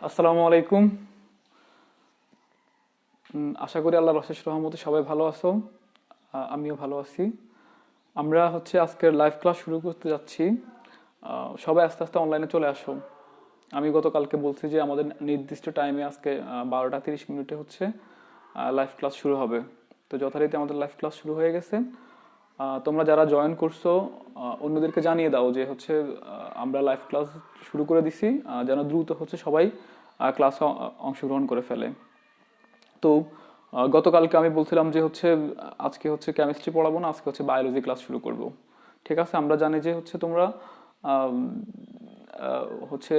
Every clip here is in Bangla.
আসসালামু আলাইকুম। আশা করি আল্লাহর অশেষ রহমতে সবাই ভালো আছো। আমিও ভালো আছি। আমরা আজকের লাইভ ক্লাস শুরু করতে যাচ্ছি। সবাই আস্তে আস্তে অনলাইনে চলে আসো। আমি গতকালকে বলছি যে আমাদের নির্দিষ্ট টাইমে আজকে 12টা 30 মিনিটে লাইভ ক্লাস শুরু হবে। তো যথারীতি আমাদের লাইভ ক্লাস শুরু হয়ে গেছে। তোমরা যারা জয়েন করছো অন্যদেরকে জানিয়ে দাও যে আমরা লাইভ ক্লাস শুরু করে দিছি, যেন দ্রুত সবাই ক্লাসে অংশগ্রহণ করে ফেলে। তো গতকালকে আমি বলছিলাম যে আজকে কেমিস্ট্রি পড়াবো না, আজকে বায়োলজি ক্লাস শুরু করব। ঠিক আছে, আমরা জানি যে তোমরা আম, আহ, হচ্ছে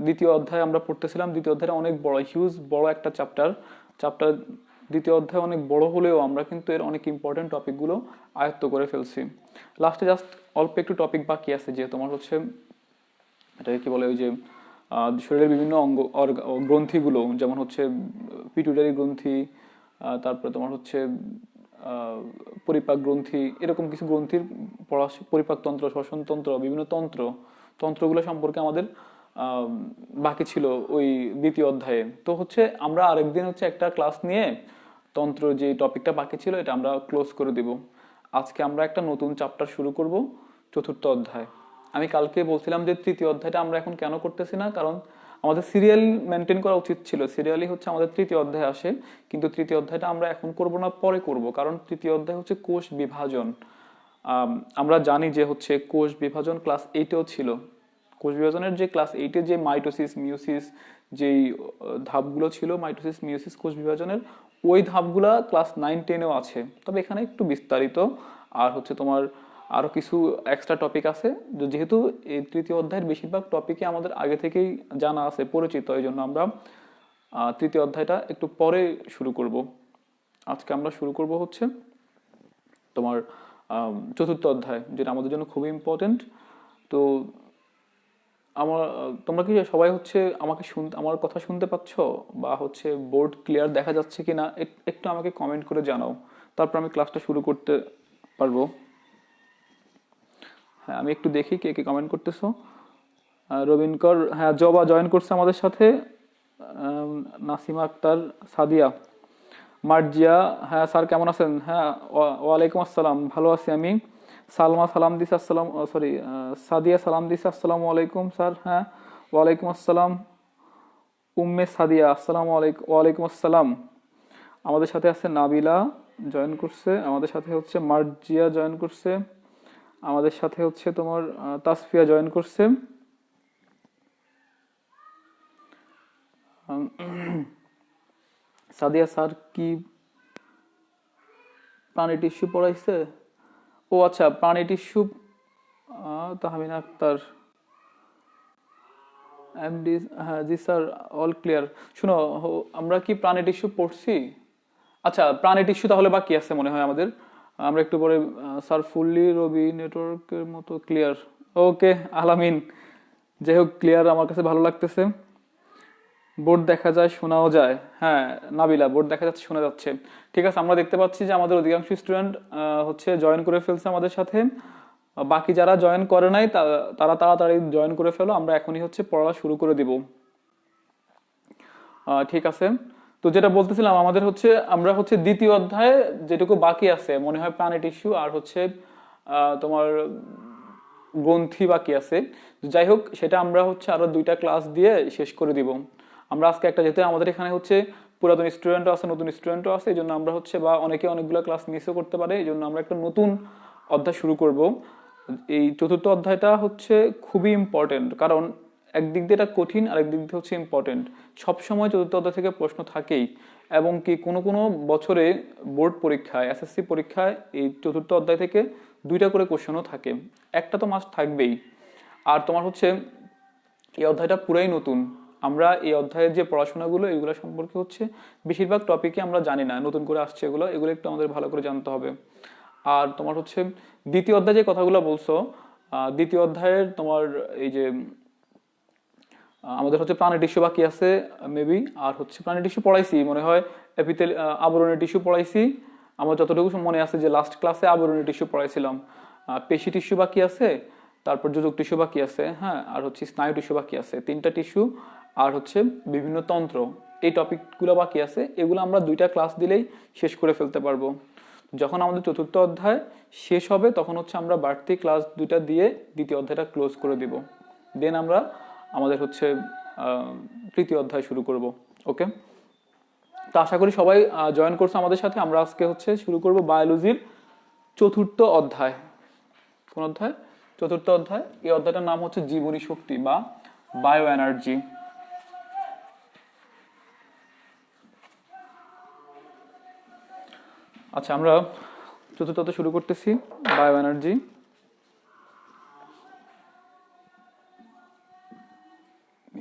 দ্বিতীয় অধ্যায় আমরা পড়তেছিলাম। দ্বিতীয় অধ্যায়টা অনেক বড়, হিউজ বড় একটা চ্যাপ্টার চ্যাপ্টার দ্বিতীয় অধ্যায় অনেক বড় হলেও আমরা কিন্তু এর অনেক ইম্পর্টেন্ট টপিকগুলো আয়ত্ত করে ফেলছি। লাস্টে জাস্ট অল্প একটু টপিক বাকি আছে, যে তোমার এটাকে কি বলে, ওই যে শরীরের বিভিন্ন গ্রন্থিগুলো, যেমন পিটুইটারি গ্রন্থি, তারপরে তোমার পরিপাক গ্রন্থি, এরকম কিছু গ্রন্থির পড়া, পরিপাকতন্ত্র, শ্বসনতন্ত্র, বিভিন্ন তন্ত্রগুলো সম্পর্কে আমাদের বাকি ছিল ওই দ্বিতীয় অধ্যায়ে। তো আমরা আরেকদিন একটা ক্লাস নিয়ে তন্ত্র যে টপিকটা বাকি ছিল এটা আমরা ক্লোজ করে দিব। আজকে আমরা একটা নতুন চ্যাপ্টার শুরু করব, চতুর্থ অধ্যায়। আমি কালকে বলছিলাম যে তৃতীয় অধ্যায়টা আমরা এখন কেন করতেছি না, কারণ আমাদের সিরিয়াল মেনটেন করা উচিত ছিল। সিরিয়ালি আমাদের তৃতীয় অধ্যায় আসে, কিন্তু তৃতীয় অধ্যায়টা আমরা এখন করব না, পরে করব, কারণ তৃতীয় অধ্যায় কোষ বিভাজন। আমরা জানি যে কোষ বিভাজন ক্লাস 8-এও ছিল। কোষ বিভাজনের যে ক্লাস 8-এ যে মাইটোসিস মিওসিস যেই ধাপগুলো ছিল, মাইটোসিস মিওসিস কোষ বিভাজনের, ওই ধাপগুলা ক্লাস 9-10-এও আছে, তবে এখানে একটু বিস্তারিত। আর তোমার আরো কিছু এক্সট্রা টপিক আছে। যেহেতু এই তৃতীয় অধ্যায়ের বেশিরভাগ টপিকই আমাদের আগে থেকেই জানা আছে, পরিচিত, এই জন্য আমরা তৃতীয় অধ্যায়টা একটু পরে শুরু করব। আজকে আমরা শুরু করব তোমার চতুর্থ অধ্যায়, যেটা আমাদের জন্য খুবই ইম্পর্টেন্ট। তো তোমরা কি সবাই আমাকে আমার কথা শুনতে পাচ্ছ, বা বোর্ড ক্লিয়ার দেখা যাচ্ছে কিনা একটু আমাকে কমেন্ট করে জানাও, তারপর আমি ক্লাসটা শুরু করতে পারবো। হ্যাঁ, আমি একটু দেখি কে কে কমেন্ট করতেছো। রবিনকর, হ্যাঁ, জবা জয়েন করছে আমাদের সাথে। নাসিমা আক্তার, সাদিয়া, মার্জিয়া, হ্যাঁ স্যার কেমন আছেন? হ্যাঁ, ওয়ালাইকুম আসসালাম, ভালো আছি আমি। সালমা সালাম দিস, আসসালাম, সরি, সাদিয়া সালাম দিস, আসসালামু আলাইকুম স্যার। হ্যাঁ, ওয়ালাইকুম আসসালাম। উম্মে সাদিয়া, আসসালামু আলাইকুম। ওয়ালাইকুম আসসালাম। আমাদের সাথে আছে নাবিলা, জয়েন করছে। আমাদের সাথে মার্জিয়া জয়েন করছে। আমাদের সাথে তোমার তাসফিয়া জয়েন করছে। সাদিয়া স্যার কি প্রাণী টিস্যু পড়াইছে? ও আচ্ছা, প্রাণী টিস্যু। তাহমিনা আক্তার, এমডি, হ্যাঁ জি স্যার, অল ক্লিয়ার। শুনো, আমরা কি প্রাণী টিস্যু পড়ছি? আচ্ছা, প্রাণী টিস্যু তাহলে বাকি আছে মনে হয় আমাদের। আমরা একটু পরে, স্যার ফুললি রবি নেটওয়ার্কের মতো ক্লিয়ার। ওকে আলামিন, যাই হোক, ক্লিয়ার আমার কাছে ভালো লাগতেছে। বোর্ড দেখা যায়, শোনাও যায়। হ্যাঁ নাবিলা, বোর্ড দেখা যাচ্ছে, শোনা যাচ্ছে। ঠিক আছে, আমরা দেখতে পাচ্ছি যে আমাদের অধিকাংশ স্টুডেন্ট জয়েন করে ফেলছে আমাদের সাথে। বাকি যারা জয়েন করে নাই তারা তাড়াতাড়ি জয়েন করে ফেলো, আমরা এখনই পড়া শুরু করে দিব। ঠিক আছে, তো যেটা বলতেছিলাম, আমাদের আমরা দ্বিতীয় অধ্যায়ে যেটুকু বাকি আছে মনে হয় প্রাণী টিস্যু আর তোমার গ্রন্থি বাকি আছে। যাই হোক, সেটা আমরা আরো 2টা ক্লাস দিয়ে শেষ করে দিব। আমরা আজকে একটা, যেহেতু আমাদের এখানে পুরাতন স্টুডেন্টও আছে, নতুন স্টুডেন্টও আছে, এই জন্য আমরা বা অনেকে অনেকগুলো ক্লাস মিসও করতে পারে, এই জন্য আমরা একটা নতুন অধ্যায় শুরু করব। এই চতুর্থ অধ্যায়টা খুবই ইম্পর্টেন্ট, কারণ একদিক দিয়ে এটা কঠিন, আর একদিক দিয়ে ইম্পর্টেন্ট। সবসময় চতুর্থ অধ্যায় থেকে প্রশ্ন থাকেই, এবং কি কোনো কোনো বছরে বোর্ড পরীক্ষায়, এসএসসি পরীক্ষায় এই চতুর্থ অধ্যায় থেকে 2টা করে কোশ্চেনও থাকে, একটা তো মাস্ট থাকবেই। আর তোমার এই অধ্যায়টা পুরাই নতুন। আমরা এই অধ্যায়ের যে পড়াশোনাগুলো, এগুলো সম্পর্কে বেশিরভাগ টপিকে আমরা জানি না, নতুন করে আসছে এগুলো, এগুলো একটু আমাদের ভালো করে জানতে হবে। আর তোমার দ্বিতীয় অধ্যায়ে যে কথাগুলো বলছো, দ্বিতীয় অধ্যায়ের তোমার এই যে আমাদের প্রাণী টিস্যু বাকি আছে মেবি, আর প্রাণী টিস্যু পড়াইছি মনে হয়, আবরণী টিস্যু পড়াইছি। আমার যতটুকু মনে আছে যে লাস্ট ক্লাসে আবরণী টিস্যু পড়াইছিলাম। পেশি টিস্যু বাকি আছে, তারপর যোজক টিস্যু বাকি আছে, হ্যাঁ, আর স্নায়ু টিস্যু বাকি আছে, 3টা টিস্যু আর হচ্ছে বিভিন্ন তন্ত্র, এই টপিকগুলো বাকি আছে, এগুলো আমরা 2টা ক্লাস দিলেই শেষ করে ফেলতে পারবো। যখন আমাদের 4র্থ অধ্যায় শেষ হবে তখন হচ্ছে আমরা বাড়তি ক্লাস 2টা দিয়ে 2য় অধ্যায়টা ক্লোজ করে দিব, দেন আমরা আমাদের হচ্ছে 3য় অধ্যায় শুরু করব। ওকে, তো আশা করি সবাই জয়েন করছে আমাদের সাথে। আমরা আজকে হচ্ছে শুরু করব বায়োলজির 4র্থ অধ্যায়। কোন অধ্যায়? 4র্থ অধ্যায়। এই অধ্যায়টার নাম হচ্ছে জীবনী শক্তি বা বায়ো এনার্জি। আচ্ছা, আমরা 4র্থ অধ্যায় শুরু করতেছি, বায়ো এনার্জি।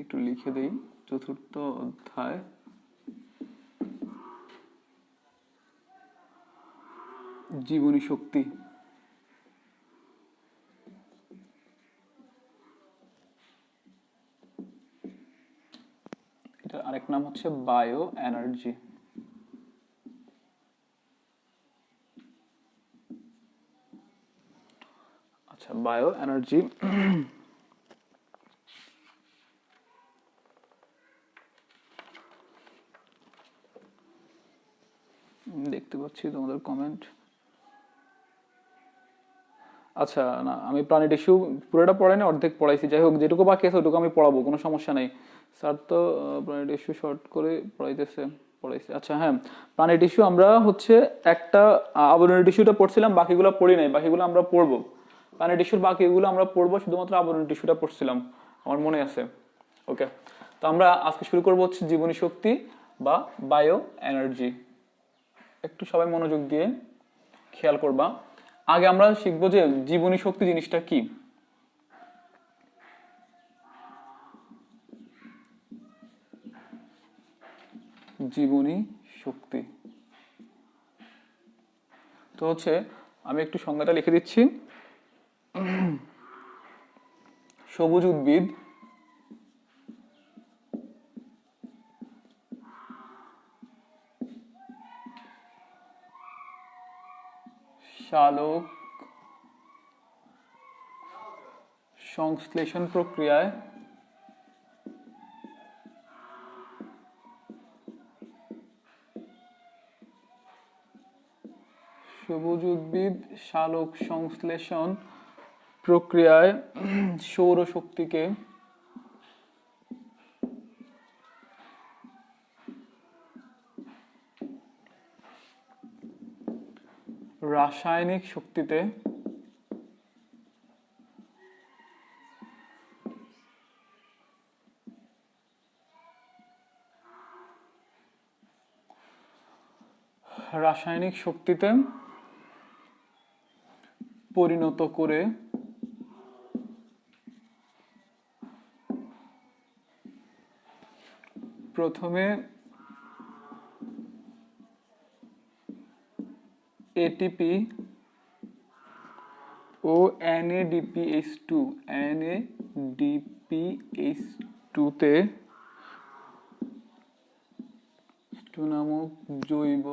একটু লিখে দেই, 4র্থ অধ্যায় জীবনী শক্তি। এটা আরেক নাম হচ্ছে বায়ো এনার্জি। আচ্ছা, বায়ো এনার্জি। দেখতে পাচ্ছি তোমাদের কমেন্ট। আচ্ছা, না আমি প্রাণী টিস্যু পুরোটা পড়াইনি, অর্ধেক পড়াইছি। যাই হোক, যেটুকু বাকি আছে ওটুকু আমি পড়াবো, কোনো সমস্যা নেই। স্যার তো প্রাণী টিস্যু শর্ট করে পড়াইছে। আচ্ছা হ্যাঁ, প্রাণী টিস্যু আমরা হচ্ছে একটা আবরণী টিস্যুটা পড়ছিলাম, বাকিগুলো পড়ি নাই, বাকিগুলো আমরা পড়বো। প্রাণী টিস্যুর বাকিগুলো আমরা পড়বো, শুধুমাত্র আবরণী টিস্যুটা পড়ছিলাম, আমার মনে আছে। ওকে, তো আমরা আজকে শুরু করবো হচ্ছে জীবনী শক্তি বা বায়ো এনার্জি। একটু সবাই মনোযোগ দিয়ে খেয়াল করবা। আগে আমরা শিখবো যে জীবনী শক্তি জিনিসটা কি। জীবনী শক্তি তো হচ্ছে, আমি একটু সংজ্ঞাটা লিখে দিচ্ছি। সবুজ উদ্ভিদ সালোক সংশ্লেষণ প্রক্রিয়ায় সবুজ উদ্ভিদ সালোক সংশ্লেষণ প্রক্রিয়ায় সৌরশক্তিকে রাসায়নিক শক্তিতে পরিণত করে প্রথমে এটিপি ও NADPH2 তে নামক জৈব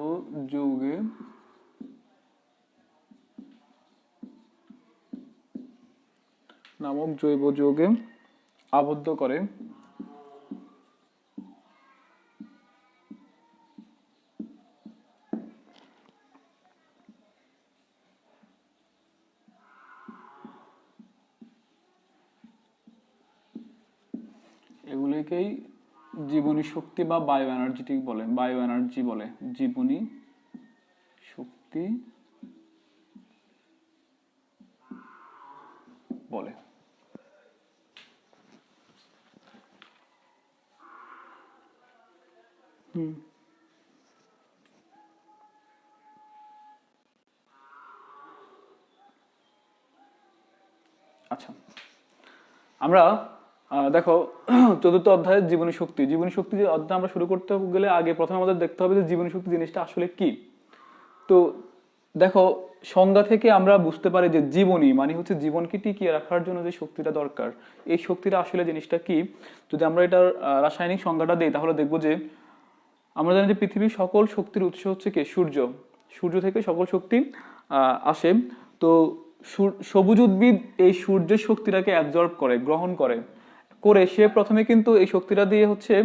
যৌগে আবদ্ধ করে এগুলিকেই জীবনী শক্তি বা বায়ো এনার্জেটিক বলে, বায়ো এনার্জি বলে, জীবনী শক্তি বলে। আচ্ছা, আমরা দেখো 4র্থ অধ্যায়ের জীবনী শক্তি যে অধ্যায় আমরা শুরু করতে গেলে আগে প্রথমে আমাদের দেখতে হবে যে জীবনী শক্তি জিনিসটা আসলে কি। তো দেখো, সংজ্ঞা থেকে আমরা বুঝতে পারি যে জীবনী মানে হচ্ছে জীবনকে টিকিয়ে রাখার জন্য যে শক্তিটা দরকার, এই শক্তিটা আসলে জিনিসটা কি। যদি আমরা এটার রাসায়নিক সংজ্ঞাটা দিই তাহলে দেখবো যে আমরা জানি যে পৃথিবীর সকল শক্তির উৎস হচ্ছে কি সূর্য থেকে সকল শক্তি আসে। তো সবুজ উদ্ভিদ এই সূর্যের শক্তিটাকে অ্যাবজর্ব করে, গ্রহণ করে। করে সে প্রথমে কিন্তু এই শক্তিটা দিয়ে হচ্ছে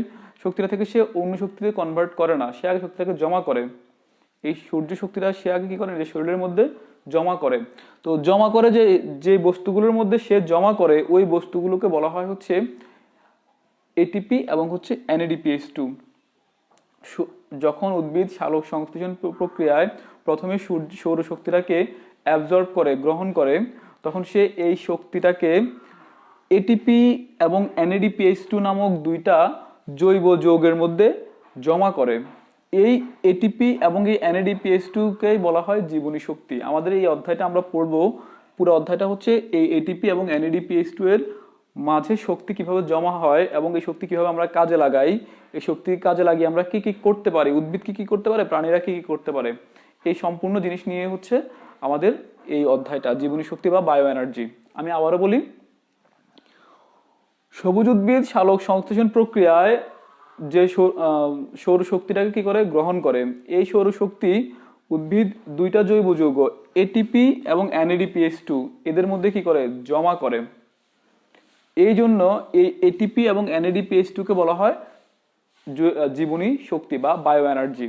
শক্তিটা থেকে সে অন্য শক্তিতে কনভার্ট করে না, সে আগে শক্তিটাকে জমা করে। এই সূর্য শক্তিটা সে আগে কি করে, যে শরীরের মধ্যে জমা করে। তো জমা করে যে যে বস্তুগুলোর মধ্যে সে জমা করে, ওই বস্তুগুলোকে বলা হয় হচ্ছে এটিপি এবং হচ্ছে NADPH2। যখন উদ্ভিদ সালোক সংশ্লেষণ প্রক্রিয়ায় প্রথমে সৌর শক্তিটাকে অ্যাবজর্ব করে, গ্রহণ করে, তখন সে এই শক্তিটাকে এটিপি এবং NADPH2 নামক দুইটা জৈব যৌগের মধ্যে জমা করে। এই এটিপি এবং এই NADPH2 কেই বলা হয় জীবনী শক্তি। আমাদের এই অধ্যায়টা আমরা পড়বো, পুরো অধ্যায়টা হচ্ছে এই এটিপি এবং NADPH2 এর মাঝে শক্তি কিভাবে জমা হয় এবং এই শক্তি কিভাবে আমরা কাজে লাগাই, এই শক্তি কাজে লাগিয়ে আমরা কি কি করতে পারি, উদ্ভিদ কি কি করতে পারে, প্রাণীরা কি কি করতে পারে, এই সম্পূর্ণ জিনিস নিয়ে হচ্ছে আমাদের এই অধ্যায়টা, জীবনী শক্তি বা বায়ো এনার্জি। আমি আবারও বলি, সবুজ উদ্ভিদ সালোক সংশ্লেষণ প্রক্রিয়ায় যে সৌর শক্তিটাকে কি করে, গ্রহণ করে। এই সৌর শক্তি উদ্ভিদ দুইটা জৈব যৌগ এটিপি এবং NADPH2 এদের মধ্যে কি করে, জমা করে। এই জন্য এই এটিপি এবং NADPH2 কে বলা হয় জীবনী শক্তি বা বায়ো এনার্জি।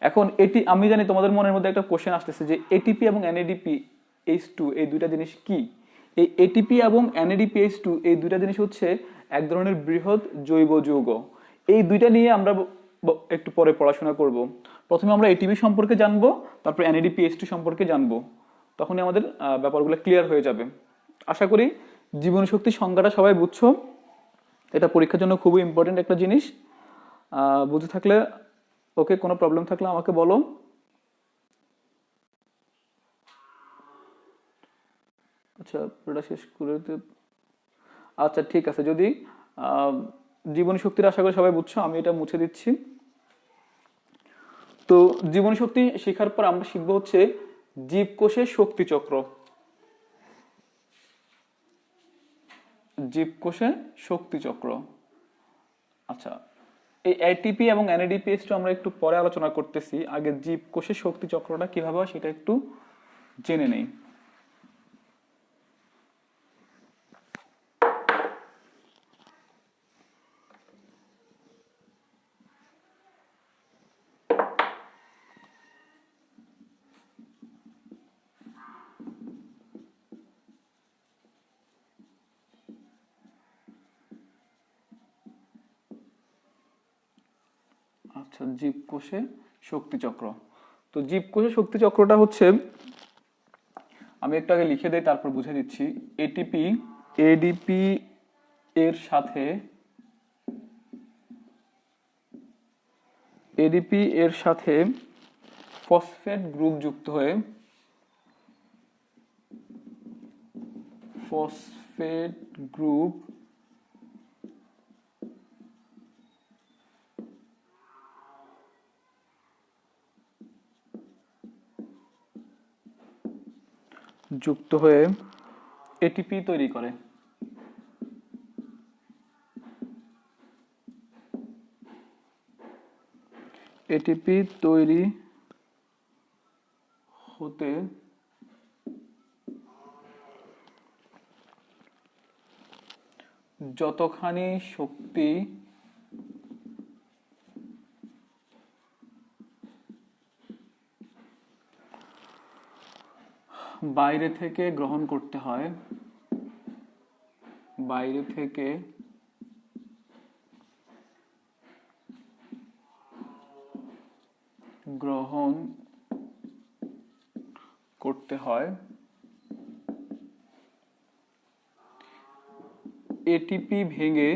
এখন এটি আমি জানি তোমাদের মনের মধ্যে একটা কোশ্চেন আসতেছে যে এটিপি এবং NADPH2 এই দুইটা জিনিস কি। এই এটিপি এবং NADPH2 এই দুইটা জিনিস হচ্ছে এক ধরনের বৃহৎ জৈব যৌগ। এই দুইটা নিয়ে আমরা একটু পরে পড়াশোনা করব। প্রথমে আমরা এটিপি সম্পর্কে জানবো, তারপর NADPH2 সম্পর্কে জানবো, তখনই আমাদের ব্যাপারগুলো ক্লিয়ার হয়ে যাবে। আশা করি জীবনী শক্তির সংজ্ঞাটা সবাই বুঝছো। এটা পরীক্ষার জন্য খুবই ইম্পর্টেন্ট একটা জিনিস। বুঝে থাকলে ওকে, কোনো প্রবলেম থাকলে আমাকে বলো। আচ্ছা, পুরোটা শেষ করে আচ্ছা ঠিক আছে। যদি জীবনী শক্তির আশা করি সবাই বুঝছো, আমি এটা মুছে দিচ্ছি। তো জীবনী শক্তি শেখার পর আমরা শিখবো হচ্ছে জীবকোষের শক্তি চক্র। জীবকোষে শক্তি চক্র। আচ্ছা, এই এটিপি এবং NADPH2 আমরা একটু পরে আলোচনা করতেছি, আগে জীবকোষের শক্তি চক্রটা কিভাবে হয় সেটা একটু জেনে নেই। আচ্ছা, জীবকোষে শক্তি চক্র। তো জীবকোষে শক্তি চক্রটা হচ্ছে, আমি একটু আগে লিখে দেই তারপর বুঝে দিচ্ছি। এটিপি এডিপি এর সাথে এডিপি এর সাথে ফসফেট গ্রুপ যুক্ত হয়ে ফসফেট গ্রুপ যুক্ত হয়ে এটিপি তৈরি করে। এটিপি তৈরি হতে যতখানি শক্তি বাইরে থেকে গ্রহণ করতে হয়, বাইরে থেকে গ্রহণ করতে হয়, এটিপি ভেঙে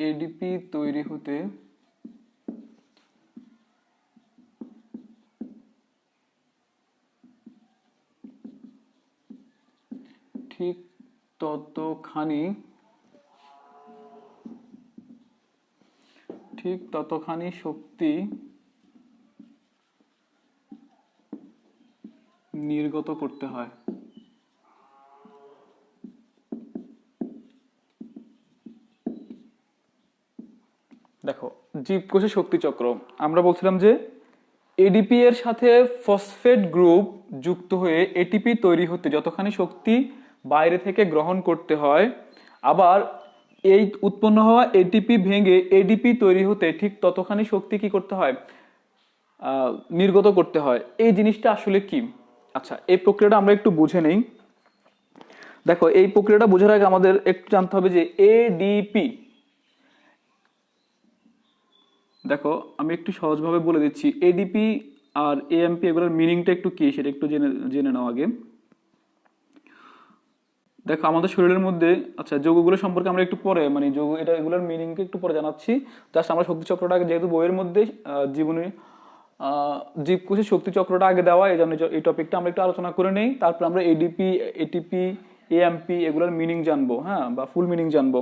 এডিপি তৈরি হতে ঠিক ততখানি শক্তি নির্গত করতে হয়। দেখো, জীবকোষের শক্তি চক্র আমরা বলছিলাম যে এডিপি এর সাথে ফসফেট গ্রুপ যুক্ত হয়ে এটিপি তৈরি হতে যতখানি শক্তি বাইরে থেকে গ্রহণ করতে হয়, আবার এই উৎপন্ন হওয়া এটিপি ভেঙে এডিপি তৈরি হতে ঠিক ততখানি শক্তি কি করতে হয়, নির্গত করতে হয়। এই জিনিসটা আসলে কি? আচ্ছা, এই প্রক্রিয়াটা আমরা একটু বুঝে নেই। দেখো, এই প্রক্রিয়াটা বোঝার আগে আমাদের একটু জানতে হবে যে এডিপি, দেখো আমি একটু সহজভাবে বলে দিচ্ছি, এডিপি আর এএমপি এগুলোর মিনিংটা একটু কি সেটা একটু জেনে জেনে নাও আগে। দেখো আমাদের শরীরের মধ্যে, আচ্ছা যৌগগুলো সম্পর্কে আমরা একটু পরে, মানে যৌগ এটা এগুলোর মিনিংকে একটু পরে জানাচ্ছি। জাস্ট আমরা শক্তি চক্রটা আগে, যেহেতু বইয়ের মধ্যে জীবনী জীবকোষের শক্তি চক্রটা আগে দেওয়া, এই জন্য এই টপিকটা আমরা একটু আলোচনা করে নেই, তারপর আমরা এডিপি, এটিপি, এএমপি এগুলোর মিনিং জানবো, হ্যাঁ, বা ফুল মিনিং জানবো।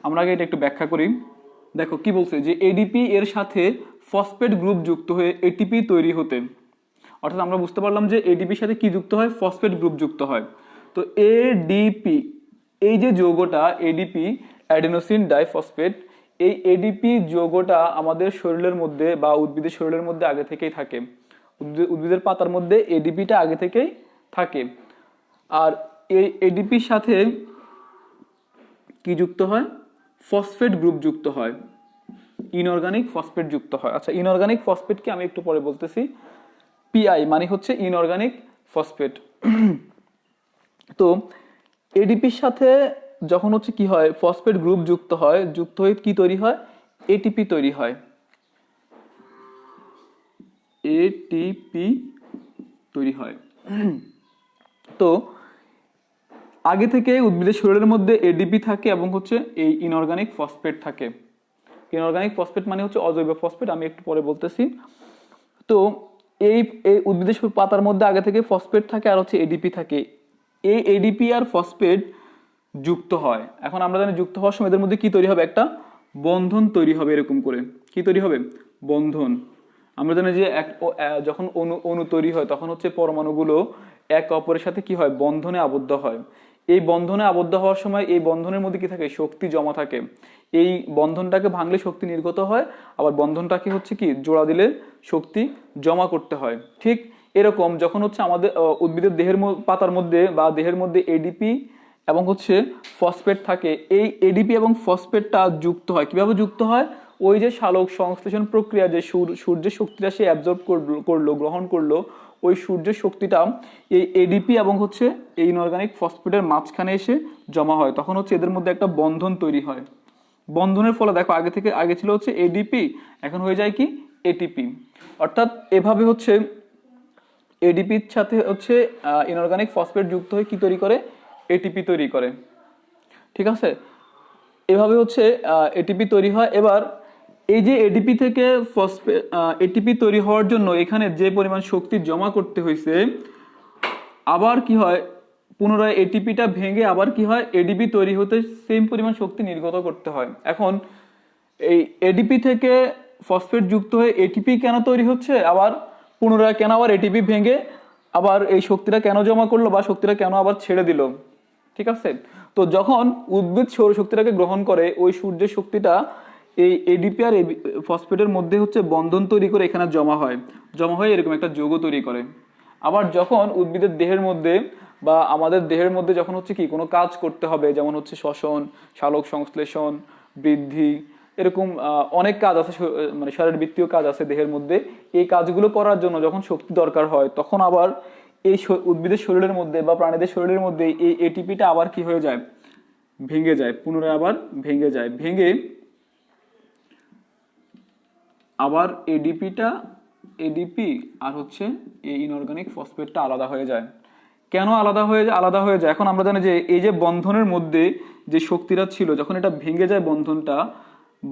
আমরা আগে এটা একটু ব্যাখ্যা করি। দেখো কি বলছে, যে এডিপি এর সাথে ফসফেট গ্রুপ যুক্ত হয়ে এটিপি তৈরি হতে, অর্থাৎ আমরা বুঝতে পারলাম যে এডিপির সাথে কি যুক্ত হয়, ফসফেট গ্রুপ যুক্ত হয়। তো এডিপি, এই যে যৌগটা এডিপি, অ্যাডেনোসিন ডাইফসফেট, এই এডিপি যৌগটা আমাদের শরীরের মধ্যে বা উদ্ভিদের শরীরের মধ্যে আগে থেকেই থাকে। উদ্ভিদের পাতার মধ্যে এডিপিটা আগে থেকেই থাকে। আর এই এডিপির সাথে কি যুক্ত হয়, ফসফেট গ্রুপ যুক্ত হয়, ইনঅর্গানিক ফসফেট যুক্ত হয়। আচ্ছা, ইনঅর্গানিক ফসফেটকে আমি একটু পরে বলতেছি। পিআই মানে হচ্ছে ইনঅর্গানিক ফসফেট। তো এডিপির সাথে যখন হচ্ছে কি হয়, ফসফেট গ্রুপ যুক্ত হয়, যুক্ত হয়ে কি তৈরি হয়, এটিপি তৈরি হয়। এটিপি তৈরি হয়। তো আগে থেকে উদ্ভিদের শরীরের মধ্যে এডিপি থাকে এবং হচ্ছে এই ইনঅর্গানিক ফসফেট থাকে। ইনঅর্গানিক ফসফেট মানে হচ্ছে অজৈব ফসফেট, আমি একটু পরে বলতেছি। তো এই উদ্ভিদের পাতার মধ্যে আগে থেকে ফসফেট থাকে আর হচ্ছে এডিপি থাকে। এই এডিপি আর ফসফেট যুক্ত হয়। এখন আমরা জানি যুক্ত হওয়ার সময় এদের মধ্যে কি তৈরি হবে, একটা বন্ধন তৈরি হবে। এরকম করে কি তৈরি হবে, বন্ধন। আমরা জানি যে যখন অণু তৈরি হয় তখন হচ্ছে পরমাণুগুলো একে অপরের সাথে কি হয়, বন্ধনে আবদ্ধ হয়। এই বন্ধনে আবদ্ধ হওয়ার সময় এই বন্ধনের মধ্যে কি থাকে, শক্তি জমা থাকে। এই বন্ধনটাকে ভাঙলে শক্তি নির্গত হয়, আবার বন্ধনটাকে হচ্ছে কি জোড়া দিলে শক্তি জমা করতে হয়। ঠিক এরকম যখন হচ্ছে আমাদের উদ্ভিদের দেহের পাতার মধ্যে বা দেহের মধ্যে এডিপি এবং হচ্ছে ফসফেট থাকে, এই এডিপি এবং ফসফেটটা যুক্ত হয়। কিভাবে যুক্ত হয়, ওই যে সালোক সংশ্লেষণ প্রক্রিয়া, যে সূর্যের শক্তিটা সে অ্যাবজর্ব করলো, গ্রহণ করলো, ওই সূর্যের শক্তিটা এই এডিপি এবং হচ্ছে এই ইনঅর্গানিক ফসফেটের মাঝখানে এসে জমা হয়। তখন হচ্ছে এদের মধ্যে একটা বন্ধন তৈরি হয়। বন্ধনের ফলে দেখো আগে ছিল হচ্ছে এডিপি, এখন হয়ে যায় কি এটিপি। অর্থাৎ এভাবে হচ্ছে এডিপির সাথে হচ্ছে ইনঅর্গানিক ফসফেট যুক্ত হয়ে কি তৈরি করে, এটিপি তৈরি করে। ঠিক আছে, এভাবে হচ্ছে এটিপি তৈরি হয়। এবার এই যে এডিপি থেকে ফসফেট এটিপি তৈরি হওয়ার জন্য এখানে যে পরিমাণ শক্তি জমা করতে হয়েছে, আবার কি হয়, পুনরায় এটিপিটা ভেঙে আবার কি হয়, এডিপি তৈরি হতে সেম পরিমাণ শক্তি নির্গত করতে হয়। এখন এই এডিপি থেকে ফসফেট যুক্ত হয়ে এটিপি কেন তৈরি হচ্ছে, আবার পুনরায় কেন আবার এটিপি ভেঙে আবার এই শক্তিটা কেন জমা করলো বা শক্তিটা কেন আবার ছেড়ে দিল। ঠিক আছে, তো যখন উদ্ভিদ সৌর শক্তিটাকে গ্রহণ করে, ওই সূর্যের শক্তিটা এই এডিপি আর ফসফেটের মধ্যে হচ্ছে বন্ধন তৈরি করে এখানে জমা হয়ে এরকম একটা যৌগ তৈরি করে। আবার যখন উদ্ভিদের দেহের মধ্যে বা আমাদের দেহের মধ্যে যখন হচ্ছে কি কোনো কাজ করতে হবে, যেমন হচ্ছে শ্বসন, সালোক সংশ্লেষণ, বৃদ্ধি, এরকম অনেক কাজ আছে, মানে শারীরবৃত্তীয় কাজ আছে দেহের মধ্যে, এই কাজগুলো করার জন্য যখন শক্তি দরকার হয়, তখন আবার এই উদ্ভিদের শরীরের মধ্যে বা প্রাণীদের শরীরের মধ্যে এই এটিপিটা আবার কি হয়ে যায়, ভেঙে যায়, পুনরায় আবার ভেঙে যায়। ভেঙে আবার এডিপি আর হচ্ছে এই ইনঅর্গানিক ফসফেটটা আলাদা হয়ে যায়। কেন আলাদা হয়ে যায়, এখন আমরা জানি যে এই যে বন্ধনের মধ্যে যে শক্তিটা ছিল, যখন এটা ভেঙে যায়,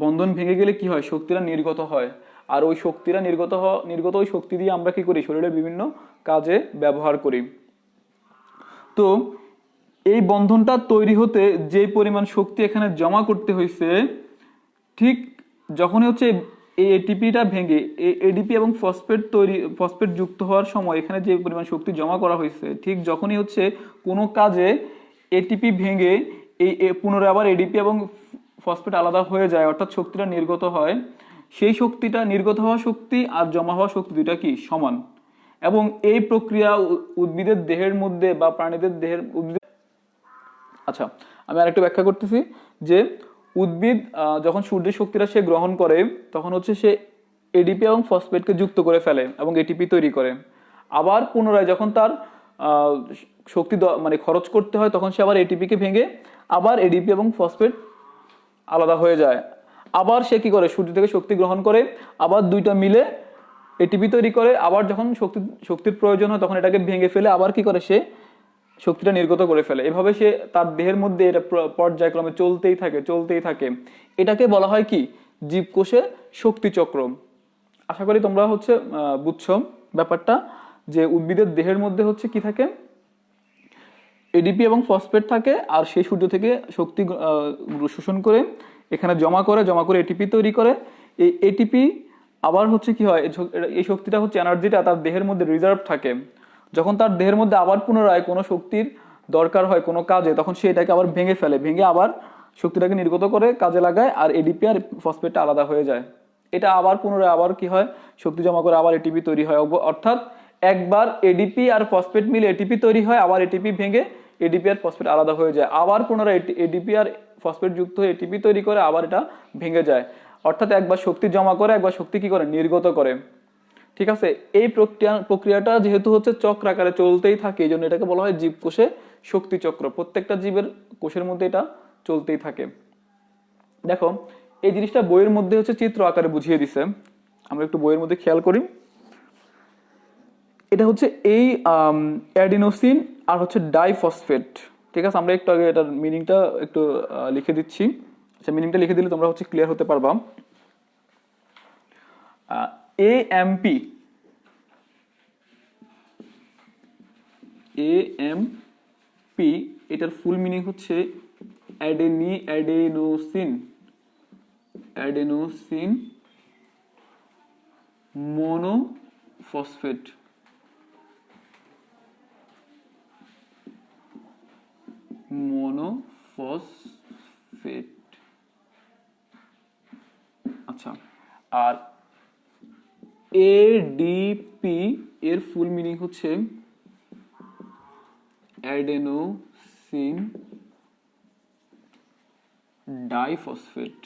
বন্ধন ভেঙে গেলে কি হয়, শক্তিটা নির্গত হয়। আর ওই শক্তিটা নির্গত ওই শক্তি দিয়ে আমরা কি করি, শরীরের বিভিন্ন কাজে ব্যবহার করি। তো এই বন্ধনটা তৈরি হতে যে পরিমাণ শক্তি এখানে জমা করতে হয়েছে, ঠিক যখনই হচ্ছে এই এটিপিটা ভেঙে এডিপি এবং ফসফেট যুক্ত হওয়ার সময় এখানে যে পরিমাণ শক্তি জমা করা হয়েছে, ঠিক যখনই হচ্ছে কোনো কাজে এটিপি ভেঙে এই পুনরায় আবার এডিপি এবং ফসফেট আলাদা হয়ে যায়, অর্থাৎ শক্তিটা নির্গত হয়, সেই শক্তিটা নির্গত হওয়া শক্তি আর জমা হওয়া শক্তি দুইটা কি সমান। এবং এই প্রক্রিয়া উদ্ভিদের দেহের মধ্যে বা প্রাণীদের দেহের আচ্ছা, আমি আরেকটু ব্যাখ্যা করতেছি যে উদ্ভিদ যখন সূর্যের শক্তিটা সে গ্রহণ করে তখন হচ্ছে সে এডিপি এবং ফসফেটকে যুক্ত করে ফেলে এবং এটিপি তৈরি করে। আবার পুনরায় যখন তার শক্তি মানে খরচ করতে হয় তখন সে আবার এটিপিকে ভেঙে আবার এডিপি এবং ফসফেট আলাদা হয়ে যায়। আবার সে কি করে, সূর্য থেকে শক্তি গ্রহণ করে আবার দুইটা মিলে এটিপি তৈরি করে। আবার যখন শক্তির প্রয়োজন হয় তখন এটাকে ভেঙে ফেলে আবার কি করে, সে শক্তিটা নির্গত করে ফেলে। এভাবে সে তার দেহের মধ্যে এটা পর্যায়ক্রমে চলতেই থাকে। এটাকে বলা হয় কি, জীবকোষে শক্তি চক্র। আশা করি তোমরা হচ্ছে বুঝছো ব্যাপারটা, যে উদ্ভিদের দেহের মধ্যে হচ্ছে কি থাকে, এডিপি এবং ফসফেট থাকে, আর সেই সূর্য থেকে শক্তি শোষণ করে এখানে জমা করে এটিপি তৈরি করে। এই এটিপি আবার হচ্ছে কি হয়, এই শক্তিটা হচ্ছে এনার্জিটা তার দেহের মধ্যে রিজার্ভ থাকে। যখন তার দেহের মধ্যে আবার পুনরায় কোনো শক্তির দরকার হয় কোনো কাজে, তখন সে এটাকে আবার ভেঙে আবার শক্তিটাকে নির্গত করে কাজে লাগায়, আর এডিপি আর ফসফেটটা আলাদা হয়ে যায়। এটা আবার পুনরায় আবার কি হয়, শক্তি জমা করে আবার এটিপি তৈরি হয়। অর্থাৎ একবার এডিপি আর ফসফেট মিলে এটিপি তৈরি হয়, আবার এটিপি ভেঙে এডিপি আর ফসফেট আলাদা হয়ে যায়, আবার পুনরায় এডিপি আর ফসফেট যুক্ত হয়ে এটিপি তৈরি করে, আবার এটা ভেঙে যায়। অর্থাৎ একবার শক্তি জমা করে, একবার শক্তি কি করে, নির্গত করে। ঠিক আছে, এই প্রক্রিয়াটা যেহেতু হচ্ছে চক্রাকারে চলতেই থাকে, এই জন্য এটাকে বলা হয় জীবকোষে শক্তি চক্র। প্রত্যেকটা জীবের কোষের মধ্যে এটা চলতেই থাকে। দেখো, এই জিনিসটা বইয়ের মধ্যে হচ্ছে চিত্র আকারে বুঝিয়ে দিছে, আমরা একটু বইয়ের মধ্যে খেয়াল করি। এটা হচ্ছে এই অ্যাডিনোসিন আর হচ্ছে ডাইফসফেট। ঠিক আছে, আমরা একটু আগে এটার মিনিংটা একটু লিখে দিচ্ছি। আচ্ছা, মিনিংটা লিখে দিলে তোমরা হচ্ছে ক্লিয়ার হতে পারবা। এএমপি এটার ফুল মিনিং হচ্ছে অ্যাডেনোসিন মোনোফসফেট। আচ্ছা, আর এডিপি এর ফুল মিনিং হচ্ছে অ্যাডেনোসিন ডাইফসফেট।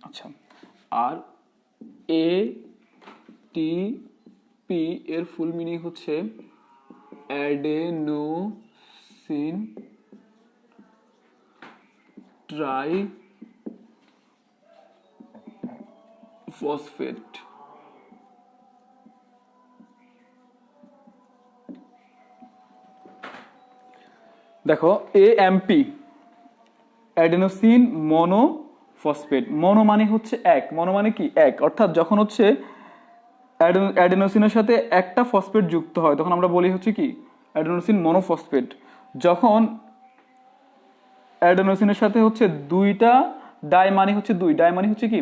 আচ্ছা, আর এটিপি এর ফুল মিনিং হচ্ছে অ্যাডেনোসিন ট্রাইফসফেট। দেখো, এএমপি অ্যাডেনোসিন মোনোফসফেট। মোনো মানে হচ্ছে এক, মোনো মানে কি এক, অর্থাৎ যখন হচ্ছে অ্যাডেনোসিনের সাথে একটা ফসফেট যুক্ত হয় তখন আমরা বলি হচ্ছে কি অ্যাডেনোসিন মোনোফসফেট। যখন অ্যাডেনোসিনের সাথে হচ্ছে দুইটা ডাই মানে হচ্ছে কি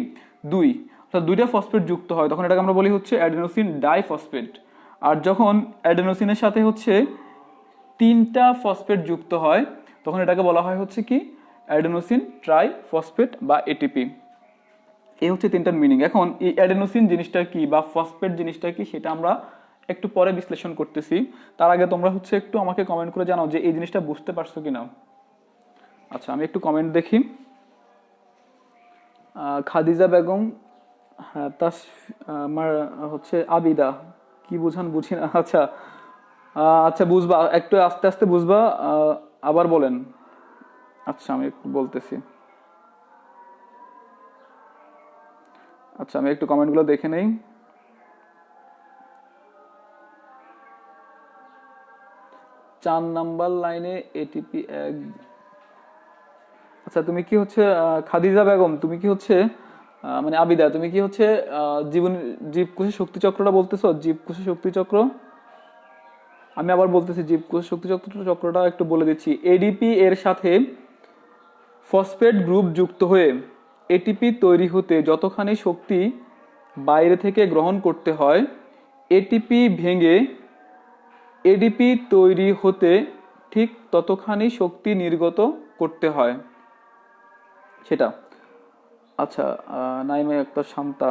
দুই, অর্থাৎ দুইটা ফসফেট যুক্ত হয় তখন এটাকে আমরা বলি হচ্ছে অ্যাডেনোসিন ডাইফসফেট। আর যখন অ্যাডেনোসিনের সাথে হচ্ছে তিনটা ফসফেট যুক্ত হয় তখন এটাকে বলা হয় হচ্ছে কি অ্যাডেনোসিন ট্রাইফসফেট বা এটিপি। এই হচ্ছে তিনটার মিনিং। এখন এই অ্যাডেনোসিন জিনিসটা কি বা ফসফেট জিনিসটা কি সেটা আমরা একটু পরে বিশ্লেষণ করতেছি। তার আগে তোমরা হচ্ছে একটু আমাকে কমেন্ট করে জানাও যে এই জিনিসটা বুঝতে পারছো কিনা। আচ্ছা, আমি একটু কমেন্ট দেখি। খাদিজা বেগম, হ্যাঁ, আমার হচ্ছে আবিদা, কি বুঝান বুঝি না। আচ্ছা আচ্ছা, বুঝবা, একটু আস্তে আস্তে বুঝবা, আবার বলেন। আচ্ছা, আমি একটু বলতেছি। আচ্ছা, আমি একটু কমেন্টগুলো দেখে নেই। 4 নাম্বার লাইনে এটিপি এক। আচ্ছা, তুমি কি হচ্ছে খাদিজা বেগম, তুমি কি হচ্ছে মানে আবিদা, তুমি কি হচ্ছে জীবকোষে শক্তি চক্রটা বলতেছো? জীবকোষে শক্তি চক্র, আমি আবার বলতেছি জীবকোষে শক্তি চক্রটা একটু বলে দিচ্ছি। এডিপি এর সাথে ফসফেট গ্রুপ যুক্ত হয়ে এটিপি তৈরি হতে যতখানি শক্তি বাইরে থেকে গ্রহণ করতে হয়, এটিপি ভেঙে এডিপি তৈরি হতে ঠিক ততখানি শক্তি নির্গত করতে হয় সেটা। আচ্ছা, নাইমা একটা শান্তা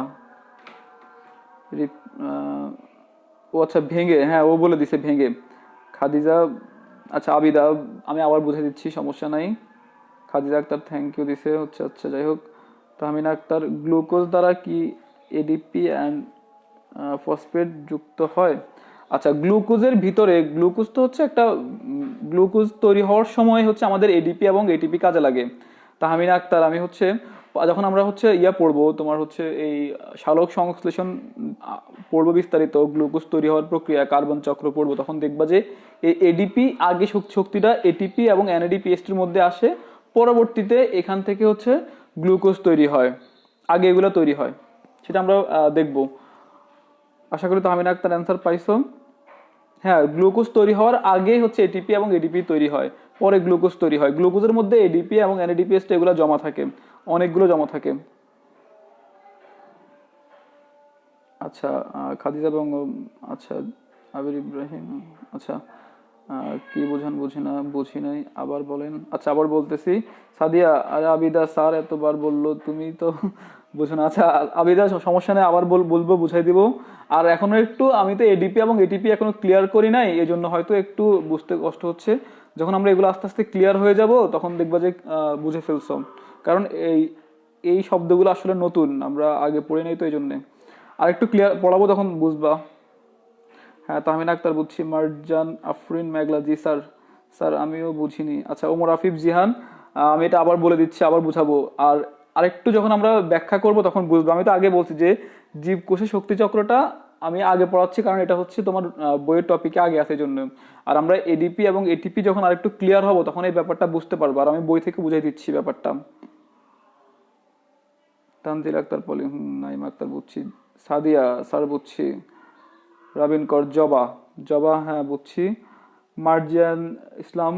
ও আচ্ছা ভেঙে, হ্যাঁ ও বলে দিছে ভেঙে। খাদিজা, আচ্ছা আবিদা, আমি আবার বুঝে দিচ্ছি, সমস্যা নাই। খাদিজা আক্তার থ্যাংক ইউ দিছে হচ্ছে, আচ্ছা যাই হোক। তাহমিনা আক্তার, গ্লুকোজ দ্বারা কি এডিপি অ্যান্ড ফসফেট যুক্ত হয়? আচ্ছা, গ্লুকোজের ভিতরে, গ্লুকোজ তো হচ্ছে একটা, গ্লুকোজ তৈরি হওয়ার সময় হচ্ছে আমাদের এডিপি এবং এটিপি কাজে লাগে। তাহমিনা আক্তার, আমি হচ্ছে যখন আমরা হচ্ছে পড়বো তোমার হচ্ছে এই সালোক সংশ্লেষণ পড়বো বিস্তারিত, গ্লুকোজ তৈরি হওয়ার প্রক্রিয়া, কার্বন চক্র পড়বো, তখন দেখবা যে এই এডিপি আগে শক্তিটা এটিপি এবং এনএডিপি এর মধ্যে আসে, পরবর্তীতে এখান থেকে হচ্ছে গ্লুকোজ তৈরি হয়, আগে এগুলো তৈরি হয়, সেটা আমরা দেখবো। আশা করি তাহমিনা আক্তার অ্যান্সার পাইছো। হ্যাঁ, গ্লুকোজ তৈরি হওয়ার আগে হচ্ছে এটিপি এবং এডিপি তৈরি হয়, পরে গ্লুকোজ তৈরি হয়। গ্লুকোজের মধ্যে এডিপি এবং এনএডিপি এগুলো জমা থাকে, অনেকগুলো জমা থাকে। আচ্ছা, খাদিজা বেগম, আচ্ছা আবির ইব্রাহিম, আচ্ছা কি বোঝান বুঝি নাই, আবার বলেন। আচ্ছা আবার বলতেছি। সাদিয়া, আরে আবিদা স্যার এতবার বললো তুমি তো বুঝো না। আচ্ছা আবিদা, সমস্যা নেই, আবার বলবো, বুঝাই দিব। আর এখনো একটু, আমি তো এডিপি এবং এটিপি এখনো ক্লিয়ার করি নাই, এই জন্য হয়তো একটু বুঝতে কষ্ট হচ্ছে। যখন আমরা এগুলো আস্তে আস্তে ক্লিয়ার হয়ে যাব তখন দেখবা যে বুঝে ফেলছো, কারণ এই এই শব্দগুলো আসলে নতুন, আমরা আগে পড়ি নাই তো, এই জন্যে আর একটু ক্লিয়ার পড়াবো তখন বুঝবা। হ্যাঁ, তাহমিনা আক্তার বুঝছি। মারজান আফরিন মেঘলা, জি স্যার, স্যার আমিও বুঝিনি। আচ্ছা, ওমর আফিফ জিহান, আমি এটা আবার বলে দিচ্ছি, আবার বুঝাবো। আর আরেকটু যখন আমরা ব্যাখ্যা করব তখন বুঝবো। আমি তো আগে বলছি যে জীবকোষের শক্তি চক্রটা আমি আগে পড়াচ্ছি, কারণ এটা হচ্ছে তোমার বইয়ের টপিকে আগে আছে জন্য। আর আমরা এডিপি এবং এটিপি যখন আরেকটু ক্লিয়ার হবো তখন এই ব্যাপারটা বুঝতে পারবো, আর আমি বই থেকে বুঝাই দিচ্ছি ব্যাপারটা। তানজিল আক্তার পলি, নাইমা আক্তার বুঝছি। সাদিয়া স্যার বুঝছি। রাবিন কর, জবা, জবা হ্যাঁ বুঝছি। মার্জিয়ান ইসলাম,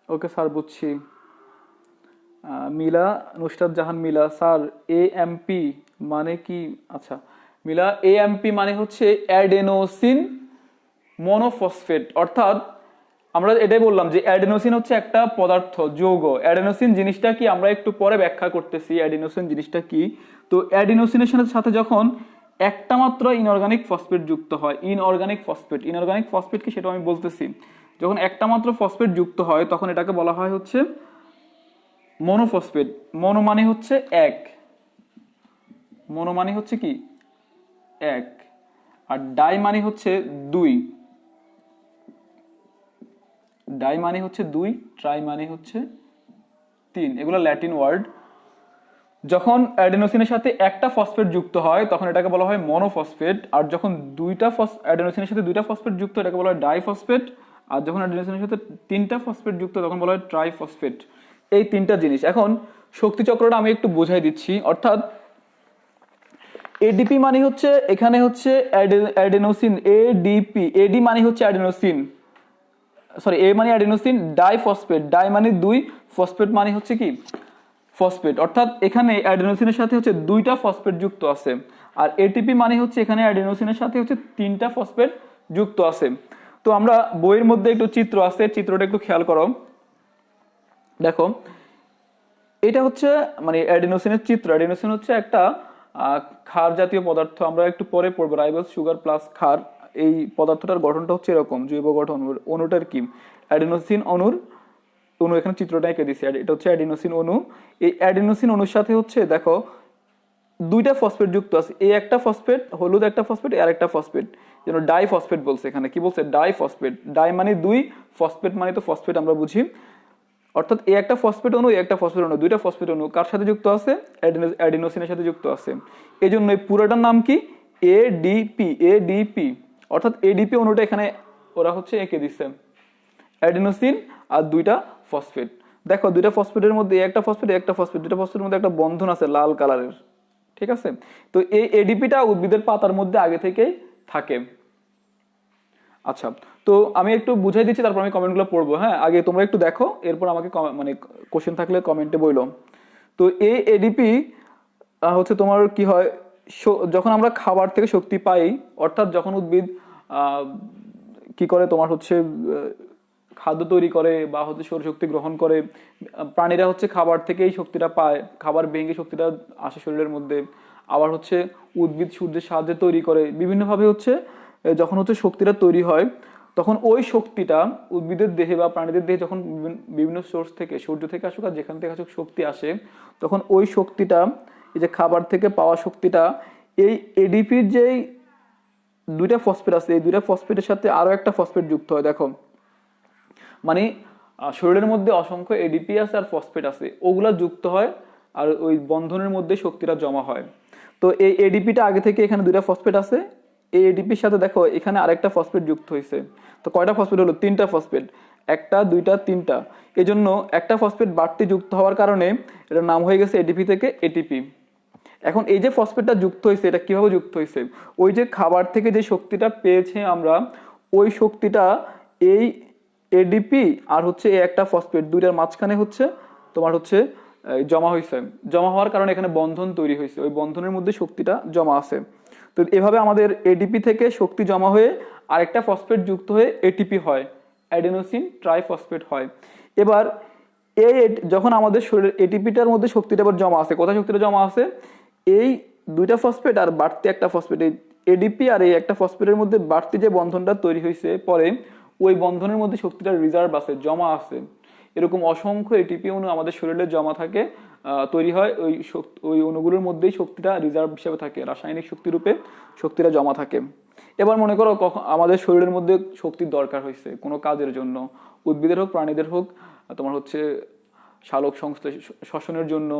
ওকে স্যার বুঝছি। মিলা, নুসরাত জাহান মিলা, স্যার এএমপি মানে কি? আচ্ছা মিলা, এএমপি মানে হচ্ছে অ্যাডেনোসিন মনোফসফেট, অর্থাৎ আমরা এটাই বললাম যে অ্যাডেনোসিন হচ্ছে একটা পদার্থ, যৌগ। অ্যাডেনোসিন জিনিসটা কি আমরা একটু পরে ব্যাখ্যা করতেছি, অ্যাডেনোসিন জিনিসটা কি। তো অ্যাডেনোসিনের সাথে যখন একটা মাত্র ইনঅর্গানিক ফসফেট যুক্ত হয়, ইনঅর্গানিক ফসফেট কি সেটা আমি বলতেছি। যখন একটা মাত্র ফসফেট যুক্ত হয় তখন এটাকে বলা হয় হচ্ছে মনোফসফেট। মনো মানে হচ্ছে এক, মনো মানে হচ্ছে কি এক, আর ডাই মানে হচ্ছে দুই, ডাই মানে হচ্ছে দুই, ট্রাই মানে হচ্ছে তিন, এগুলো ল্যাটিন ওয়ার্ড। যখন অ্যাডেনোসিনের সাথে একটা ফসফেট যুক্ত হয় তখন এটাকে বলা হয় মনোফসফেট, আর যখন অ্যাডেনোসিনের সাথে দুইটা ফসফেট যুক্ত এটাকে বলা হয় ডাইফসফেট, আর যখন অ্যাডেনোসিনের সাথে তিনটা ফসফেট যুক্ত তখন বলা হয় ট্রাইফসফেট। এই তিনটা জিনিস। এখন শক্তি চক্রটা আমি একটু বোঝাই দিচ্ছি। অর্থাৎ এডিপি মানে হচ্ছে, এখানে হচ্ছে অ্যাডেনোসিন, এডিপি, এডি মানে হচ্ছে অ্যাডেনোসিন, সরি এ মানে অ্যাডেনোসিন, ডাইফসফেট, ডাই মানে দুই, ফসফেট মানে হচ্ছে কি ফসফেট, অর্থাৎ এখানে অ্যাডেনোসিনের সাথে হচ্ছে দুইটা ফসফেট যুক্ত আছে। আর এটিপি মানে হচ্ছে এখানে অ্যাডেনোসিনের সাথে হচ্ছে তিনটা ফসফেট যুক্ত আছে। তো আমরা বইয়ের মধ্যে একটু চিত্র আছে, চিত্রটা একটু খেয়াল করো, দেখো এটা হচ্ছে মানে অ্যাডেনোসিনের চিত্র। অ্যাডেনোসিন হচ্ছে একটা ক্ষার জাতীয় পদার্থ, আমরা একটু পরে পড়বো, রাইবোজ সুগার প্লাস ক্ষার। এই পদার্থটার গঠনটা হচ্ছে এরকম, জৈব গঠন। অণুটার কি অ্যাডেনোসিন অণুর অণু, এখানে চিত্রটা এঁকে দিছি, এটা হচ্ছে অ্যাডিনোসিন অণু। এই অ্যাডিনোসিন অণুর সাথে হচ্ছে দেখো দুইটা ফসফেট যুক্ত আছে, এই একটা ফসফেট, হলুদ একটা ফসফেট, আর একটা ফসফেট, যেন ডাই ফসফেট বলছে। এখানে কি বলছে? Die phosphate. ডাই মানে দুই, ফসফেট মানে তো ফসফেট আমরা বুঝি। অর্থাৎ এই একটা ফসফেট অণু, একটা ফসফেট অণু, দুইটা ফসফেট অণু কার সাথে যুক্ত আছে? অ্যাডিনোসিনের সাথে যুক্ত আছে। এই জন্য এই পুরোটার নাম কি? এডিপি। এডিপি অর্থাৎ এডিপি অণুটা এখানে ওরা হচ্ছে এঁকে দিচ্ছে, অ্যাডিনোসিন আর দুইটা ফসফেট। দেখো দুইটা ফসফেটের মধ্যে একটা ফসফেট, দুইটা ফসফেটের মধ্যে একটা বন্ধন আছে লাল কালারের, ঠিক আছে? তো এই এডিপিটা উদ্ভিদের পাতার মধ্যে আগে থেকেই থাকে। আচ্ছা, তো আমি একটু বুঝাই দিচ্ছি, তারপর আমি কমেন্টগুলো পড়বো। হ্যাঁ, আগে তোমরা একটু দেখো, এরপর আমাকে মানে কোশ্চেন থাকলে কমেন্টে বইলো। তো এই এডিপি হচ্ছে তোমার কি হয়, যখন আমরা খাবার থেকে শক্তি পাই, অর্থাৎ যখন উদ্ভিদ আহ, কি করে তোমার হচ্ছে খাদ্য তৈরি করে বা হচ্ছে সৌরশক্তি গ্রহণ করে, প্রাণীরা হচ্ছে খাবার থেকে এই শক্তিটা পায়, খাবার ভেঙে শক্তিটা আসে শরীরের মধ্যে। আবার হচ্ছে উদ্ভিদ সূর্যের সাহায্যে তৈরি করে বিভিন্নভাবে হচ্ছে যখন হচ্ছে শক্তিটা তৈরি হয়, তখন ওই শক্তিটা উদ্ভিদের দেহে বা প্রাণীদের দেহে যখন বিভিন্ন সোর্স থেকে, সূর্য থেকে আসুক আর যেখান থেকে আসুক শক্তি আসে, তখন ওই শক্তিটা, এই যে খাবার থেকে পাওয়া শক্তিটা, এই এডিপির যেই দুইটা ফসফেট আছে, এই দুইটা ফসফেটের সাথে আরো একটা ফসফেট যুক্ত হয়। দেখো মানে শরীরের মধ্যে অসংখ্য এডিপি আছে আর ফসফেট আছে, ওগুলা যুক্ত হয় আর ওই বন্ধনের মধ্যে শক্তিটা জমা হয়। তো এই এডিপিটা আগে থেকে এখানে দুইটা ফসফেট আছে, এই এডিপির সাথে দেখো এখানে আরেকটা ফসফেট যুক্ত হয়েছে। তো কয়টা ফসফেট হলো? তিনটা ফসফেট, একটা দুইটা তিনটা। এই জন্য একটা ফসফেট বাড়তি যুক্ত হওয়ার কারণে এটার নাম হয়ে গেছে এডিপি থেকে এটিপি। এখন এই যে ফসফেটটা যুক্ত হয়েছে, এটা কিভাবে যুক্ত হয়েছে? ওই যে খাবার থেকে যে শক্তিটা পেয়েছে আমরা, ওই শক্তিটা এই এডিপি আর হচ্ছে এই একটা ফসফেট দুইটার মাঝখানে হচ্ছে তোমার হচ্ছে জমা হয়েছে। জমা হওয়ার কারণে এখানে বন্ধন তৈরি হয়েছে, ওই বন্ধনের মধ্যে শক্তিটা জমা আছে। তো এভাবে আমাদের এডিপি থেকে শক্তি জমা হয়ে আরেকটা ফসফেট যুক্ত হয়ে এটিপি হয়, অ্যাডেনোসিন ট্রাইফসফেট হয়। এবার এই যখন আমাদের শরীরের এটিপিটার মধ্যে শক্তিটা এবার জমা আছে, কোথায় শক্তিটা জমা আছে? এই দুইটা ফসফেট আর বাড়তি একটা ফসফেট, এই এডিপি আর এই একটা ফসফেটের মধ্যে বাড়তি যে বন্ধনটা তৈরি হয়েছে পরে, ওই বন্ধনের মধ্যে শক্তিটা রিজার্ভ আছে, জমা আছে। এরকম অসংখ্য এটিপি অণু আমাদের শরীরে জমা থাকে, তৈরি হয়, ওই অণুগুলোর মধ্যেই শক্তিটা রিজার্ভ হিসেবে থাকে, রাসায়নিক শক্তি রূপে শক্তিটা জমা থাকে। এবার মনে করো কখন আমাদের শরীরের মধ্যে শক্তির দরকার হয়েছে কোনো কাজের জন্য, উদ্ভিদের হোক প্রাণীদের হোক, তোমার হচ্ছে সালোক সংশ্লেষ শ্বসনের জন্য,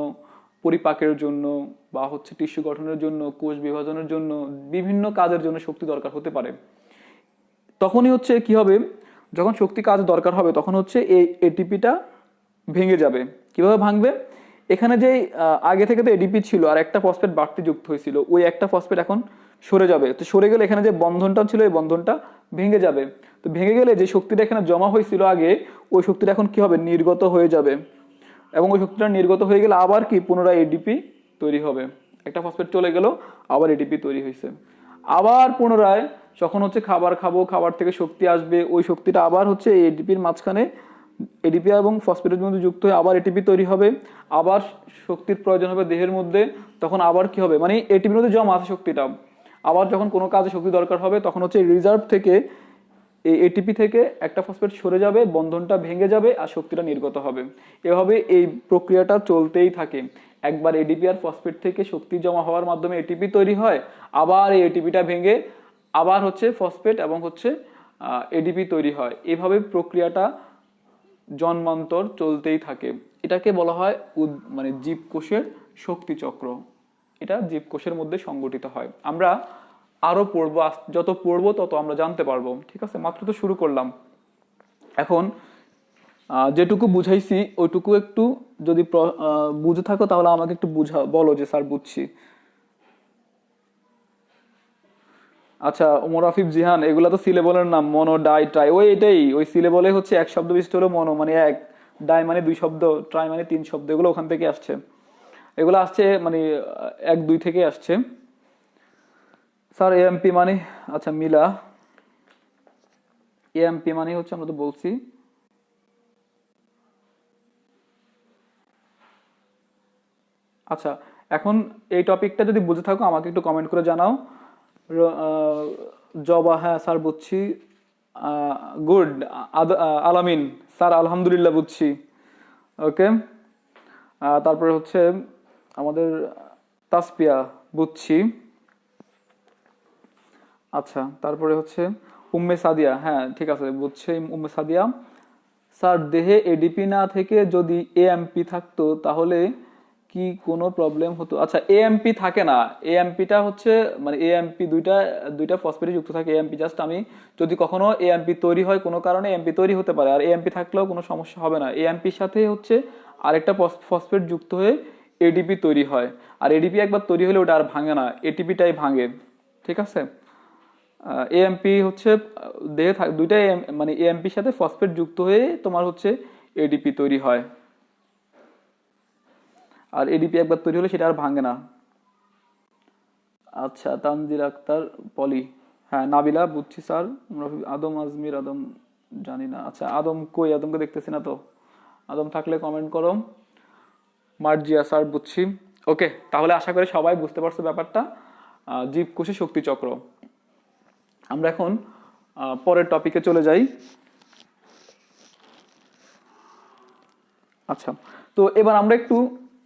পরিপাকের জন্য, বা হচ্ছে টিস্যু গঠনের জন্য, কোষ বিভাজনের জন্য, বিভিন্ন কাজের জন্য শক্তি দরকার হতে পারে। তখনই হচ্ছে কি হবে, যখন শক্তি কাজ দরকার হবে তখন হচ্ছে এই এটিপিটা ভেঙে যাবে। কিভাবে ভাঙবে? এখানে যে আগে থেকে তো এডিপি ছিল আর একটা ফসফেট বাড়তি যুক্ত হয়েছিল, ওই একটা ফসফেট এখন সরে যাবে। তো সরে গেলে এখানে যে বন্ধনটা ছিল এই বন্ধনটা ভেঙে যাবে। তো ভেঙে গেলে যে শক্তিটা এখানে জমা হয়েছিল আগে, ওই শক্তিটা এখন কি হবে? নির্গত হয়ে যাবে। এবং ওই শক্তিটা নির্গত হয়ে গেলে আবার কি পুনরায় এডিপি তৈরি হবে। একটা ফসফেট চলে গেল, আবার এডিপি তৈরি হয়েছে। আবার পুনরায় যখন হচ্ছে খাবার খাবো, খাবার থেকে শক্তি আসবে, ওই শক্তিটা আবার হচ্ছে এডিপির মাঝখানে, এডিপি এবং ফসফেটের মধ্যে যুক্ত হয়ে আবার এটিপি তৈরি হবে। আবার শক্তির প্রয়োজন হবে দেহের মধ্যে, তখন আবার কি হবে? মানে এটিপির মধ্যে জমা আছে শক্তিটা, আবার যখন কোনো কাজে শক্তি দরকার হবে তখন হচ্ছে রিজার্ভ থেকে এই এটিপি থেকে একটা ফসফেট সরে যাবে, বন্ধনটা ভেঙে যাবে আর শক্তিটা নির্গত হবে। এভাবে এই প্রক্রিয়াটা চলতেই থাকে। একবার এডিপি আর ফসফেট থেকে শক্তি জমা হওয়ার মাধ্যমে এটিপি তৈরি হয়, আবার এই এটিপিটা ভেঙে আবার হচ্ছে ফসফেট এবং হচ্ছে এডিপি তৈরি হয়। এভাবে প্রক্রিয়াটা জন্মান্তর চলতেই থাকে। এটাকে বলা হয় মানে জীবকোষের শক্তি চক্র। এটা জীবকোষের মধ্যে সংগঠিত হয়। আমরা আরো পড়বো, যত পড়বো তত আমরা জানতে পারবো। ঠিক আছে, মাত্র তো শুরু করলাম। এখন যেটুকু বুঝাইছি ওইটুকু একটু যদি বুঝে থাকো তাহলে আমাকে একটু বলো যে স্যার বুঝছি। আচ্ছা, ওমর আফিফ জিহান, এগুলা তো সিলেবলের নাম, মনো ডাই ট্রাই, ওই এটাই, ওই সিলেবলে হচ্ছে এক শব্দ বিশিষ্ট হলো মনো মানে এক, ডাই মানে দুই শব্দ, ট্রাই মানে তিন শব্দ, এগুলো ওখান থেকে আসছে। এগুলো আসছে মানে এক দুই থেকে আসছে। স্যার এএমপি মানে, আচ্ছা মিলা, এএমপি মানে হচ্ছে আমরা তো বলছি। আচ্ছা, এখন এই টপিকটা যদি বুঝে থাকো আমাকে একটু কমেন্ট করে জানাও। জবা, হ্যাঁ স্যার বুঝছি। গুড। আলামিন স্যার, আলহামদুলিল্লাহ বুঝছি। ওকে, তারপরে হচ্ছে আমাদের তাসপিয়া, বুঝছি। আচ্ছা, তারপরে হচ্ছে উম্মে সাদিয়া, হ্যাঁ ঠিক আছে বুঝছি উম্মে সাদিয়া। স্যার দেহে এডিপি না থেকে যদি এএমপি থাকতো তাহলে কি কোনো প্রবলেম হতো? আচ্ছা, এএমপি থাকে না, এএমপিটা হচ্ছে মানে এএমপি দুইটা দুইটা ফসফেটে যুক্ত থাকে। এএমপি জাস্ট আমি যদি কখনো এএমপি তৈরি হয় কোনো কারণে, এএমপি তৈরি হতে পারে, আর এএমপি থাকলেও কোনো সমস্যা হবে না। এএমপির সাথে হচ্ছে আরেকটা ফসফেট যুক্ত হয়ে এডিপি তৈরি হয়, আর এডিপি একবার তৈরি হলে ওটা আর ভাঙে না, এটিপিটাই ভাঙে। ঠিক আছে, এএমপি হচ্ছে দেহে দুইটা মানে এএমপির সাথে ফসফেট যুক্ত হয়ে তোমার হচ্ছে এডিপি তৈরি হয়, আর এডিপি একবার তৈরি হলে সেটা আর ভাঙে না। আচ্ছা, তানজিল আক্তার পলি, হ্যাঁ নাবিলা বুঝছি স্যার। আদম আজমির, আদম জানি না। আচ্ছা আদম কই, আদমকে দেখতেছি না তো। আদম থাকলে কমেন্ট করো। মার্জিয়া স্যার বুঝছি। ওকে, তাহলে আশা করি সবাই বুঝতে পারছো ব্যাপারটা। জীবকোষে শক্তি চক্র। আমরা এখন পরের টপিকে চলে যাই। আচ্ছা, তো এবার আমরা একটু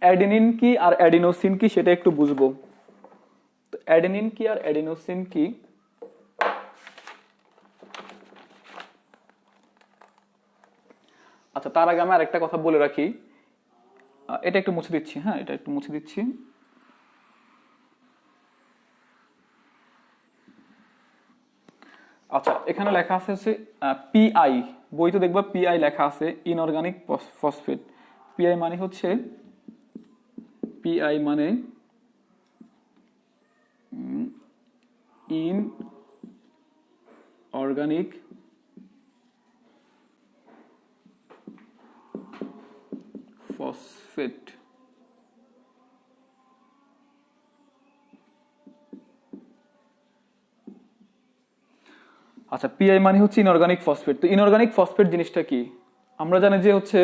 অ্যাডেনিন কি আর অ্যাডিনোসিন কি সেটা একটু বুঝবো। তো অ্যাডেনিন কি আর অ্যাডিনোসিন কি। আচ্ছা, তার আগে আমি আরেকটা কথা বলে রাখি। এটা একটু মুছে দিচ্ছি, হ্যাঁ এটা একটু মুছে দিচ্ছি। আচ্ছা, এখানে লেখা আছে হচ্ছে পিআই, বইতে দেখবা পিআই লেখা আছে, ইনঅর্গানিক ফসফেট। পিআই মানে হচ্ছে, পিআই মানে ইন অর্গানিক ফসফেট। আচ্ছা, পিআই মানে হচ্ছে ইনঅর্গানিক ফসফেট। তো ইনঅর্গানিক ফসফেট জিনিসটা কি? আমরা জানি যে হচ্ছে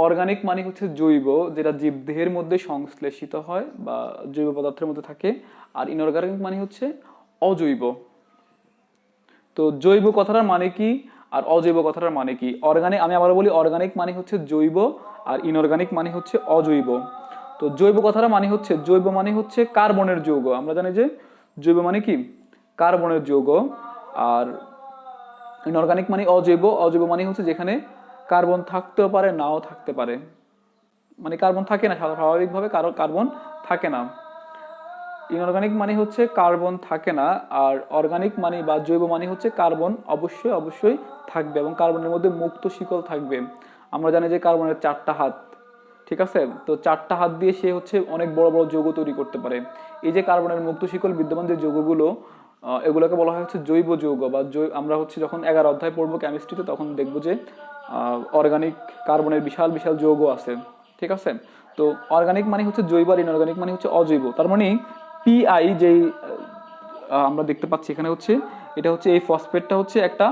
অর্গানিক মানে হচ্ছে জৈব, যেটা জীবদেহের মধ্যে সংশ্লেষিত হয় বা জৈব পদার্থের মধ্যে থাকে। আর ইনঅর্গানিক মানে হচ্ছে অজৈব। তো জৈব কথাটার মানে কি আর অজৈব কথাটার মানে কি? অর্গানিক, আমি আবার বলি, অর্গানিক মানে হচ্ছে জৈব আর ইনঅর্গানিক মানে হচ্ছে অজৈব। তো জৈব কথাটা মানে হচ্ছে, জৈব মানে হচ্ছে কার্বনের যৌগ। আমরা জানি যে জৈব মানে কি কার্বনের যৌগ। আর ইনঅর্গানিক মানে অজৈব, অজৈব মানে হচ্ছে যেখানে কার্বন থাকতেও পারে নাও থাকতে পারে, মানে কার্বন থাকে না, স্বাভাবিকভাবে কার্বন থাকে না। ইনঅর্গানিক মানে হচ্ছে কার্বন থাকে না, আর অর্গানিক মানে বা জৈব মানে হচ্ছে কার্বন অবশ্যই অবশ্যই থাকবে এবং কার্বনের মধ্যে মুক্ত শিকল থাকবে। আমরা জানি যে কার্বনের 4টা হাত, ঠিক আছে? তো 4টা হাত দিয়ে সে হচ্ছে অনেক বড় বড় যৌগ তৈরি করতে পারে। এই যে কার্বনের মুক্ত শিকল বিদ্যমান যে যৌগগুলো, এগুলোকে বলা হয় হচ্ছে জৈব যৌগ বা আমরা হচ্ছে যখন 11 অধ্যায় পড়বো কেমিস্ট্রিতে তখন দেখবো যে অর্গানিক কার্বনের বিশাল বিশাল যৌগ আছে, ঠিক আছে? তো অর্গানিক মানে হচ্ছে জৈব আর ইনঅর্গানিক মানে হচ্ছে অজৈব। তার মানে পিআই যেই আমরা দেখতে পাচ্ছি এখানে হচ্ছে, এটা হচ্ছে এই ফসফেটটা হচ্ছে একটা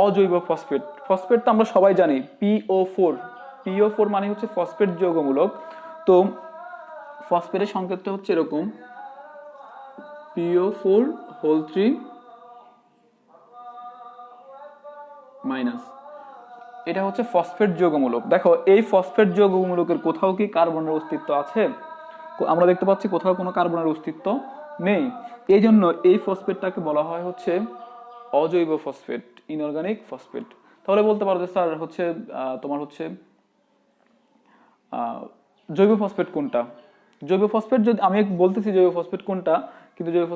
অজৈব ফসফেট। ফসফেট তো আমরা সবাই জানি PO4, PO4 মানে হচ্ছে ফসফেট যৌগমূলক। তো ফসফেটের সংকেতটা হচ্ছে এরকম, PO4 হোল 3 মাইনাস। এটা হচ্ছে ফসফেট যৌগমূলক। দেখো এই ফসফেট যৌগমূলকের কোথাও কি কার্বনের অস্তিত্ব আছে? আমরা দেখতে পাচ্ছি কোথাও কোনো কার্বনের অস্তিত্ব নেই। এই জন্য এই ফসফেটটাকে বলা হয় হচ্ছে অজৈব ফসফেট, ইনঅর্গানিক ফসফেট। তাহলে বলতে পারো যে স্যার হচ্ছে তোমার হচ্ছে জৈব ফসফেট কোনটা? জৈব ফসফেট যদি আমি বলতেছি জৈব ফসফেট কোনটা, কিন্তু জৈব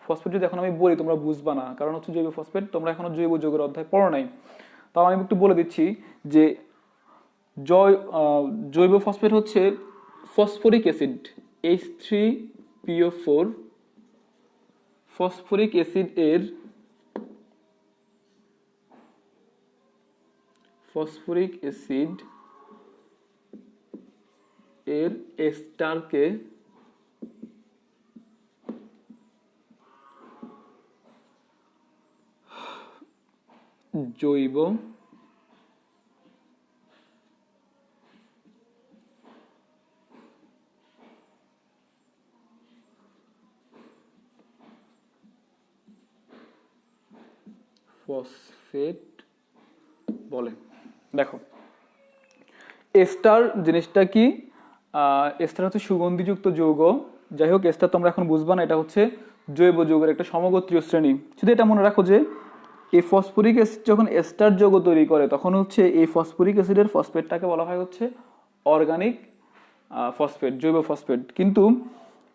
ফসফেট যদি এখন আমি বলি তোমরা বুঝবা না, কারণ হচ্ছে জৈব ফসফেট তোমরা এখনো জৈব যৌগের অধ্যায় পড়ো নাই। তাও আমি একটু বলে দিচ্ছি যে জৈব ফসফেট হচ্ছে phosphoric acid H3PO4, phosphoric acid এর ফসফরিক অ্যাসিড এর এস্টারকে জৈব ফসফেট বলে। দেখো এস্টার জিনিসটা কি? এস্টার হচ্ছে সুগন্ধিযুক্ত যৌগ। যাই হোক, এস্টার তোমরা এখন বুঝবা না, এটা হচ্ছে জৈব যৌগের একটা সমগোত্রীয় শ্রেণী। শুধু এটা মনে রাখো যে এই ফসফরিক অ্যাসিড যখন এস্টার যৌগ তৈরি করে তখন হচ্ছে এই ফসফরিক অ্যাসিডের ফসফেটটাকে বলা হয় হচ্ছে অর্গানিক ফসফেট, জৈব ফসফেট। কিন্তু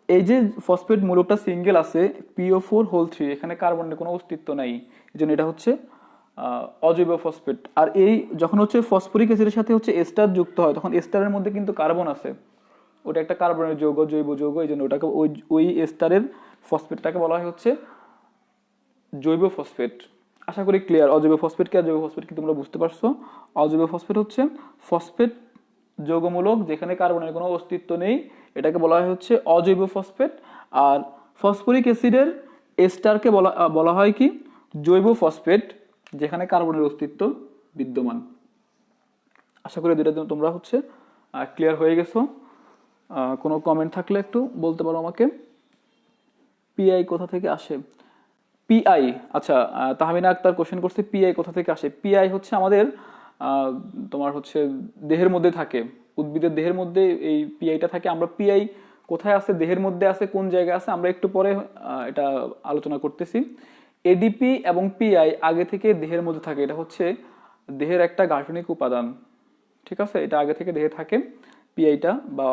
এই যে ফসফেট মূলকটা সিঙ্গেল আছে PO4 হোল 3, এখানে কার্বনের কোনো অস্তিত্ব নাই, এই জন্য এটা হচ্ছে অজৈব ফসফেট। আর এই যখন হচ্ছে ফসফরিক অ্যাসিডের সাথে হচ্ছে এস্টার যুক্ত হয় তখন এস্টারের মধ্যে কিন্তু কার্বন আছে, ওটা একটা কার্বনের যৌগ, জৈব যৌগ, এই জন্য ওটাকে ওই এস্টারের ফসফেটটাকে বলা হয় হচ্ছে জৈব ফসফেট। আশা করি ক্লিয়ার। অজৈব ফসফেট কি আর জৈব ফসফেট কি তোমরা বুঝতে পারছো? অজৈব ফসফেট হচ্ছে ফসফেট যৌগমূলক যেখানে কার্বনের কোনো অস্তিত্ব নেই, এটাকে বলা হয় হচ্ছে অজৈব ফসফেট। আর ফসফরিক অ্যাসিডের এস্টারকে বলা হয় কি জৈব ফসফেট, যেখানে কার্বনের অস্তিত্ব বিদ্যমান। আশা করি দুইটা তোমরা হচ্ছে ক্লিয়ার হয়ে গেছো। কোনো কমেন্ট থাকলে একটু বলতে পারো আমাকে। পিআই কোথা থেকে আসে? পিআই, আচ্ছা, তাহমিনা আক্তার কোশ্চেন করছে পিআই কোথা থেকে আসে। পিআই হচ্ছে আমাদের তোমার হচ্ছে দেহের মধ্যে থাকে, উদ্ভিদের দেহের মধ্যে এই পিআইটা থাকে। আমরা পিআই কোথায় আছে, দেহের মধ্যে আছে, কোন জায়গায় আছে, আমরা একটু পরে এটা আলোচনা করতেছি। এডিপি এবং পিআই আগে থেকে দেহের মধ্যে থাকে, এটা হচ্ছে দেহের একটা গাঠনিক উপাদান, ঠিক আছে, এটা আগে থেকে দেহে থাকে পিআইটা বা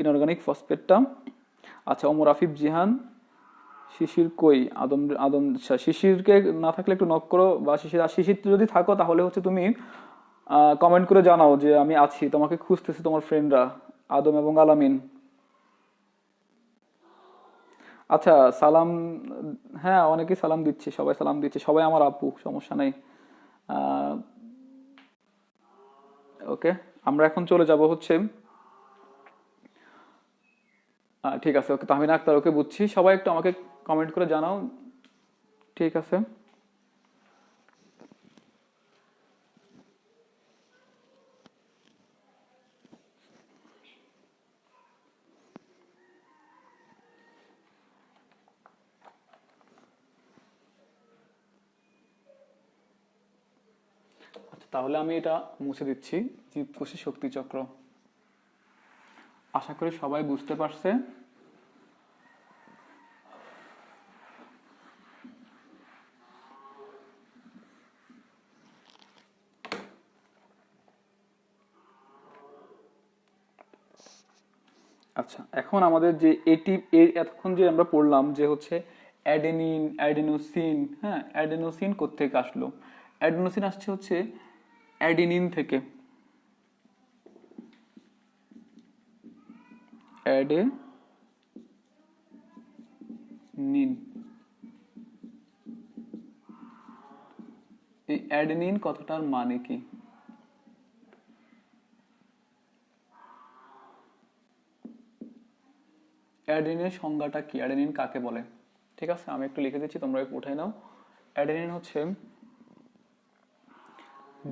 ইনঅর্গানিক ফসফেটটা। আচ্ছা, ওমর আফিফ জিহান, শিশির কই? আদম আদম শিশিরকে না থাকলে একটু নক করো, বা শিশির যদি থাকো তাহলে হচ্ছে তুমি কমেন্ট করে জানাও যে আমি আছি, তোমাকে খুঁজতেছি তোমার ফ্রেন্ডরা আদম এবং আলামিন। আচ্ছা, সালাম, হ্যাঁ অনেকেই সালাম দিচ্ছে, সবাই সালাম দিচ্ছে, সবাই আমার আপু, সমস্যা নেই। ওকে, আমরা এখন চলে যাব হচ্ছে, ঠিক আছে, ওকে তাহমিনা আক্তার, ওকে বুঝছি। সবাই একটু আমাকে কমেন্ট করে জানাও, ঠিক আছে। আচ্ছা, তাহলে আমি এটা মুছে দিচ্ছি, জীবকোষী শক্তিচক্র। আশা করি সবাই বুঝতে পারছে। আচ্ছা, এখন আমাদের যে এতক্ষণ যে আমরা পড়লাম যে হচ্ছে অ্যাডেনিন, অ্যাডেনোসিন, হ্যাঁ, অ্যাডেনোসিন কোত্থেকে আসলো? অ্যাডেনোসিন আসছে হচ্ছে অ্যাডিনিন থেকে। অ্যাডেনিন, এই অ্যাডেনিন কথাটার মানে কি? অ্যাডেনিনের সংজ্ঞাটা কি? অ্যাডেনিন কাকে বলে? ঠিক আছে, আমি একটু লিখে দিচ্ছি, তোমরা একটু উঠাই নাও। অ্যাডেনিন হচ্ছে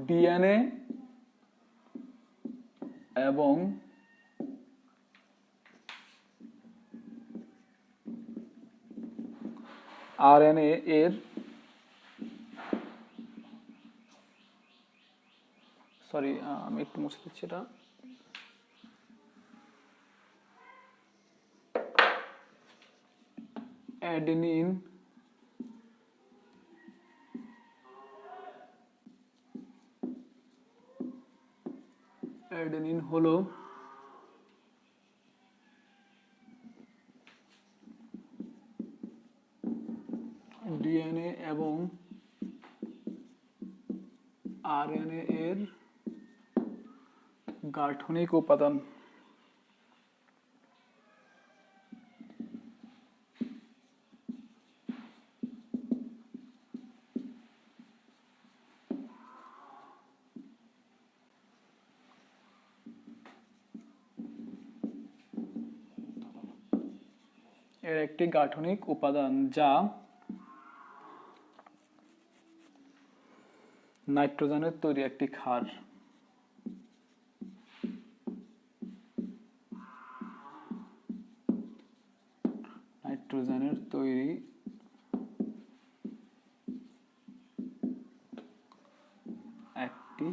ডিএনএ এবং আরএনএ এর, সরি আমি একটু মুছে দিচ্ছি এটা। অ্যাডেনিন অ্যাডেনিন হলো ডিএনএ এবং আরএনএ এর গাঠনিক উপাদান। এর একটি গাঠনিক উপাদান যা নাইট্রোজেনের তৈরি একটি ক্ষার। নাইট্রোজেনের তৈরি একটি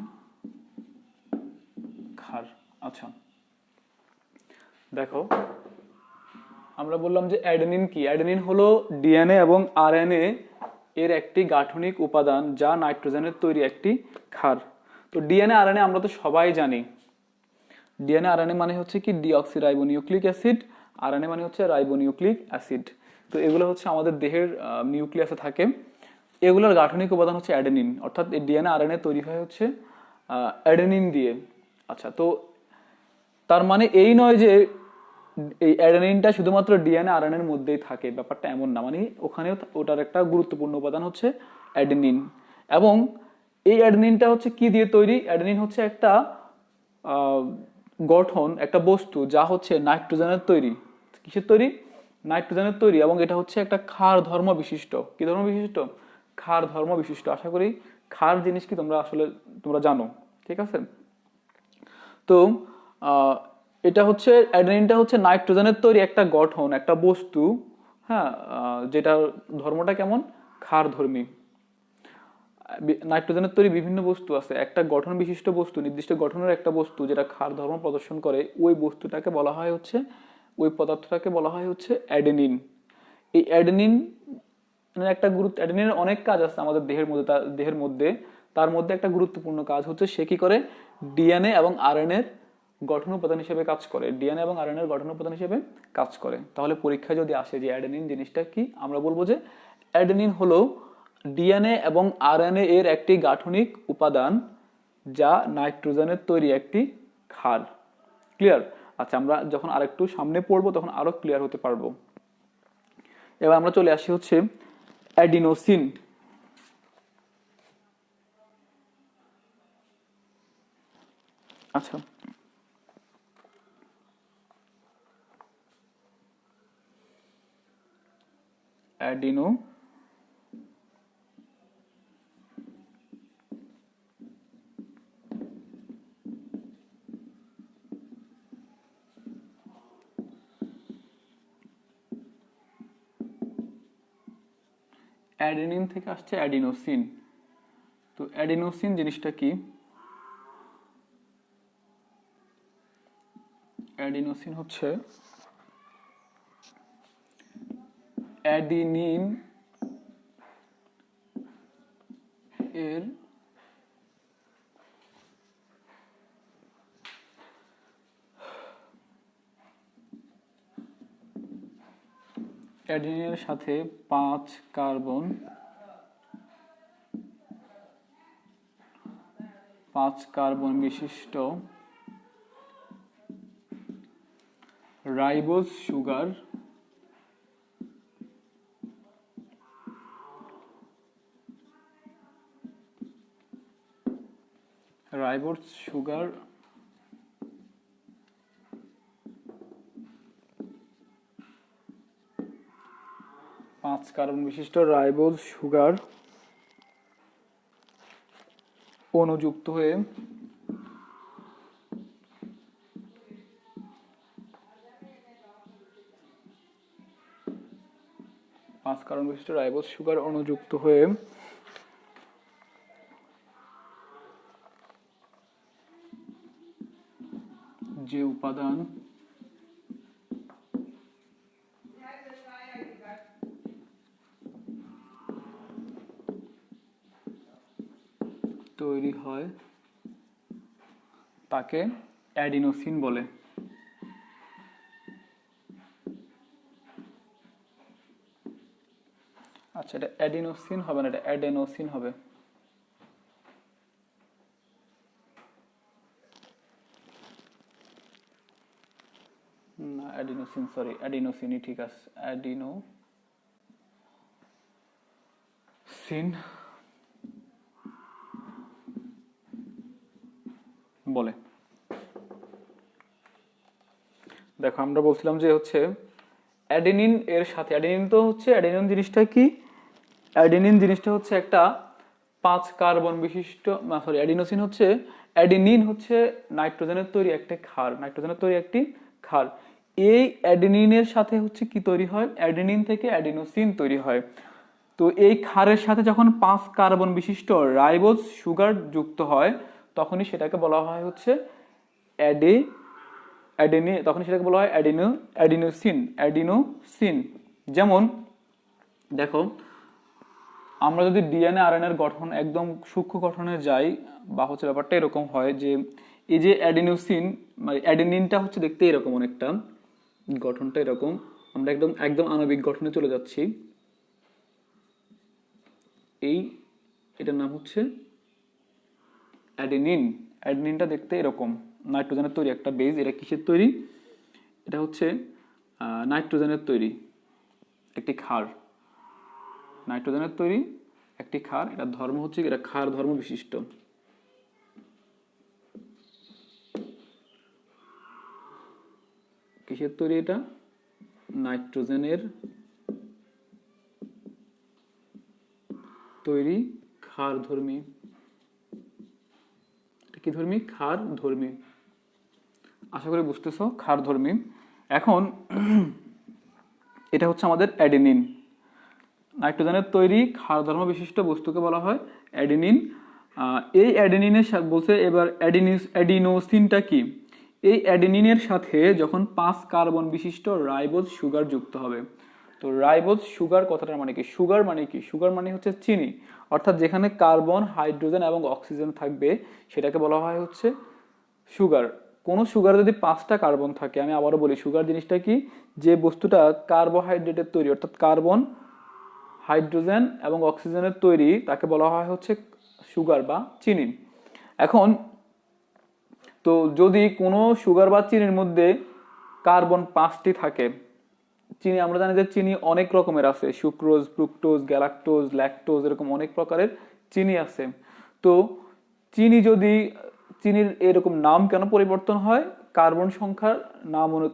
ক্ষার। আচ্ছা, দেখো আমরা বললাম যে অ্যাডেনিন কি? অ্যাডেনিন হলো ডিএনএ এবং আরএনএ এর একটি গাঠনিক উপাদান যা নাইট্রোজেনের তৈরি একটি ক্ষার। তো ডিএনএ আরএনএ আমরা তো সবাই জানি, ডিএনএ আরএনএ মানে হচ্ছে কি ডিঅক্সিরাইবোনিউক্লিক অ্যাসিড, আরএনএ মানে হচ্ছে রাইবোনিউক্লিক অ্যাসিড। তো এগুলো হচ্ছে আমাদের দেহের নিউক্লিয়াসে থাকে। এগুলোর গাঠনিক উপাদান হচ্ছে অ্যাডেনিন, অর্থাৎ এই ডিএনএ আরএনএ তৈরি হয় হচ্ছে অ্যাডেনিন দিয়ে। আচ্ছা, তো তার মানে এই নয় যে এই অ্যাডেনিনটা শুধুমাত্র ডিএনএ আরএনএ এর মধ্যেই থাকে, ব্যাপারটা এমন না। মানে ওখানেও ওটার একটা গুরুত্বপূর্ণ উপাদান হচ্ছে অ্যাডেনিন। এবং এই অ্যাডেনিনটা হচ্ছে কি দিয়ে তৈরি? অ্যাডেনিন হচ্ছে একটা গঠন, একটা বস্তু যা হচ্ছে নাইট্রোজেনের তৈরি। কিসের তৈরি? নাইট্রোজেনের তৈরি এবং এটা হচ্ছে একটা ক্ষার ধর্ম বিশিষ্ট। কি ধর্ম বিশিষ্ট? ক্ষার ধর্ম বিশিষ্ট। আশা করি ক্ষার জিনিস কি তোমরা জানো, ঠিক আছে? তো আহ, এটা হচ্ছে অ্যাডেনিনটা হচ্ছে নাইট্রোজেনের তৈরি একটা গঠন, একটা বস্তু, হ্যাঁ, যেটা ধর্মটা কেমন? ক্ষারধর্মী। নাইট্রোজেনের তৈরি বিভিন্ন বস্তু আছে, একটা গঠন বিশিষ্ট বস্তু, নির্দিষ্ট গঠনের একটা বস্তু যেটা ক্ষার ধর্ম প্রদর্শন করে, ওই বস্তুটাকে বলা হয় হচ্ছে, ওই পদার্থটাকে বলা হয় হচ্ছে অ্যাডেনিন। এই অ্যাডেনিন একটা গুরুত্ব, অ্যাডেনিনের অনেক কাজ আছে আমাদের দেহের মধ্যে তার মধ্যে একটা গুরুত্বপূর্ণ কাজ হচ্ছে সে কি করে, ডিএনএ এবং আরএনএ এর গঠন উপাদান হিসেবে কাজ করে, ডিএনএ এবং আরএনএ এর গঠন উপাদান হিসেবে কাজ করে। তাহলে পরীক্ষায় যদি আসে যে অ্যাডেনিন জিনিসটা কি, আমরা বলবো যে অ্যাডেনিন হলো ডিএনএ এবং আরএনএ এর একটি গাঠনিক উপাদান যা নাইট্রোজেনের তৈরি একটি ক্ষার। ক্লিয়ার? আচ্ছা, আমরা যখন আরেকটু সামনে পড়বো তখন আরো ক্লিয়ার হতে পারবো। এবার আমরা চলে আসি হচ্ছে অ্যাডিনোসিন। আচ্ছা, অ্যাডিনো অ্যাডেনিন থেকে আসছে অ্যাডিনোসিন। তো অ্যাডিনোসিন জিনিসটা কি? অ্যাডিনোসিন হচ্ছে অ্যাডিনিন এর অ্যাডিনিনের সাথে 5 কার্বন 5 কার্বন বিশিষ্ট ribose sugar ribose sugar 5 carbon বিশিষ্ট রাইবোজ সুগার অণুযুক্ত হয়ে 5 কার্বন বিশিষ্ট রাইবোজ সুগার অণুযুক্ত হয়ে যে উপাদান তৈরি হয় তাকে অ্যাডিনোসিন বলে। আচ্ছা, এটা অ্যাডিনোসিন হবে না, এটা অ্যাডেনোসিন হবে। না, অ্যাডিনোসিন, সরি, অ্যাডিনোসিনই ঠিক আছে, অ্যাডিনোসিন বলে। দেখো, আমরা বলছিলাম যে হচ্ছে অ্যাডেনিন এর সাথে, অ্যাডেনিন জিনিসটা কি? অ্যাডেনিন জিনিসটা হচ্ছে একটা 5 কার্বন বিশিষ্ট, সরি, অ্যাডেনিন হচ্ছে নাইট্রোজেনের তৈরি একটা ক্ষার, এই অ্যাডেনিনের সাথে হচ্ছে কি তৈরি হয়? অ্যাডেনিন থেকে অ্যাডিনোসিন তৈরি হয়। তো এই ক্ষারের সাথে যখন 5 কার্বন বিশিষ্ট রাইবোজ সুগার যুক্ত হয় তখনই সেটাকে বলা হয় হচ্ছে অ্যাডিনোসিন। যেমন দেখো, আমরা যদি ডিএনএ আরএনএ এর গঠন একদম সূক্ষ্ম গঠনে যাই, বা হচ্ছে ব্যাপারটা এরকম হয় যে এই যে অ্যাডিনোসিন মানে অ্যাডেনিনটা হচ্ছে দেখতে এরকম, অনেকটা গঠনটা এরকম। আমরা একদম একদম আণবিক গঠনে চলে যাচ্ছি। এটার নাম হচ্ছে অ্যাডেনিনটা দেখতে এরকম, নাইট্রোজেনের তৈরি একটা বেজ। এটা কিসের তৈরি? এটা হচ্ছে নাইট্রোজেনের তৈরি একটি ক্ষার, এটার ধর্ম হচ্ছে, এটা ক্ষার ধর্ম বিশিষ্ট। কিসের তৈরি এটা? নাইট্রোজেনের তৈরি ক্ষারধর্মী, কি ধর্মী? ক্ষারধর্মী। আশা করি বুঝতেছো, ক্ষারধর্মী। এখন এটা হচ্ছে আমাদের অ্যাডেনিন। নাইট্রোজেনের তৈরি ক্ষারধর্ম বিশিষ্ট বস্তুকে বলা হয় অ্যাডেনিন। এই অ্যাডেনিনের সাথে বলছে এবার অ্যাডিনোসিনটা কি? এই অ্যাডেনিনের সাথে যখন 5 কার্বন বিশিষ্ট রাইবোজ সুগার যুক্ত হবে। তো রাইবোজ সুগার কথাটার মানে কি? সুগার মানে কি? সুগার মানে হচ্ছে চিনি, অর্থাৎ যেখানে কার্বন, হাইড্রোজেন এবং অক্সিজেন থাকবে সেটাকে বলা হয় হচ্ছে সুগার। কোন সুগার যদি 5টা কার্বন থাকে, আমি আবারও বলি সুগার জিনিসটা কি? যে বস্তুটা কার্বোহাইড্রেটের তৈরি, অর্থাৎ কার্বন, হাইড্রোজেন এবং অক্সিজেনের তৈরি, তাকে বলা হয় হচ্ছে সুগার বা চিনি। এখন তো যদি কোনো সুগার বা চিনির মধ্যে কার্বন 5টি থাকে, চিনি আমরা জানি যে চিনি অনেক রকমের আছে, সুক্রোজ, ফ্রুক্টোজ, গ্যালাক্টোজ, ল্যাকটোজ, এরকম অনেক প্রকারের চিনি আছে। তো চিনির এরকম নাম কেন পরিবর্তন হয়?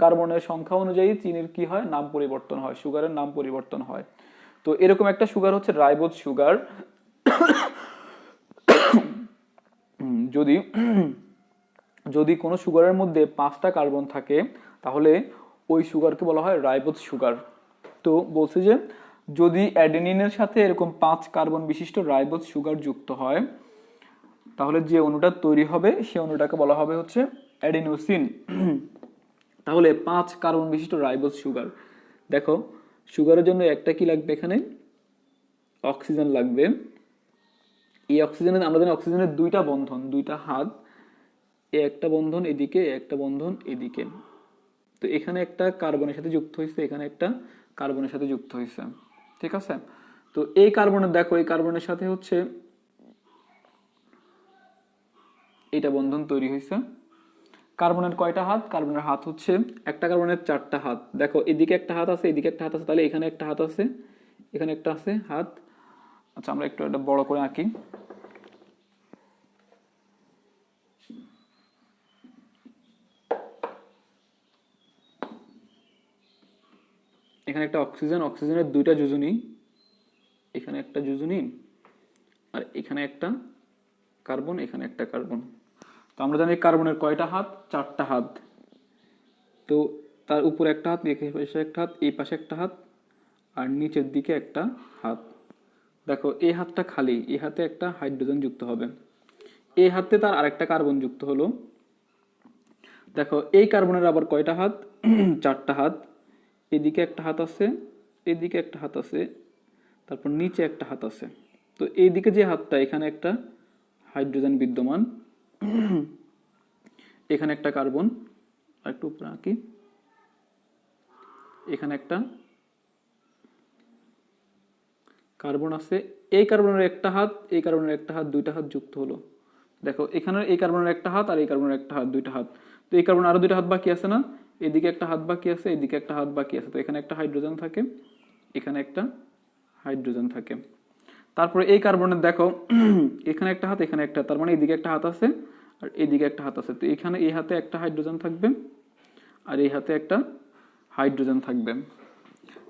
কার্বনের সংখ্যা অনুযায়ী চিনির কি হয়? নাম পরিবর্তন হয়, সুগারের নাম পরিবর্তন হয়। তো এরকম একটা সুগার হচ্ছে রাইবোজ সুগার। যদি যদি কোনো সুগারের মধ্যে 5টা কার্বন থাকে তাহলে ওই সুগারকে বলা হয় রাইবোজ সুগার। তো বলছে যে যদি অ্যাডেনিনের সাথে এরকম 5 কার্বন বিশিষ্ট রাইবোজ সুগার যুক্ত হয় তাহলে যে অণুটা তৈরি হবে সে অণুটাকে বলা হবে হচ্ছে অ্যাডিনোসিন। তাহলে 5 কার্বন বিশিষ্ট রাইবোজ সুগার। দেখো সুগারের জন্য একটা কি লাগবে? এখানে অক্সিজেন লাগবে। এই অক্সিজেনের, আমরা জানি অক্সিজেনের 2টা বন্ধন, 2টা হাত, একটা বন্ধন এদিকে, একটা বন্ধন এদিকে। তো এখানে একটা কার্বনের সাথে যুক্ত হয়েছে, এখানে একটা কার্বনের সাথে যুক্ত হয়েছে, ঠিক আছে? তো এই কার্বনের, দেখো এই কার্বনের সাথে হচ্ছে এটা বন্ধন তৈরি হয়েছে। কার্বনের কয়টা হাত? কার্বনের হাত হচ্ছে, একটা কার্বনের 4টা হাত। দেখো এদিকে একটা হাত আছে, এদিকে একটা হাত আছে, তাহলে এখানে একটা হাত আছে, এখানে একটা আছে হাত। আচ্ছা আমরা একটু এটা বড় করে আঁকি। এখানে একটা অক্সিজেন, অক্সিজেনের 2টা যোজনী, এখানে একটা যোজনী, আর এখানে একটা কার্বন, এখানে একটা কার্বন। তো আমরা জানি কার্বনের কয়টা হাত? 4টা হাত। তো তার উপরে একটা হাত, এই পাশে একটা হাত, এই পাশে একটা হাত, আর নিচের দিকে একটা হাত। দেখো এই হাতটা খালি, এই হাতে একটা হাইড্রোজেন যুক্ত হবে, এই হাতে তার আরেকটা কার্বন যুক্ত হলো। দেখো এই কার্বনের আবার কয়টা হাত? 4টা হাত। এদিকে একটা হাত আছে, এদিকে একটা হাত আছে, তারপর নিচে একটা হাত আছে। তো এইদিকে যে হাতটা, এখানে একটা হাইড্রোজেন বিদ্যমান, এখানে একটা কার্বন, আর একটু উপরে আঁকি, এখানে একটা কার্বন আছে। এই কার্বনের একটা হাত, এই কার্বনের একটা হাত, 2টা হাত যুক্ত হলো। দেখো এখানে এই কার্বনের একটা হাত আর এই কার্বনের একটা হাত, 2টা হাত। তো এই কার্বন আরো 2টা হাত বাকি আছে না? এদিকে একটা হাত বাকি আছে, এদিকে একটা হাত বাকি আছে। তো এখানে একটা হাইড্রোজেন থাকে, এখানে একটা হাইড্রোজেন থাকে। তারপরে এই কার্বনের দেখো এখানে একটা হাত, এখানে একটা, তার মানে এদিকে একটা হাত আছে আর এদিকে একটা হাত আছে। তো এখানে এই হাতে একটা হাইড্রোজেন থাকবে আর এই হাতে একটা হাইড্রোজেন থাকবে।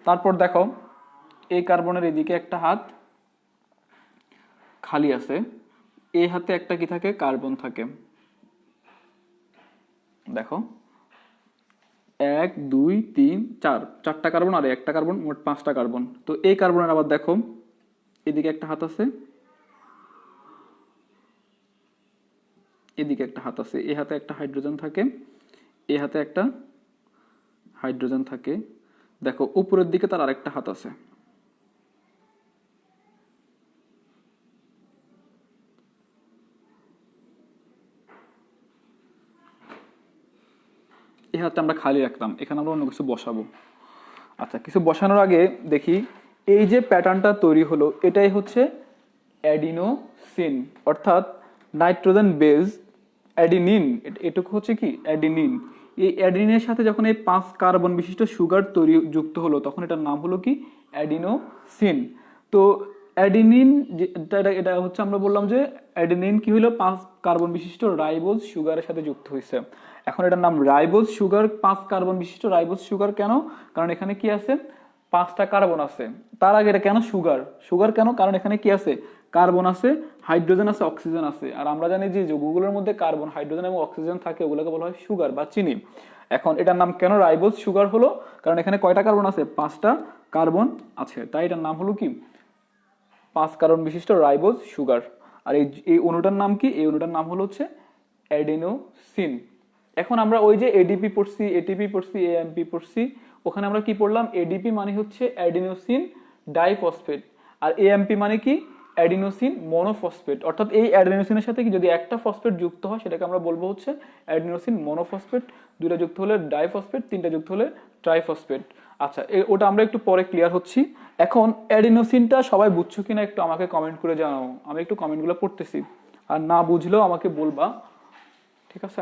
তারপর দেখো এই কার্বনের এদিকে একটা হাত খালি আছে, এই হাতে একটা কি থাকে? কার্বন থাকে। দেখো 1 2 3 4, 4টা কার্বন আর একটা কার্বন, মোট 5টা কার্বন। তো এই কার্বনের আবার দেখো এদিকে একটা হাত আছে, এদিকে একটা হাত আছে, এই হাতে একটা হাইড্রোজেন থাকে, এই হাতে একটা হাইড্রোজেন থাকে। দেখো উপরের দিকে তার আরেকটা হাত আছে। এই হাতটা আমরা খালি রাখলাম, এখানে আমরা অন্য কিছু বসাবো। আচ্ছা কিছু বসানোর আগে দেখি এই যে প্যাটার্নটা তৈরি হলো, এটাই হচ্ছে অ্যাডিনোসিন, অর্থাৎ নাইট্রোজেন বেজ অ্যাডিনিন। এটুকু হচ্ছে কি? অ্যাডিনিন। এই অ্যাডিনিনের সাথে যখন এই 5 কার্বন বিশিষ্ট সুগার তৈরি যুক্ত হলো তখন এটার নাম হলো কি? অ্যাডিনোসিন। তো অ্যাডিনিন এটা হচ্ছে, আমরা বললাম যে অ্যাডিনিন কি হলো? 5 কার্বন বিশিষ্ট রাইবোজ সুগারের সাথে যুক্ত হয়েছে। এখন এটার নাম রাইবোজ সুগার, 5 কার্বন বিশিষ্ট রাইবোজ সুগার। কেন? কারণ এখানে কি আছে, 5টা কার্বন আছে। তার আগে এটা কেন সুগার? সুগার কেন? কারণ এখানে কি আছে, কার্বন আছে, হাইড্রোজেন আছে, অক্সিজেন আছে। আর আমরা জানি যে যৌগগুলোর মধ্যে কার্বন, হাইড্রোজেন এবং অক্সিজেন থাকে, ওগুলোকে বলা হয় সুগার বা চিনি। এখন এটার নাম কেন রাইবোজ সুগার হলো? কারণ এখানে কয়টা কার্বন আছে, 5টা কার্বন আছে, তাই এটার নাম হলো কি 5 কার্বন বিশিষ্ট রাইবোজ সুগার। আর এই অণুটার নাম কি? এই অণুটার নাম হলো হচ্ছে অ্যাডিনোসিন। এখন আমরা ওই যে এডিপি পড়ছি, এটিপি পড়ছি, এএমপি পড়ছি, ওখানে আমরা কি পড়লাম, এডিপি মানে হচ্ছে অ্যাডিনোসিন ডাইফসফেট, আর এএমপি মানে কি, অ্যাডিনোসিন মনোফসফেট। অর্থাৎ এই অ্যাডিনোসিনের সাথে কি যদি একটা ফসফেট যুক্ত হয় সেটাকে আমরা বলবো হচ্ছে অ্যাডিনোসিন মনোফসফেট, 2টা যুক্ত হলে ডাইফসফেট, 3টা যুক্ত হলে ট্রাইফসফেট। আচ্ছা, ওটা আমরা একটু পরে ক্লিয়ার হচ্ছি। এখন অ্যাডিনোসিনটা সবাই বুঝছো কিনা একটু আমাকে কমেন্ট করে জানাও, আমি একটু কমেন্টগুলো পড়তেছি, আর না বুঝলেও আমাকে বলবা, ঠিক আছে?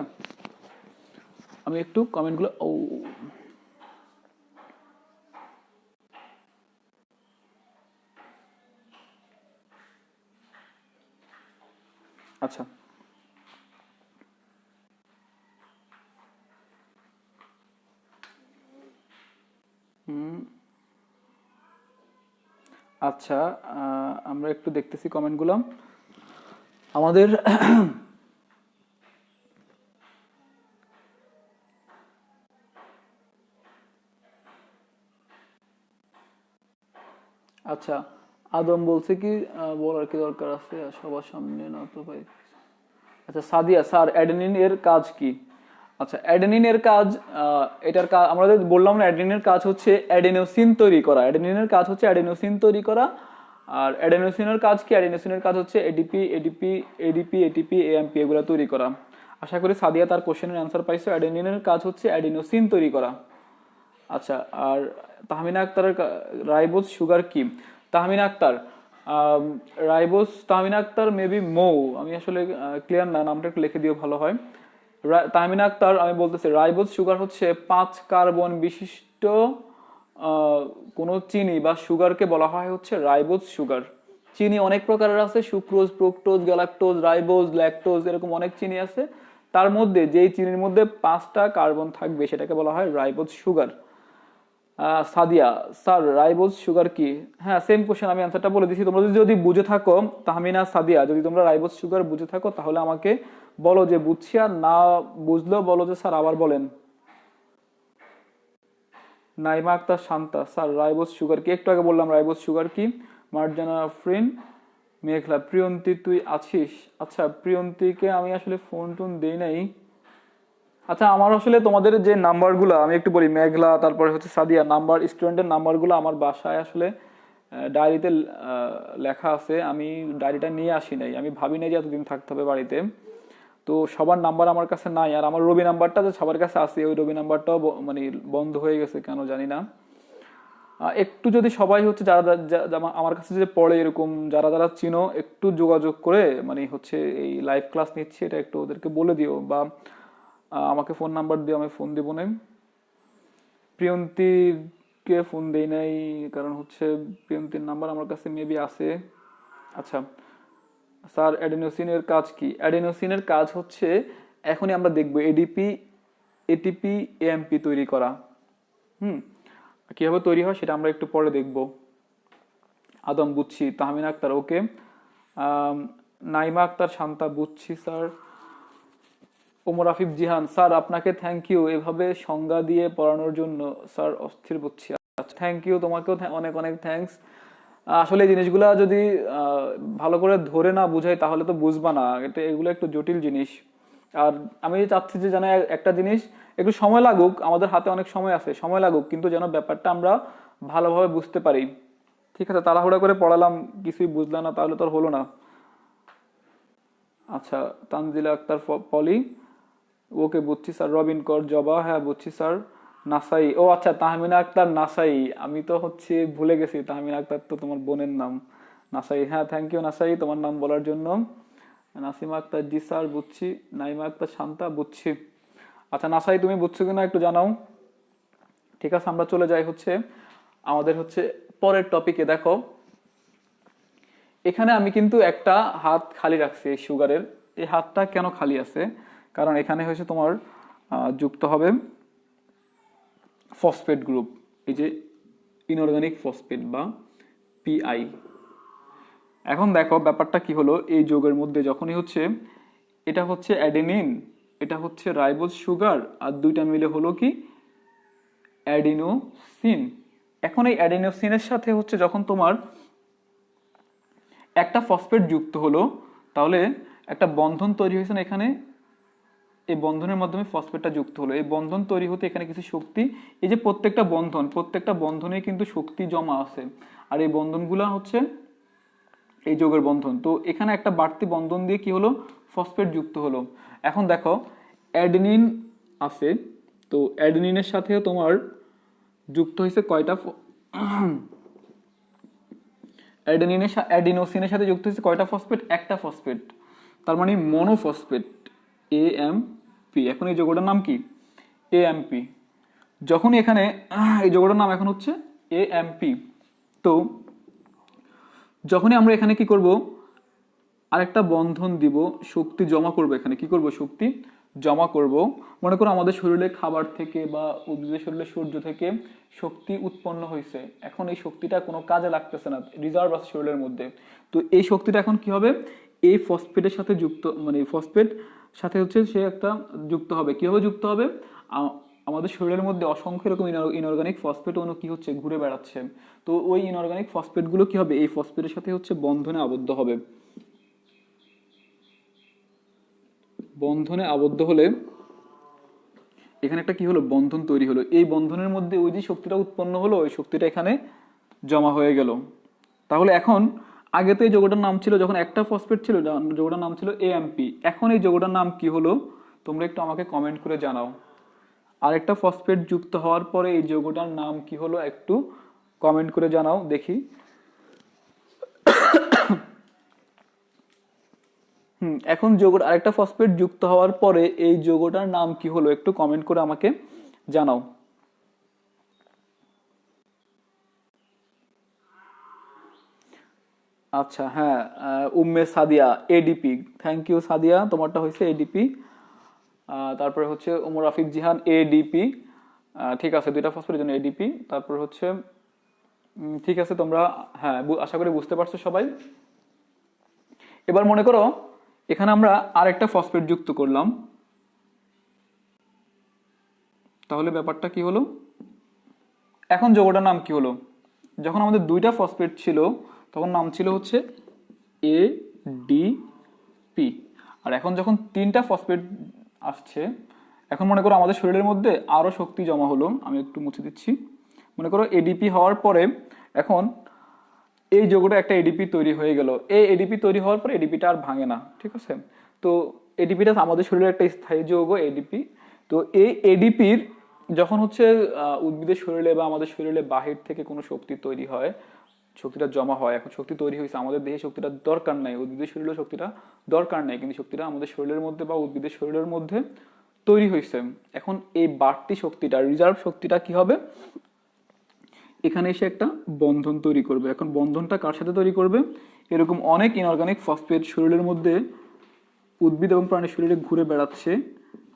আমি একটু কমেন্টগুলো আচ্ছা, আচ্ছা, আমরা একটু দেখতেছি কমেন্টগুলো আমাদের। আচ্ছা, আদম বলছে কি বলার কি দরকার আছে, সবার সামনে না তো ভাই। আচ্ছা, সাদিয়া স্যার অ্যাডেনিন এর কাজ কি? আচ্ছা, অ্যাডেনিন এর কাজ, এটার কাজ আমরা বললাম না, অ্যাডেনিনের কাজ হচ্ছে অ্যাডেনোসিন তৈরি করা। অ্যাডেনিনের কাজ হচ্ছে অ্যাডেনোসিন তৈরি করা। আর অ্যাডেনোসিনের কাজ কি? অ্যাডেনোসিনের কাজ হচ্ছে এডিপি, এটিপি, এএমপি এগুলো তৈরি করা। আশা করি সাদিয়া তার কোশ্চেনের অ্যান্সার পাইছো। অ্যাডেনিনের কাজ হচ্ছে অ্যাডেনোসিন তৈরি করা। আচ্ছা, আর তাহমিনা আক্তারের রাইবোজ সুগার কি? তাহমিনা আক্তার, তাহমিনা আক্তার মেবি মৌ, আমি আসলে ক্লিয়ার না, নামটা একটু লিখে দিও ভালো হয়। তাহমিনা আক্তার, আমি বলতেছি রাইবোজ সুগার হচ্ছে 5 কার্বন বিশিষ্ট কোন চিনি বা সুগারকে বলা হয় হচ্ছে রাইবোজ সুগার। চিনি অনেক প্রকারের আছে, sucrose, fructose, galactose, ribose, lactose, এরকম অনেক চিনি আছে। তার মধ্যে যেই চিনির মধ্যে 5টা কার্বন থাকবে সেটাকে বলা হয় ribose sugar. Sadia sir ribose sugar কি? হ্যাঁ, সেম কোশ্চেন, আমি অ্যান্সারটা বলে দিচ্ছি। তোমরা যদি বুঝে থাকো, তাহমিনা, সাদিয়া, যদি তোমরা রাইবোজ সুগার বুঝে থাকো তাহলে আমাকে বলো যে বুঝছি, আর না বুঝলেও বলো যে স্যার আবার বলেন। Naima Akter Shanta sir ribose sugar কি? একটু আগে বললাম রাইবোজ সুগার কি। মার্জানা আফরিন, মেঘলা, প্রিয়ন্তী তুই আছিস? আচ্ছা, প্রিয়ন্তীকে আমি আসলে ফোন টোন দেই নাই। আচ্ছা, আমার আসলে তোমাদের যে নাম্বারগুলো আমি একটু বলি, মেঘলা, তারপরে হচ্ছে সাদিয়া, নাম্বার, স্টুডেন্টের নাম্বারগুলো আমার বাসায় আসলে ডায়েরিতে লেখা আছে। আমি ডায়েরিটা নিয়ে আসি নাই, আমি ভাবি নাই যে এতদিন থাকতে হবে বাড়িতে। তো সবার নাম্বার আমার কাছে নাই। আর আমার রবি নাম্বারটা যে সবার কাছে আছে, ওই রবি নাম্বারটাও মানে বন্ধ হয়ে গেছে কেন জানি না। একটু যদি সবাই হচ্ছে যারা আমার কাছে যে পড়ে এরকম যারা যারা চিনো, একটু যোগাযোগ করে মানে হচ্ছে এই লাইভ ক্লাস নিচ্ছি এটা একটু ওদেরকে বলে দিও, বা আমাকে ফোন নাম্বার দিও, আমি ফোন দিব না। প্রিয়ন্তীকে ফোন দেই নাই কারণ হচ্ছে প্রিয়ন্তীর নাম্বার আমার কাছে মেবি আছে। আচ্ছা স্যার, অ্যাডিনোসিনের কাজ কি? অ্যাডিনোসিনের কাজ হচ্ছে এখনই আমরা দেখবো এডিপি, এটিপি, এএমপি তৈরি করা। হুম, কিভাবে তৈরি হয় সেটা আমরা একটু পরে দেখব। আদম বুঝছি, তাহমিনা আক্তার ওকে, নাইমা আক্তার শান্তা বুঝছি স্যার। ওমর আফিফ জিহান স্যার আপনাকে থ্যাংক ইউ এভাবে সংজ্ঞা দিয়ে পড়ানোর জন্য স্যার, অস্থির বুঝছি। আচ্ছা, থ্যাংক ইউ, তোমাকেও অনেক অনেক থ্যাঙ্কস। আসলে এই জিনিসগুলা যদি ভালো করে ধরে না বুঝাই তাহলে তো বুঝবা না, এটা এগুলো একটু জটিল জিনিস। আর আমি চাচ্ছি যে যেন একটা জিনিস একটু সময় লাগুক, আমাদের হাতে অনেক সময় আছে, সময় লাগুক, কিন্তু যেন ব্যাপারটা আমরা ভালোভাবে বুঝতে পারি। ঠিক আছে, তাড়াহুড়া করে পড়ালাম, কিছুই বুঝলাম না, তাহলে তো আর হলো না। আচ্ছা, তানজিলা আক্তার পলি, ওকে বুঝছি স্যার। রবিন কর জবা, হ্যাঁ বুঝছি স্যার। নাসাই, ও আচ্ছা, তাহমিনা আক্তার নাসাই, আমি তো হচ্ছে ভুলে গেছি, তাহমিনা আক্তার তো তোমার বোনের নাম। নাসাই, হ্যাঁ থ্যাংক ইউ নাসাই তোমার নাম বলার জন্য। নাসিমা আক্তার জি স্যার বুঝছি। নাইমা আক্তার শান্তা বুঝছি। আচ্ছা নাসাই, তুমি বুঝছো কিনা একটু জানাও। ঠিক আছে, আমরা চলে যাই হচ্ছে আমাদের হচ্ছে পরের টপিকে। দেখো এখানে আমি কিন্তু একটা হাত খালি রাখছি এই সুগারের। এই হাতটা কেন খালি আছে? কারণ এখানে হয়েছে তোমার যুক্ত হবে ফসফেট গ্রুপ, এই যে ইনঅর্গানিক ফসফেট বা পিআই। এখন দেখো ব্যাপারটা কি হলো, এই যৌগের মধ্যে যখনই হচ্ছে, এটা হচ্ছে অ্যাডেনিন, এটা হচ্ছে রাইবোজ সুগার, আর দুইটা মিলে হলো কি অ্যাডিনোসিন। এখন এই অ্যাডিনোসিনের সাথে হচ্ছে যখন তোমার একটা ফসফেট যুক্ত হলো, তাহলে একটা বন্ধন তৈরি হয়েছে না এখানে, এই বন্ধনের মাধ্যমে ফসফেটটা যুক্ত হলো। এই বন্ধন তৈরি হতে এখানে কিছু শক্তি, এই যে প্রত্যেকটা বন্ধনে কিন্তু শক্তি জমা আছে, আর এই বন্ধনগুলা হচ্ছে এই যৌগের বন্ধন। তো এখানে একটা বাড়তি বন্ধন দিয়ে কি হলো, ফসফেট যুক্ত হলো। এখন দেখো অ্যাডেনিন আছে, তো অ্যাডেনিনের সাথে তোমার যুক্ত হয়েছে কয়টা অ্যাডিনোসিনের সাথে যুক্ত হয়েছে কয়টা ফসফেট, একটা ফসফেট, তার মানে মনোফসফেট AMP। এখন এই যৌগটার নাম কি AMP। যখন এখানে এই যৌগটার নাম এখন হচ্ছে AMP, তো যখনই আমরা এখানে কি করব, আরেকটা বন্ধন দিব, শক্তি জমা করব, এখানে কি করব, শক্তি জমা করব। মনে করো আমাদের শরীরে খাবার থেকে বা উদ্ভিদের শরীরে সূর্য থেকে শক্তি উৎপন্ন হয়েছে, এখন এই শক্তিটা কোনো কাজে লাগতেছে না, রিজার্ভ আছে শরীরের মধ্যে। তো এই শক্তিটা এখন কি হবে, এই ফসফেটের সাথে যুক্ত, মানে ফসফেট সাথে হচ্ছে সে একটা যুক্ত হবে। কিভাবে যুক্ত হবে, আমাদের শরীরের মধ্যে অসংখ্য এরকম ইনঅর্গানিক ফসফেট অণু কি হচ্ছে, ঘুরে বেড়াচ্ছে। তো ওই ইনঅর্গানিক ফসফেট গুলো কি হবে, এই ফসফেটের সাথে হচ্ছে বন্ধনে আবদ্ধ হবে। বন্ধনে আবদ্ধ হলে এখানে একটা কি হলো, বন্ধন তৈরি হলো। এই বন্ধনের মধ্যে ওই যে শক্তিটা উৎপন্ন হলো, ওই শক্তিটা এখানে জমা হয়ে গেল। তাহলে এখন আগে তো এই যৌগটার নাম ছিল, যখন একটা ফসফেট ছিল যৌগটার নাম ছিল AMP, এখন এই যৌগটার নাম কি হলো তোমরা একটু আমাকে কমেন্ট করে জানাও। আরেকটা ফসফেট যুক্ত হওয়ার পরে এই যৌগটার নাম কি হলো একটু কমেন্ট করে জানাও দেখি। এখন যৌগটা আরেকটা ফসফেট যুক্ত হওয়ার পরে এই যৌগটার নাম কি হলো একটু কমেন্ট করে আমাকে জানাও। আচ্ছা, হ্যাঁ, Umme Sadia ADP, thank you Sadia, তোমারটা হয়েছে ADP। তারপরে হচ্ছে ওমর রাফিক জিহান ADP, ঠিক আছে, দুইটা ফসফেটের জন্য ADP। তারপর হচ্ছে ঠিক আছে, তোমরা হ্যাঁ আশা করি বুঝতে পারছো সবাই। এবার মনে করো এখানে আমরা আরেকটা ফসফেট যুক্ত করলাম, তাহলে ব্যাপারটা কি হলো, এখন যৌগটার নাম কি হলো, যখন আমাদের দুইটা ফসফেট ছিল তখন নাম ছিল হচ্ছে ADP, আর এখন যখন তিনটা ফসফেট আসছে, এখন মনে করো আমাদের শরীরের মধ্যে আরো শক্তি জমা হলো, আমি একটু মুছে দিচ্ছি। মনে করো ADP হওয়ার পরে এখন এই যৌগটা একটা ADP তৈরি হয়ে গেল। এই ADP তৈরি হওয়ার পরে ADPটা আর ভাঙে না, ঠিক আছে। তো ADPটা আমাদের শরীরের একটা স্থায়ী যৌগ ADP। তো এই ADPর যখন হচ্ছে উদ্ভিদের শরীরে বা আমাদের শরীরে বাহির থেকে কোনো শক্তি তৈরি হয়, শক্তিটা জমা হয়, এখন শক্তি তৈরি হয়েছে, আমাদের দেহে শক্তিটা দরকার নাই, উদ্ভিদের শরীরে শক্তিটা দরকার নাই, কিন্তু শক্তিটা আমাদের শরীরের মধ্যে বা উদ্ভিদের শরীরের মধ্যে তৈরি হয়েছে। এখন এই বাড়তি শক্তিটা, রিজার্ভ শক্তিটা কি হবে, এখানে এসে একটা বন্ধন তৈরি করবে। এখন বন্ধনটা কার সাথে তৈরি করবে, এরকম অনেক ইনঅর্গানিক ফসফেট শরীরের মধ্যে উদ্ভিদ এবং প্রাণীর শরীরে ঘুরে বেড়াচ্ছে,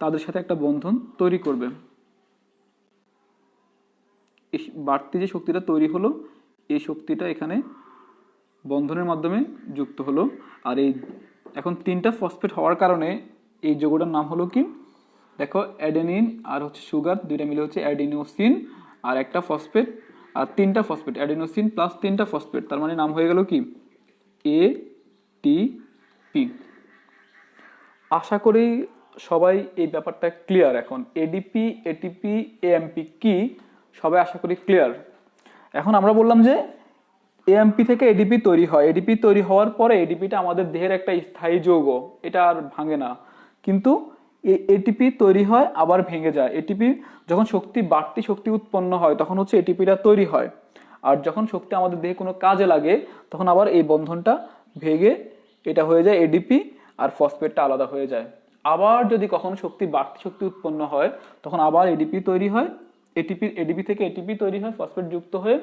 তাদের সাথে একটা বন্ধন তৈরি করবে। বাড়তি যে শক্তিটা তৈরি হলো, এই শক্তিটা এখানে বন্ধনের মাধ্যমে যুক্ত হলো। আর এই এখন তিনটা ফসফেট হওয়ার কারণে এই যৌগটার নাম হলো কি, দেখো অ্যাডেনিন আর হচ্ছে সুগার দুইটা মিলে হচ্ছে অ্যাডিনোসিন, আর একটা ফসফেট আর তিনটা ফসফেট, অ্যাডিনোসিন প্লাস তিনটা ফসফেট, তার মানে নাম হয়ে গেল কি ATP। আশা করি সবাই এই ব্যাপারটা ক্লিয়ার। এখন ADP ATP AMP কি সবাই আশা করি ক্লিয়ার। এখন আমরা বললাম যে AMP থেকে ADP তৈরি হয়, ADP তৈরি হওয়ার পরে ADPটা আমাদের দেহের একটা স্থায়ী যৌগ, এটা আর ভাঙে না, কিন্তু ATP তৈরি হয় আবার ভেঙে যায়। ATP যখন বাড়তি শক্তি উৎপন্ন হয় তখন হচ্ছে ATPটা তৈরি হয়, আর যখন শক্তি আমাদের দেহে কোনো কাজে লাগে তখন আবার এই বন্ধনটা ভেঙে এটা হয়ে যায় ADP, আর ফসফেটটা আলাদা হয়ে যায়। আবার যদি কখনো বাড়তি শক্তি উৎপন্ন হয় তখন আবার ADP তৈরি হয়, ADP থেকে ATP তৈরি হয় ফসফেট যুক্ত হয়ে।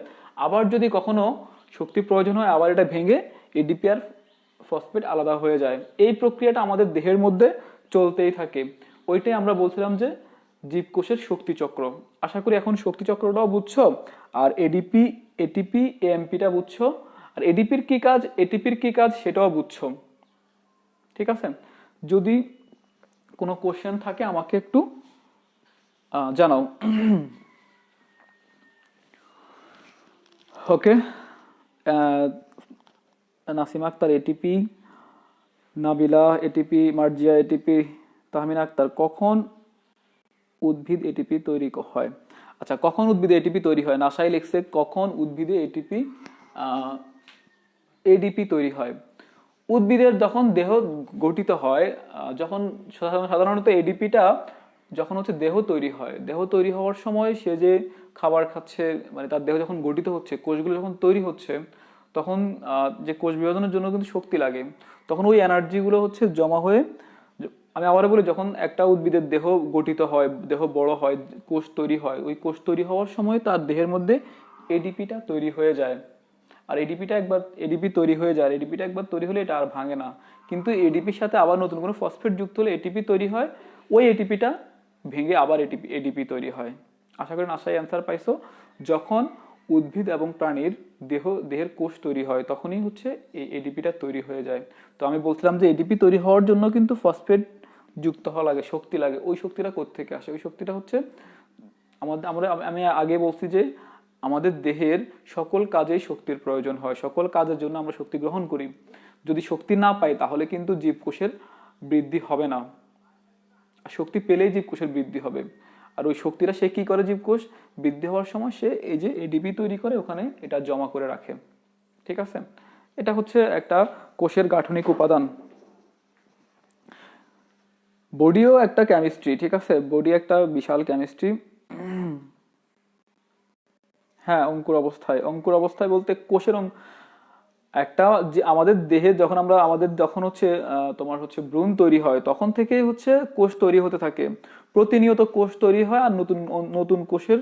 আবার যদি কখনো শক্তির প্রয়োজন হয় আবার এটা ভেঙে ADP আর ফসফেট আলাদা হয়ে যায়। এই প্রক্রিয়াটা আমাদের দেহের মধ্যে চলতেই থাকে। ওইটাই আমরা বলছিলাম যে জীবকোষের শক্তি চক্র। আশা করি এখন শক্তি চক্রটাও বুঝছো, আর এডিপি, এটিপি, এএমপিটা বুঝছো, আর এডিপির কি কাজ, এটিপির কি কাজ সেটাও বুঝছো। ঠিক আছে, যদি কোনো কোশ্চেন থাকে আমাকে একটু জানাও। Okay, Nasima Akter ATP, Nabila ATP, Marjia ATP, Tahmina Akter কখন উদ্ভিদ এটিপি তৈরি হয়? আচ্ছা, কখন উদ্ভিদে এটিপি তৈরি হয়? নাসাই লিখছে কখন উদ্ভিদে এটিপি এডিপি তৈরি হয়। উদ্ভিদের যখন দেহ গঠিত হয়, যখন সাধারণত এডিপিটা যখন হচ্ছে দেহ তৈরি হয়, দেহ তৈরি হওয়ার সময় সে যে খাবার খাচ্ছে, মানে তার দেহ যখন গঠিত হচ্ছে, কোষগুলো যখন তৈরি হচ্ছে, তখন যে কোষ বিভাজনের জন্য কিন্তু শক্তি লাগে, তখন ওই এনার্জিগুলো হচ্ছে জমা হয়ে, আমি আবারও বলি, যখন একটা উদ্ভিদের দেহ গঠিত হয়, দেহ বড় হয়, কোষ তৈরি হয়, ওই কোষ তৈরি হওয়ার সময় তার দেহের মধ্যে এডিপিটা তৈরি হয়ে যায়। আর এডিপিটা একবার এডিপি তৈরি হয়ে যায়, এডিপিটা একবার তৈরি হলে এটা আর ভাঙে না। কিন্তু এডিপির সাথে আবার নতুন কোনো ফসফেট যুক্ত হলে এটিপি তৈরি হয়, ওই এটিপিটা ভেঙে আবার এডিপি তৈরি হয়। আশা করি নাসায় অ্যান্সার পাইছো। যখন উদ্ভিদ এবং প্রাণীর দেহের কোষ তৈরি হয়, তখনই হচ্ছে এই এডিপিটা তৈরি হয়ে যায়। তো আমি বলছিলাম যে এডিপি তৈরি হওয়ার জন্য কিন্তু ফসফেট যুক্ত হওয়া লাগে, শক্তি লাগে। ওই শক্তিটা কোত্থেকে আসে? ওই শক্তিটা হচ্ছে আমি আগে বলছি যে আমাদের দেহের সকল কাজেই শক্তির প্রয়োজন হয়, সকল কাজের জন্য আমরা শক্তি গ্রহণ করি। যদি শক্তি না পাই তাহলে কিন্তু জীবকোষের বৃদ্ধি হবে না। আর শক্তি পেলেই জীবকোষের বৃদ্ধি হবে। আর ওই শক্তিটা সে কি করে? জীবকোষ বৃদ্ধি হওয়ার সময় সে এই যে এডিপি তৈরি করে, ওখানে এটা জমা করে রাখে। ঠিক আছে, এটা হচ্ছে একটা কোষের গাঠনিক উপাদান। বডিও একটা কেমিস্ট্রি। ঠিক আছে, বডি একটা বিশাল কেমিস্ট্রি। হ্যাঁ, অঙ্কুর অবস্থায় বলতে কোষের একটা যে আমাদের দেহে যখন আমাদের যখন হচ্ছে তোমার হচ্ছে ভ্রূণ তৈরি হয়, তখন থেকেই হচ্ছে কোষ তৈরি হতে থাকে। প্রতিনিয়ত কোষ তৈরি হয়, আর নতুন নতুন কোষের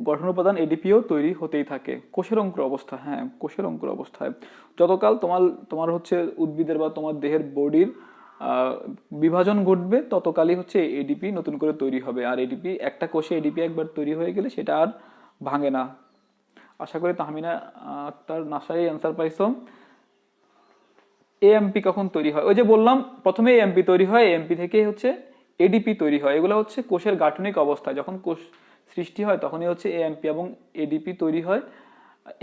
গঠন উপাদান এডিপিও তৈরি হতেই থাকে। কোষের অঙ্কুর অবস্থা, হ্যাঁ, কোষের অঙ্কুর অবস্থায় যতকাল তোমার তোমার হচ্ছে উদ্ভিদের বা তোমার দেহের বডির বিভাজন ঘটবে, ততকালই হচ্ছে এডিপি নতুন করে তৈরি হবে। আর এডিপি একটা কোষে এডিপি একবার তৈরি হয়ে গেলে সেটা আর ভাঙে না। আশা করি তাহমিনা তার নাসায় অ্যান্সার পাইছো। এএমপি কখন তৈরি হয়? ওই যে বললাম, প্রথমে এএমপি তৈরি হয়, এএমপি থেকে হচ্ছে এডিপি তৈরি হয়। এগুলো হচ্ছে কোষের গাঠনিক অবস্থা, যখন কোষ সৃষ্টি হয় তখনই হচ্ছে এএমপি এবং এডিপি তৈরি হয়।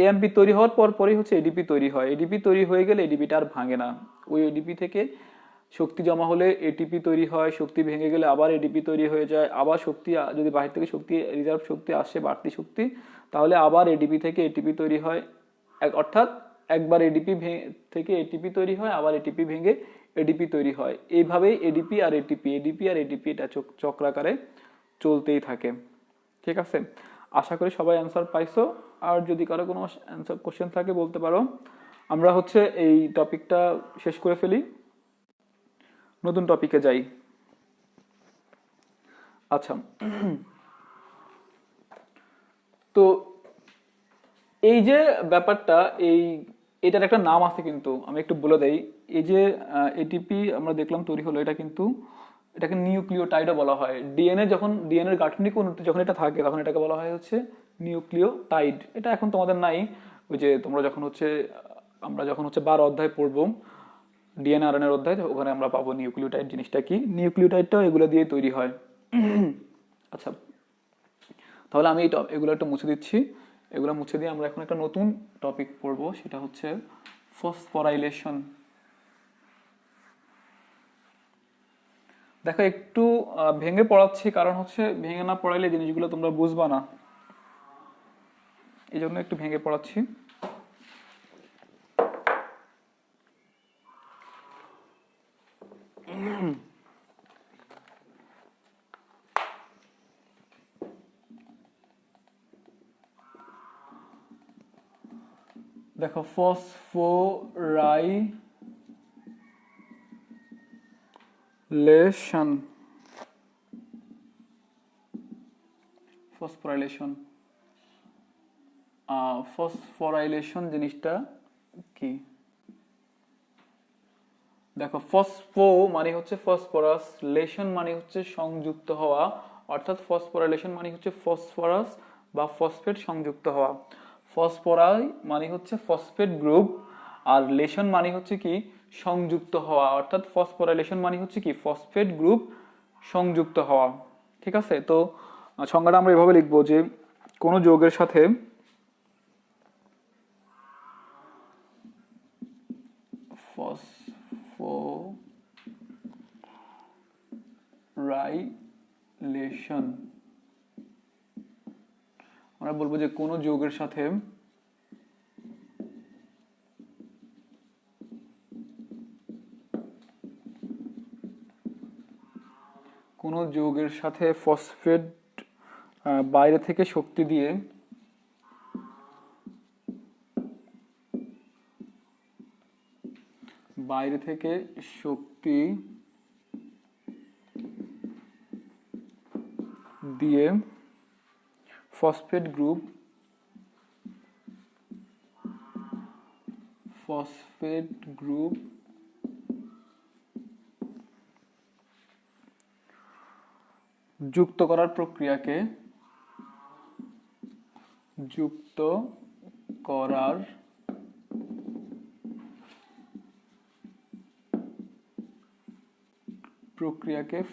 এএমপি তৈরি হওয়ার পর পরই হচ্ছে এডিপি তৈরি হয়। এডিপি তৈরি হয়ে গেলে এডিপিটা আর ভাঙে না। ওই এডিপি থেকে শক্তি জমা হলে এটিপি তৈরি হয়, শক্তি ভেঙে গেলে আবার এডিপি তৈরি হয়ে যায়, আবার শক্তি যদি বাহির থেকে শক্তি রিজার্ভ শক্তি আসে, বাড়তি শক্তি, তাহলে আবার এডিপি থেকে এটিপি তৈরি হয়। অর্থাৎ একবার এডিপি থেকে এটিপি তৈরি হয়, আবার এটিপি ভেঙে এডিপি তৈরি হয়। এইভাবেই এডিপি আর এটিপি, এডিপি আর এটিপি এটা চক্রাকারে চলতেই থাকে। ঠিক আছে, আশা করি সবাই অ্যান্সার পাইছো। আর যদি কারো কোনো অ্যান্সার কোশ্চেন থাকে বলতে পারো। আমরা হচ্ছে এই টপিকটা শেষ করে ফেলি, নতুন টপিকে যাই। আচ্ছা, তো এই যে ব্যাপারটা, এটার একটা নাম আছে, কিন্তু আমি একটু বলে দেই। এই যে এটিপি আমরা দেখলাম তৈরি হলো, এটা কিন্তু এটাকে নিউক্লিওটাইডও বলা হয়। ডিএনএ এর গাঠনিক অণুতে যখন এটা থাকে, তখন এটাকে বলা হয় হচ্ছে নিউক্লিওটাইড। এটা এখন তোমাদের নাই। ওই যে তোমরা যখন হচ্ছে আমরা যখন হচ্ছে 12 অধ্যায় পড়বো, ডিএনএ আরএনএ অধ্যায়, ওখানে আমরা পাবো নিউক্লিওটাইড জিনিসটা কি। নিউক্লিওটাইডটাও এগুলো দিয়ে তৈরি হয়। আচ্ছা, তাহলে আমি এগুলো একটু মুছে দিচ্ছি। এগুলো মুছে দিয়ে আমরা এখন একটা নতুন টপিক পড়বো, সেটা হচ্ছে ফসফোরাইলেশন। দেখো, একটু ভেঙে পড়াচ্ছি, কারণ হচ্ছে ভেঙে না পড়াইলে জিনিসগুলো তোমরা বুঝবা না, এই জন্য একটু ভেঙে পড়াচ্ছি। দেখো, ফসফোরাইলেশন, ফসফোরাইলেশন ফসফোরাইলেশন জিনিসটা কি? দেখো ফসফো মানে হচ্ছে ফসফরাস, লেশন মানে হচ্ছে সংযুক্ত হওয়া, অর্থাৎ ফসফোরাইলেশন মানে হচ্ছে ফসফরাস বা ফসফেট সংযুক্ত হওয়া। ফসফরাই মানে হচ্ছে ফসফেট গ্রুপ, আর লেশন মানে হচ্ছে কি সংযুক্ত হওয়া, অর্থাৎ ফসফোরাইলেশন মানে হচ্ছে কি ফসফেট গ্রুপ সংযুক্ত হওয়া। ঠিক আছে, তো সংজ্ঞাটা আমরা এভাবে লিখবো যে কোনো যৌগের সাথে ফসফোরাইলেশন, আমরা বলবো যে কোনো যৌগের সাথে কোনো যৌগের সাথে ফসফেট বাইরে থেকে শক্তি দিয়ে বাইরে থেকে শক্তি দিয়ে ফসফেট গ্রুপ যুক্ত করার প্রক্রিয়াকে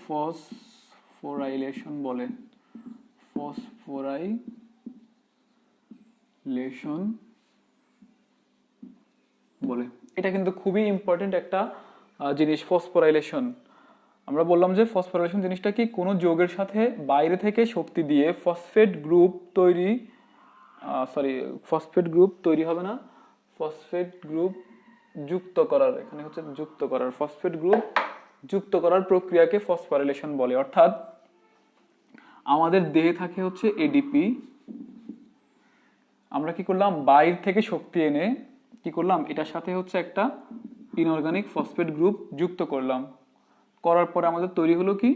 ফসফোরাইলেশন বলে। এটা কিন্তু খুবই ইম্পর্টেন্ট একটা জিনিস ফসফোরাইলেশন। আমরা বললাম যে ফসফোরাইলেশন জিনিসটা কি, কোনো যৌগের সাথে বাইরে থেকে শক্তি দিয়ে ফসফেট গ্রুপ তৈরি হবে না, ফসফেট গ্রুপ যুক্ত করার, এখানে হচ্ছে যুক্ত করার, ফসফেট গ্রুপ যুক্ত করার প্রক্রিয়াকে ফসফোরাইলেশন বলে। অর্থাৎ আমাদের দেহে থাকে হচ্ছে এডিপি, আমরা কি করলাম বাইরে থেকে শক্তি এনে কি করলাম এটার সাথে হচ্ছে একটা ইনঅর্গানিক ফসফেট গ্রুপ যুক্ত করলাম, করার পরে আমাদের তৈরি হলো কি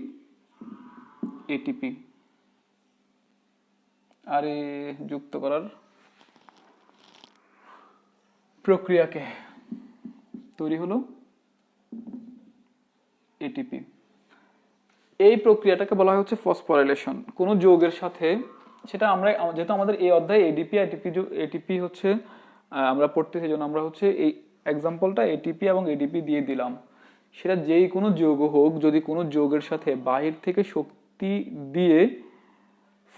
এটিপি। আর যুক্ত করার প্রক্রিয়াকে তৈরি হলো এটিপি। এই প্রক্রিয়াটাকে বলা হয় হচ্ছে ফসফোরাইলেশন। কোন যৌগের সাথে, সেটা আমরা যেহেতু আমাদের এই অধ্যায়ে এটিপি হচ্ছে আমরা পড়তেছি, জন্য আমরা হচ্ছে এই এক্সাম্পলটা এটিপি এবং এডিপি দিয়ে দিলাম। সেটা যেই কোনো যৌগ হোক, যদি কোনো যৌগের সাথে বাহির থেকে শক্তি দিয়ে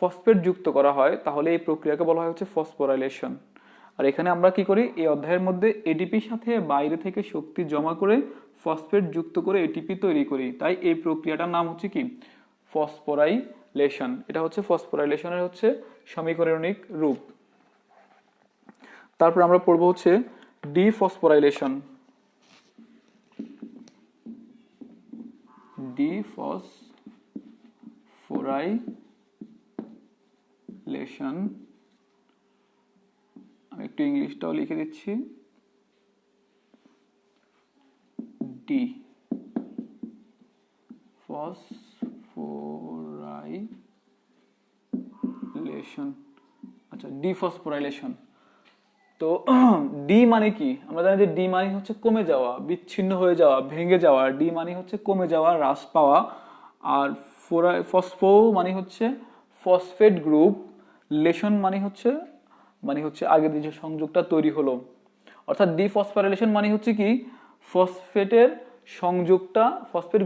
ফসফেট যুক্ত করা হয় তাহলে এই প্রক্রিয়াকে বলা হয় হচ্ছে ফসফোরাইলেশন। আর এখানে আমরা কি করি, এই অধ্যায়ের মধ্যে এডিপির সাথে বাইরে থেকে শক্তি জমা করে ফসফেট যুক্ত করে এটিপি তৈরি করি, তাই এই প্রক্রিয়াটার নাম হচ্ছে কি ফসফোরাইলেশন। এটা হচ্ছে ফসফোরাইলেশনের হচ্ছে সমীকরণিক রূপ। তারপর আমরা পড়বো হচ্ছে ডিফসফোরাইলেশন। ডিফসফোরাইলেশন, আমি একটু ইংলিশটাও লিখে দিচ্ছি, ডি ফসফোরাইলেশন। আচ্ছা, ডিফসফোরাইলেশন। তো ডি মানে কি, আমরা জানি যে ডি মানে হচ্ছে কমে যাওয়া, বিচ্ছিন্ন হয়ে যাওয়া, ভেঙে যাওয়া। ডি মানে হচ্ছে কমে যাওয়া, হ্রাস পাওয়া। আর ফসফো মানে হচ্ছে ফসফেট গ্রুপ, লেশন মানে হচ্ছে আগে যে সংযোগটা তৈরি হলো। অর্থাৎ ডিফসফোরাইলেশন মানে হচ্ছে কি ফসফেট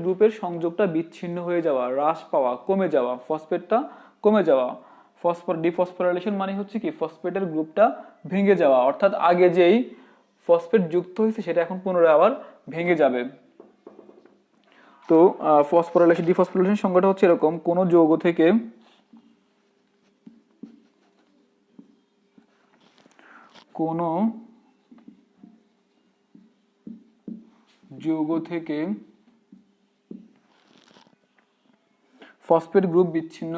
গ্রুপের সংযোগটা বিচ্ছিন্ন হয়ে যাওয়া, হ্রাস পাওয়া, কমে যাওয়া, ফসফেটটা কমে যাওয়া। ডিফসফোরাইলেশন মানে হচ্ছে কি ফসফেটের গ্রুপটা ভেঙে যাওয়া, অর্থাৎ আগে যেই ফসফেট যুক্ত হয়েছে সেটা এখন পুনরায় আবার ভেঙে যাবে। তো ডিফসফোরাইলেশন সংজ্ঞাটা হচ্ছে এরকম: কোন যৌগ থেকে ফসফেট গ্রুপ বিচ্ছিন্ন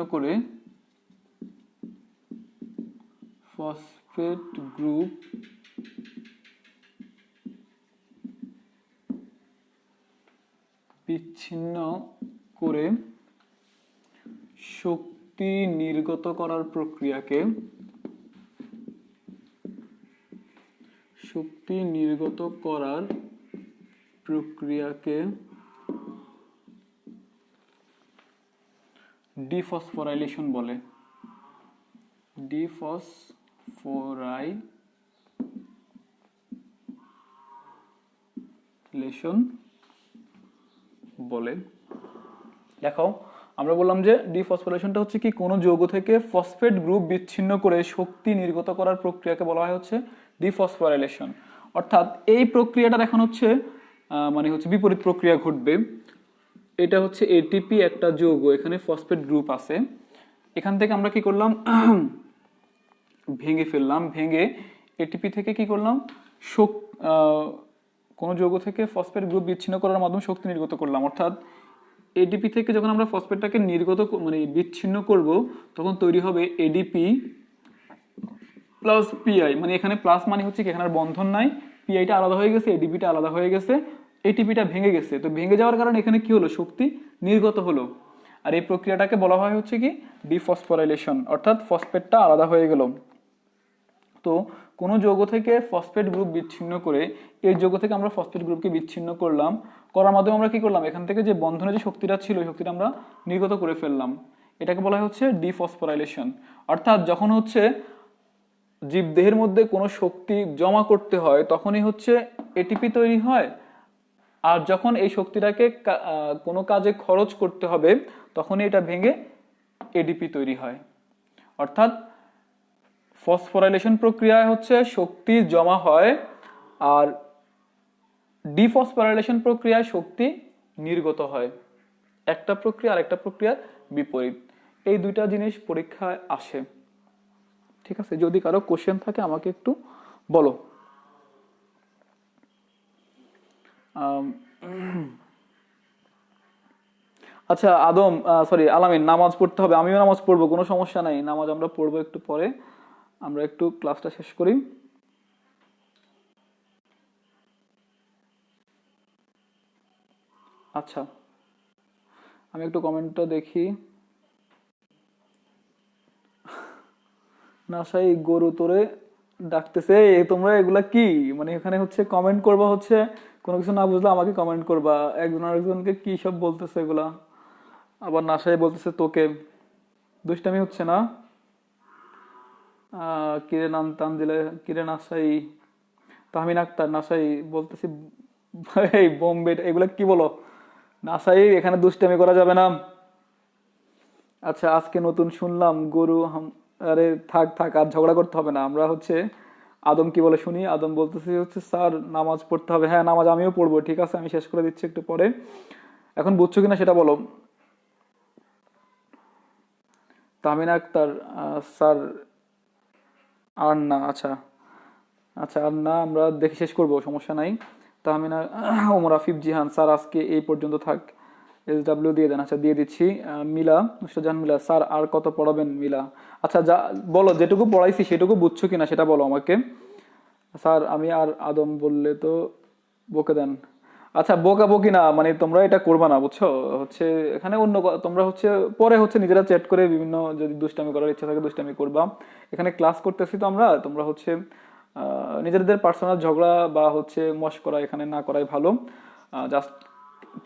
করে শক্তি নির্গত করার প্রক্রিয়াকে প্রক্রিয়াকে ডিফসফোরাইলেশন বলে। ডিফসফোরাইলেশন বলে। দেখো আমরা বললাম যে ডিফসফোরাইলেশনটা হচ্ছে কি, কোনো যৌগ থেকে ফসফেট গ্রুপ বিচ্ছিন্ন করে শক্তি নির্গত করার প্রক্রিয়াকে বলা হয় হচ্ছে ডিফসফোরাইলেশন। অর্থাৎ এই প্রক্রিয়াটা এখন হচ্ছে মানে হচ্ছে বিপরীত প্রক্রিয়া ঘটবে। এটা হচ্ছে এটিপি একটা যৌগ, এখানে ফসফেট গ্রুপ আছে, এখান থেকে আমরা কি করলাম ভেঙে ফেললাম, ভেঙে এটিপি থেকে কি করলাম কোন যৌগ থেকে ফসফেট গ্রুপ বিচ্ছিন্ন করার মাধ্যমে শক্তি নির্গত করলাম। অর্থাৎ এডিপি থেকে যখন আমরা ফসফেটটাকে নির্গত মানে বিচ্ছিন্ন করব তখন তৈরি হবে এডিপি প্লাস পিআই। মানে এখানে প্লাস মানে হচ্ছে কি এখানে আর বন্ধন নাই, পিআইটা আলাদা হয়ে গেছে, এডিপিটা আলাদা হয়ে গেছে, এটিপিটা ভেঙে গেছে। তো ভেঙে যাওয়ার কারণে এখানে কি হলো, শক্তি নির্গত হলো। আর এই প্রক্রিয়াটাকে বলা হয় হচ্ছে কি ডিফসফোরাইলেশন, অর্থাৎ ফসফেটটা আলাদা হয়ে গেল। তো কোন যৌগ থেকে ফসফেট গ্রুপ বিচ্ছিন্ন করে এই যৌগ থেকে আমরা ফসফেট গ্রুপকে বিচ্ছিন্ন করলাম, করার মাধ্যমে আমরা কি করলাম, এখান থেকে যে বন্ধনে যে শক্তিটা ছিল ওই শক্তিটা আমরা নির্গত করে ফেললাম। এটাকে বলা হচ্ছে ডিফসফোরাইলেশন। অর্থাৎ যখন হচ্ছে জীবদেহের মধ্যে কোনো শক্তি জমা করতে হয় তখনই হচ্ছে এটিপি তৈরি হয়, আর যখন এই শক্তিটাকে কোনো কাজে খরচ করতে হবে তখনই এটা ভেঙে এডিপি তৈরি হয়। অর্থাৎ ফসফোরাইলেশন প্রক্রিয়ায় হচ্ছে শক্তি জমা হয়, আর ডিফসফোরাইলেশন প্রক্রিয়ায় শক্তি নির্গত হয়। একটা প্রক্রিয়া আর একটা প্রক্রিয়ার বিপরীত। এই দুইটা জিনিস পরীক্ষায় আসে। ঠিক আছে, যদি কারো কোশ্চেন থাকে আমাকে একটু বলো। আচ্ছা আদম, সরি আলামিন, নামাজ পড়তে হবে। আমিও নামাজ পড়বো, কোনো সমস্যা নাই, নামাজ আমরা পড়বো একটু পরে। আমরা একটু ক্লাসটা শেষ করি। আচ্ছা আমি একটু কমেন্টটা দেখি। নাসাই গরু তোরে ডাকতেছে, তোমরা এগুলা কি মানে এখানে হচ্ছে কমেন্ট করবা, হচ্ছে কোনো কিছু না বুঝলে আমাকে কমেন্ট করবা, একজন আরেকজনকে কি সব বলতেছে এগুলা। আবার নাসাই বলতেছে তোকে, দুষ্টামি হচ্ছে না? কিরে নাম টান দিলে, কিরে নাসাই, তাহমিন আক্তার, নাসাই বলতেছি এই বোম্বে, এগুলা কি বলো নাসাই, এখানে দুষ্টামি করা যাবে না। আচ্ছা আজকে নতুন শুনলাম গরু আরে থাক থাক, আর ঝগড়া করতে হবে না। আমরা হচ্ছে আদম কি বলে শুনি। আদম বলতেছি হচ্ছে স্যার নামাজ পড়তে হবে। হ্যাঁ নামাজ আমিও পড়বো, ঠিক আছে আমি শেষ করে দিচ্ছি একটু পরে। এখন বুঝছো কিনা সেটা বলো। তাহমিনা আক্তার, স্যার আর না, আচ্ছা আচ্ছা আর না, আমরা দেখে শেষ করবো, সমস্যা নাই। তাহমিনা, ওমর আফিফ জিহান, স্যার আজকে এই পর্যন্ত থাক। SW দিয়ে দেন। আচ্ছা দিয়ে দিচ্ছি। মিলা, নুসরাজাহান মিলা, স্যার আর কত পড়াবেন মিলা? আচ্ছা যা বলো, যেটুকু পড়াইছি সেটুকু বুঝছো কিনা সেটা বলো আমাকে। স্যার আমি আর আদম বললে তো বকে দেন। আচ্ছা বোকা বকি না, মানে তোমরা এটা করবা না বুঝছো, হচ্ছে এখানে অন্য তোমরা হচ্ছে পরে হচ্ছে নিজেরা চ্যাট করে বিভিন্ন যদি দুষ্টামি করার ইচ্ছা থাকে দুষ্টামি করবা। এখানে ক্লাস করতেছি তো আমরা, তোমরা হচ্ছে নিজেদের পার্সোনাল ঝগড়া বা হচ্ছে মশকরা এখানে না করাই ভালো। জাস্ট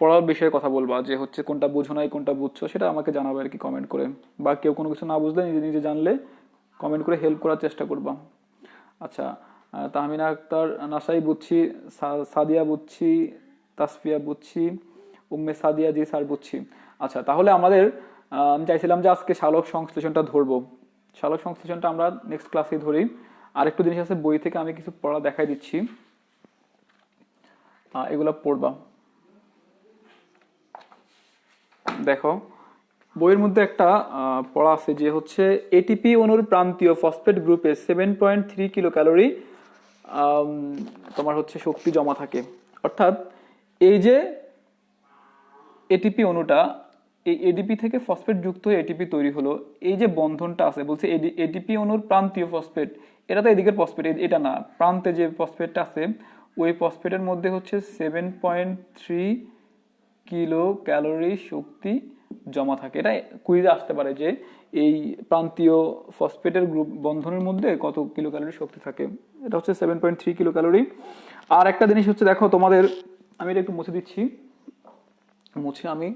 পড়ার বিষয়ে কথা বলবা, যে হচ্ছে কোনটা বুঝো নাই কোনটা বুঝছো সেটা আমাকে জানাবে আর কি কমেন্ট করে, বা কেউ কোনো কিছু না বুঝলে নিজে নিজে জানলে কমেন্ট করে হেল্প করার চেষ্টা করবা। আচ্ছা তাহমিনা আক্তার, নাসাই বুঝছি, সাদিয়া বুঝছি, তাসফিয়া বুঝছি, উম্মে সাদিয়া জি স্যার বুঝছি। আচ্ছা তাহলে আমাদের আমি চাইছিলাম যে আজকে সালোক সংশ্লেষণটা ধরবো। সালোক সংশ্লেষণটা আমরা নেক্সট ক্লাসে ধরি। আরেকটু জিনিস আছে বই থেকে, আমি কিছু পড়া দেখাই দিচ্ছি, এগুলা পড়বা। দেখো বইয়ের মধ্যে একটা পড়া আছে যে হচ্ছে এটিপি অণুর প্রান্তীয় ফসফেট গ্রুপে 7.3 কিলো ক্যালোরি তোমার হচ্ছে শক্তি জমা থাকে। অর্থাৎ এই যে এটিপি অণুটা, এই এডিপি থেকে ফসফেট যুক্ত হয়ে এটিপি তৈরি হলো, এই যে বন্ধনটা আছে বলছে এটিপি অণুর প্রান্তীয় ফসফেট, এটা তো এদিকের ফসফেট, এটা না, প্রান্তে যে ফসফেটটা আছে ওই ফসফেটের মধ্যে হচ্ছে 7.3 কিলো ক্যালোরি শক্তি জমা থাকে। এটা কুইজে আসতে পারে যে এই প্রান্তীয় ফসফেটের গ্রুপ বন্ধনের মধ্যে কত কিলো ক্যালোরি শক্তি থাকে। এটা হচ্ছে 7.3 কিলো ক্যালোরি। আর একটা জিনিস হচ্ছে দেখো তোমাদের আমি এটা একটু মুছে দিচ্ছি, মুছে আমি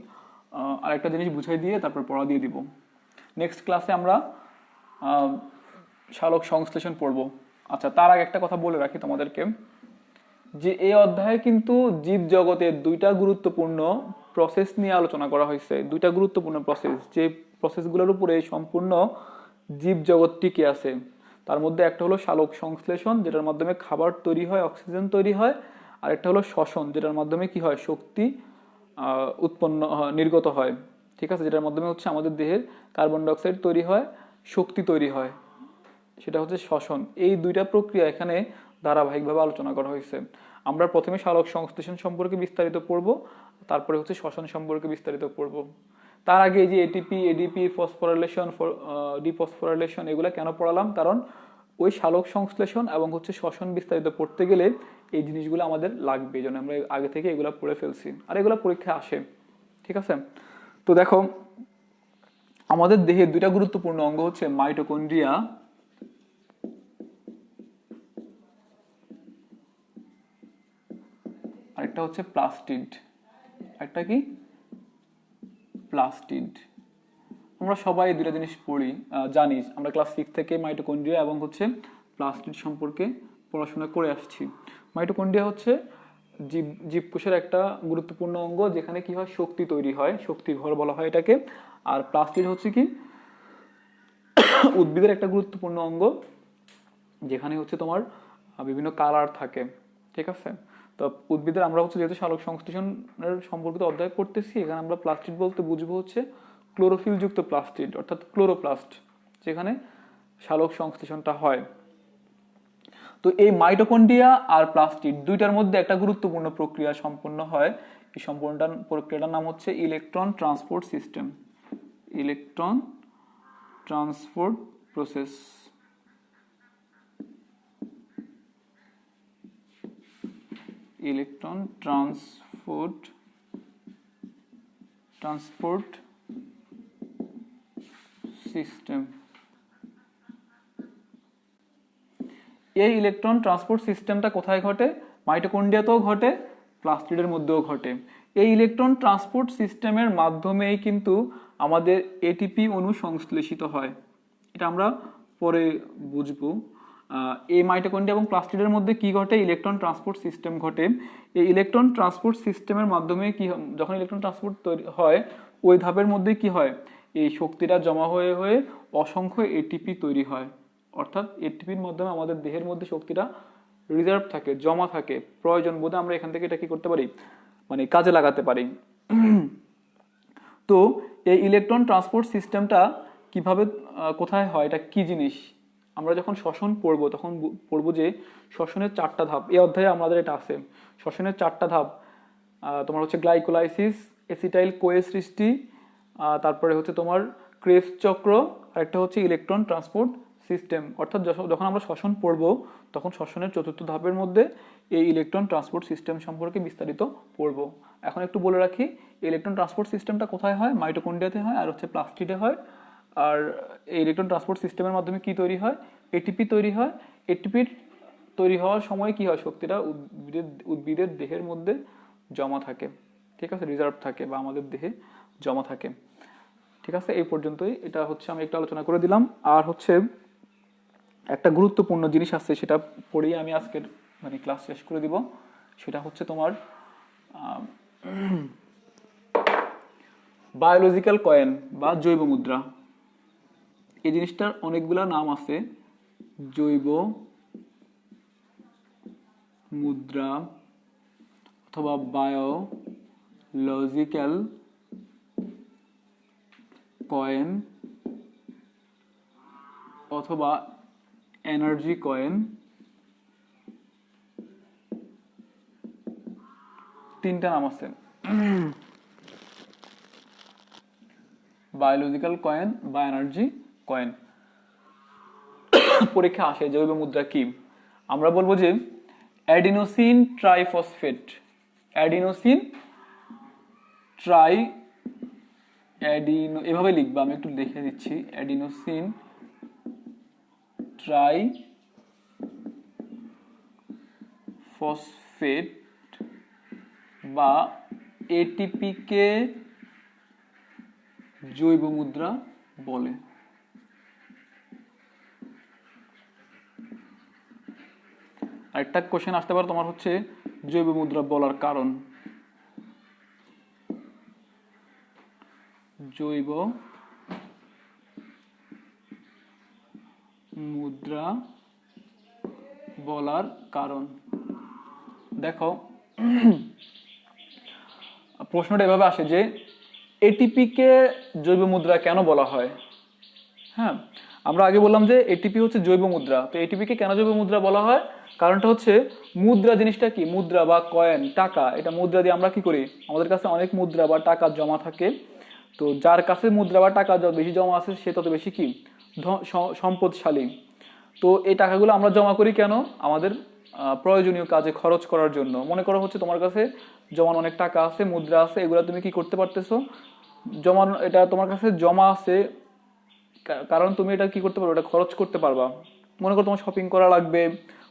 আরেকটা জিনিস বুঝাই দিয়ে তারপর পড়া দিয়ে দিব। নেক্সট ক্লাসে আমরা সালোক সংশ্লেষণ পড়ব। আচ্ছা, তার আগে একটা কথা বলে রাখি তোমাদেরকে, যে এই অধ্যায়ে কিন্তু জীব জগতের দুইটা গুরুত্বপূর্ণ প্রসেস নিয়ে আলোচনা করা হয়েছে। দুইটা গুরুত্বপূর্ণ প্রসেস, যে প্রসেসগুলোর উপরে সম্পূর্ণ জীব জগৎ টিকে আছে। তার মধ্যে একটা হলো সালোক সংশ্লেষণ, যেটার মাধ্যমে খাবার তৈরি হয়, অক্সিজেন তৈরি হয়। আর একটা হলো শ্বসন, যেটার মাধ্যমে কি হয়, শক্তি উৎপন্ন নির্গত হয়। ঠিক আছে, যেটার মাধ্যমে হচ্ছে আমাদের দেহের কার্বন ডাইঅক্সাইড তৈরি হয়, শক্তি তৈরি হয়, সেটা হচ্ছে শ্বসন। এই দুইটা প্রক্রিয়া এখানে ধারাবাহিকভাবে আলোচনা করা হয়েছে। আমরা প্রথমে সালোক সংশ্লেষণ সম্পর্কে বিস্তারিত পড়ব, তারপরে হচ্ছে শ্বসন সম্পর্কে বিস্তারিত পড়ব। তার আগে এই যে এটিপি, এডিপি, ফসফোরাইলেশন, ডিফসফোরাইলেশন, এগুলো কেন পড়ালাম, কারণ ওই সালোক সংশ্লেষণ এবং হচ্ছে শ্বসন বিস্তারিত পড়তে গেলে এই জিনিসগুলো আমাদের লাগবে, এই জন্য আমরা আগে থেকে এগুলো পড়ে ফেলছি, আর এগুলো পরীক্ষায় আসে। ঠিক আছে, তো দেখো আমাদের দেহের দুইটা গুরুত্বপূর্ণ অঙ্গ হচ্ছে মাইটোকন্ড্রিয়া আরেকটা হচ্ছে প্লাস্টিড। একটা কি, প্লাস্টিড। আমরা সবাই দুইটা জিনিস পড়ি, জানি। আমরা ক্লাস 6 থেকে মাইটোকন্ড্রিয়া এবং হচ্ছে প্লাস্টিড সম্পর্কে পড়াশোনা করে আসছি। মাইটোকন্ড্রিয়া হচ্ছে জীবকোষের একটা গুরুত্বপূর্ণ অঙ্গ, যেখানে কি হয়, শক্তি তৈরি হয়, শক্তির ঘর বলা হয় এটাকে। আর প্লাস্টিড হচ্ছে কি, উদ্ভিদের একটা গুরুত্বপূর্ণ অঙ্গ, যেখানে হচ্ছে তোমার বিভিন্ন কালার থাকে। ঠিক আছে, তো উদ্ভিদের আমরা হচ্ছে যেহেতু সালোক সংশ্লেষণের সম্পর্কিত অধ্যায় করতেছি, এখানে আমরা প্লাস্টিড বলতে বুঝবো হচ্ছে ক্লোরোফিল যুক্ত প্লাস্টিড, অর্থাৎ ক্লোরোপ্লাস্ট, যেখানে সালোক সংশ্লেষণটা হয়। তো এই মাইটোকন্ড্রিয়া আর প্লাস্টিড দুইটার মধ্যে একটা গুরুত্বপূর্ণ প্রক্রিয়া সম্পন্ন হয়। এই সম্পূর্ণ প্রক্রিয়াটার নাম হচ্ছে electron transport system, electron transport process. Electron transport system. এই ইলেকট্রন ট্রান্সপোর্ট সিস্টেমটা কোথায় ঘটে, মাইটোকন্ড্রিয়াতেও ঘটে, প্লাস্টিডের মধ্যেও ঘটে। এই ইলেকট্রন ট্রান্সপোর্ট সিস্টেমের মাধ্যমেই কিন্তু আমাদের এটিপি অণু সংশ্লেষিত হয়। এটা আমরা পরে বুঝবো। এই মাইটোকন্ড্রিয়া এবং প্লাস্টিডের মধ্যে কি ঘটে, ইলেকট্রন ট্রান্সপোর্ট সিস্টেম ঘটে। এই ইলেকট্রন ট্রান্সপোর্ট সিস্টেমের মাধ্যমে কি, যখন ইলেকট্রন ট্রান্সপোর্ট তৈরি হয়, ওই ধাপের মধ্যে কি হয়, এই শক্তিটা জমা হয়ে হয়ে অসংখ্য এটিপি তৈরি হয়। অর্থাৎ এটিপির মাধ্যমে আমাদের দেহের মধ্যে শক্তিটা রিজার্ভ থাকে, জমা থাকে, প্রয়োজন বোধে আমরা এখান থেকে এটা কি করতে পারি, মানে কাজে লাগাতে পারি। তো এই ইলেকট্রন ট্রান্সপোর্ট সিস্টেমটা কিভাবে, কোথায় হয়, এটা কি জিনিস, আমরা যখন শ্বসন পড়বো তখন পড়বো যে শ্বসনের 4টা ধাপ। এই অধ্যায়ে আমাদের এটা আছে, শ্বসনের 4টা ধাপ। তোমার হচ্ছে গ্লাইকোলাইসিস, এসিটাইল কোয়ে সৃষ্টি, তারপরে হচ্ছে তোমার ক্রেবস চক্র, আরেকটা হচ্ছে ইলেকট্রন ট্রান্সপোর্ট সিস্টেম। অর্থাৎ যখন আমরা শ্বসন পড়বো তখন শ্বসনের 4র্থ ধাপের মধ্যে এই ইলেকট্রন ট্রান্সপোর্ট সিস্টেম সম্পর্কে বিস্তারিত পড়বো। এখন একটু বলে রাখি, ইলেকট্রন ট্রান্সপোর্ট সিস্টেমটা কোথায় হয়, মাইটোকন্ড্রিয়াতে হয় আর হচ্ছে প্লাস্টিডে হয়। আর এই ইলেকট্রন ট্রান্সপোর্ট সিস্টেমের মাধ্যমে কি তৈরি হয়, এটিপি তৈরি হয়। এটিপির তৈরি হওয়ার সময় কি হয়, শক্তিটা উদ্ভিদের দেহের মধ্যে জমা থাকে। ঠিক আছে, রিজার্ভ থাকে বা আমাদের দেহে জমা থাকে। ঠিক আছে, এই পর্যন্তই। এটা হচ্ছে আমি একটু আলোচনা করে দিলাম। আর হচ্ছে একটা গুরুত্বপূর্ণ জিনিস আছে, সেটা পড়েই আমি আজকের মানে ক্লাস শেষ করে দিব। সেটা হচ্ছে তোমার বায়োলজিক্যাল কয়েন বা জৈব মুদ্রা। এই জিনিসটার অনেকগুলা নাম আছে, জৈব মুদ্রা অথবা বায়োলজিক্যাল কয়েন অথবা এনার্জি কয়েন, 3টা নাম আছে। বায়োলজিক্যাল কয়েন বা এনার্জি কয়েন। পরীক্ষা আসে জৈব মুদ্রা কি, আমরা বলবো যে অ্যাডিনোসিন ট্রাইফসফেট, অ্যাডিনোসিন এভাবে লিখবা, আমি একটু লিখে দিচ্ছি, অ্যাডিনোসিন ট্রাইফসফেট বা এটিপি কে জৈব মুদ্রা বলে। আরেকটা কোশ্চেন আসতে পারে তোমার হচ্ছে জৈব মুদ্রা বলার কারণ। জৈব মুদ্রা বলার কারণ। দেখো প্রশ্নটা এভাবে আসে যে এটিপি কে জৈব মুদ্রা কেন বলা হয়। হ্যাঁ, আমরা আগে বললাম যে এটিপি হচ্ছে জৈব মুদ্রা। তো এটিপি কে কেন জৈব মুদ্রা বলা হয়, কারণটা হচ্ছে মুদ্রা জিনিসটা কি, মুদ্রা বা কয়েন টাকা, এটা মুদ্রা দিয়ে আমরা কি করি, আমাদের কাছে অনেক মুদ্রা বা টাকা জমা থাকে। তো যার কাছে মুদ্রা বা টাকা যত বেশি জমা আছে সে তত বেশি কি সম্পদশালী। তো এই টাকাগুলো আমরা জমা করি কেন, আমাদের প্রয়োজনীয় কাজে খরচ করার জন্য। মনে করো হচ্ছে তোমার কাছে জমানো অনেক টাকা আছে, মুদ্রা আছে, এগুলো তুমি কি করতে পারতেছো, জমানো, এটা তোমার কাছে জমা আছে কারণ তুমি এটা কি করতে পারবে, এটা খরচ করতে পারবা। মনে করো তোমার শপিং করা লাগবে,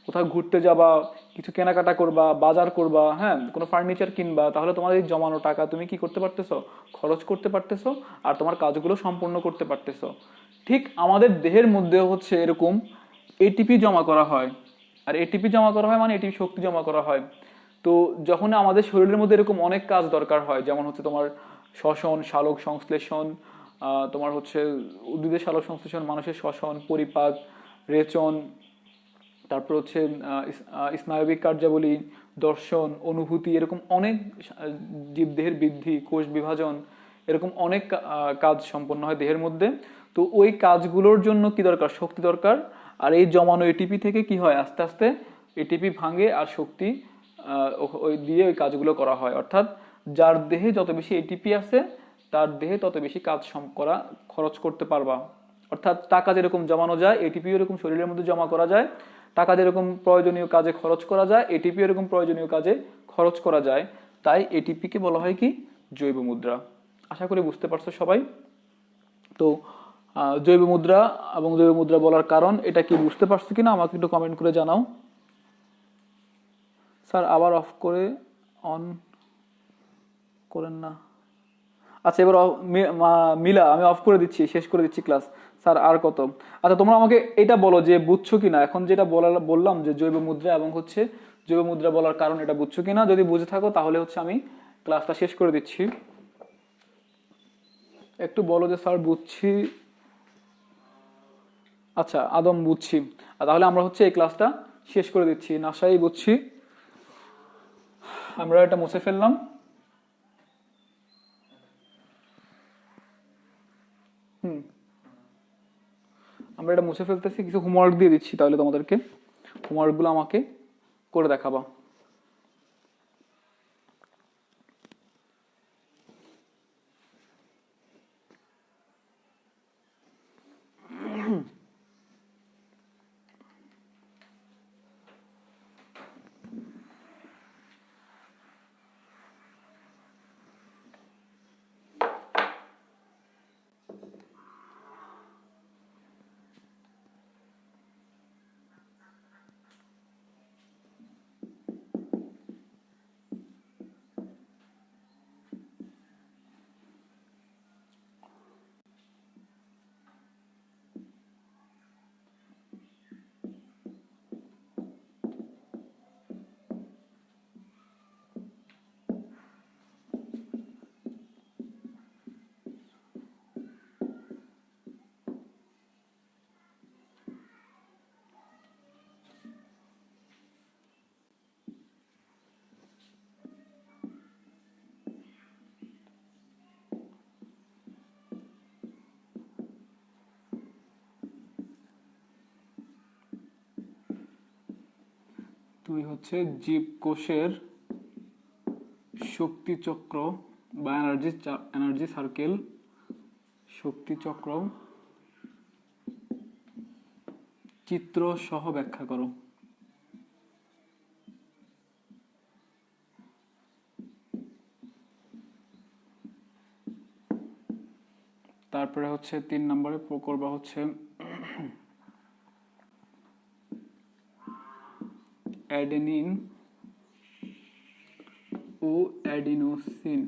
কোথাও ঘুরতে যাবা, কিছু কেনাকাটা করবা, বাজার করবা, হ্যাঁ কোনো ফার্নিচার কিনবা, তাহলে তোমার এই জমানো টাকা তুমি কি করতে পারতেছো, খরচ করতে পারতেছো, আর তোমার কাজগুলো সম্পূর্ণ করতে পারতেছো। ঠিক আমাদের দেহের মধ্যে হচ্ছে এরকম এটিপি জমা করা হয়। আর এটিপি জমা করা হয় মানে এটিপি শক্তি জমা করা হয়। তো যখন আমাদের শরীরের মধ্যে এরকম অনেক কাজ দরকার হয়, যেমন হচ্ছে তোমার শ্বসন, সালোক সংশ্লেষণ, তোমার হচ্ছে উদ্ভিদের সালোক সংশ্লেষণ, মানুষের শ্বসন, পরিপাক, রেচন, তারপর হচ্ছে স্নায়বিক কার্যাবলী, দর্শন, অনুভূতি, এরকম অনেক জীবদেহের বৃদ্ধি, কোষ বিভাজন, এরকম অনেক কাজ সম্পন্ন হয় দেহের মধ্যে। তো ওই কাজগুলোর জন্য কি দরকার, শক্তি দরকার। আর এই জমানো এটিপি থেকে কি হয়, আস্তে আস্তে এটিপি ভাঙে আর শক্তি ওই দিয়ে ওই কাজগুলো করা হয়। অর্থাৎ যার দেহে যত বেশি এটিপি আছে তার দেহে তত বেশি কাজ করা খরচ করতে পারবা। অর্থাৎ টাকা যেরকম জমানো যায়, এটিপি এরকম শরীরের মধ্যে জমা করা যায়। টাকা যেরকম প্রয়োজনীয় কাজে খরচ করা যায়, এটিপি এরকম প্রয়োজনীয় কাজে খরচ করা যায়। তাই এটিপি কে বলা হয় কি, জৈব মুদ্রা। আশা করি বুঝতে পারছো সবাই। তো জৈব মুদ্রা এবং জৈব মুদ্রা বলার কারণ এটা কি বুঝতে পারছো কিনা আমাকে একটু কমেন্ট করে জানাও। স্যার আবার অফ করে অন করেন না। আচ্ছা এবার মিলা আমি অফ করে দিচ্ছি, শেষ করে দিচ্ছি ক্লাস। স্যার আর কত, আচ্ছা তোমরা আমাকে এটা বলো যে বুঝছো কিনা, এখন যেটা বললাম যে জৈব মুদ্রা এবং হচ্ছে জৈব মুদ্রা বলার কারণ, এটা বুঝছো কিনা। যদি বুঝে থাকো তাহলে হচ্ছে আমি ক্লাসটা শেষ করে দিচ্ছি। একটু বলো যে স্যার বুঝছি। আচ্ছা আদম বুঝছি, তাহলে আমরা হচ্ছে এই ক্লাসটা শেষ করে দিচ্ছি। নাসাই বুঝছি, আমরা এটা মুছে ফেললাম। আমরা এটা মুছে ফেলতেছি, কিছু হোমওয়ার্ক দিয়ে দিচ্ছি তাহলে তোমাদেরকে, হোমওয়ার্কগুলো আমাকে করে দেখাবা। তুই হচ্ছে জীবকোষের শক্তিচক্র বা এনার্জি সার্কেল, শক্তিচক্র চিত্র সহ ব্যাখ্যা করো। তারপরে হচ্ছে 3 নম্বরে করবা হচ্ছে অ্যাডেনিন ও অ্যাডিনোসিন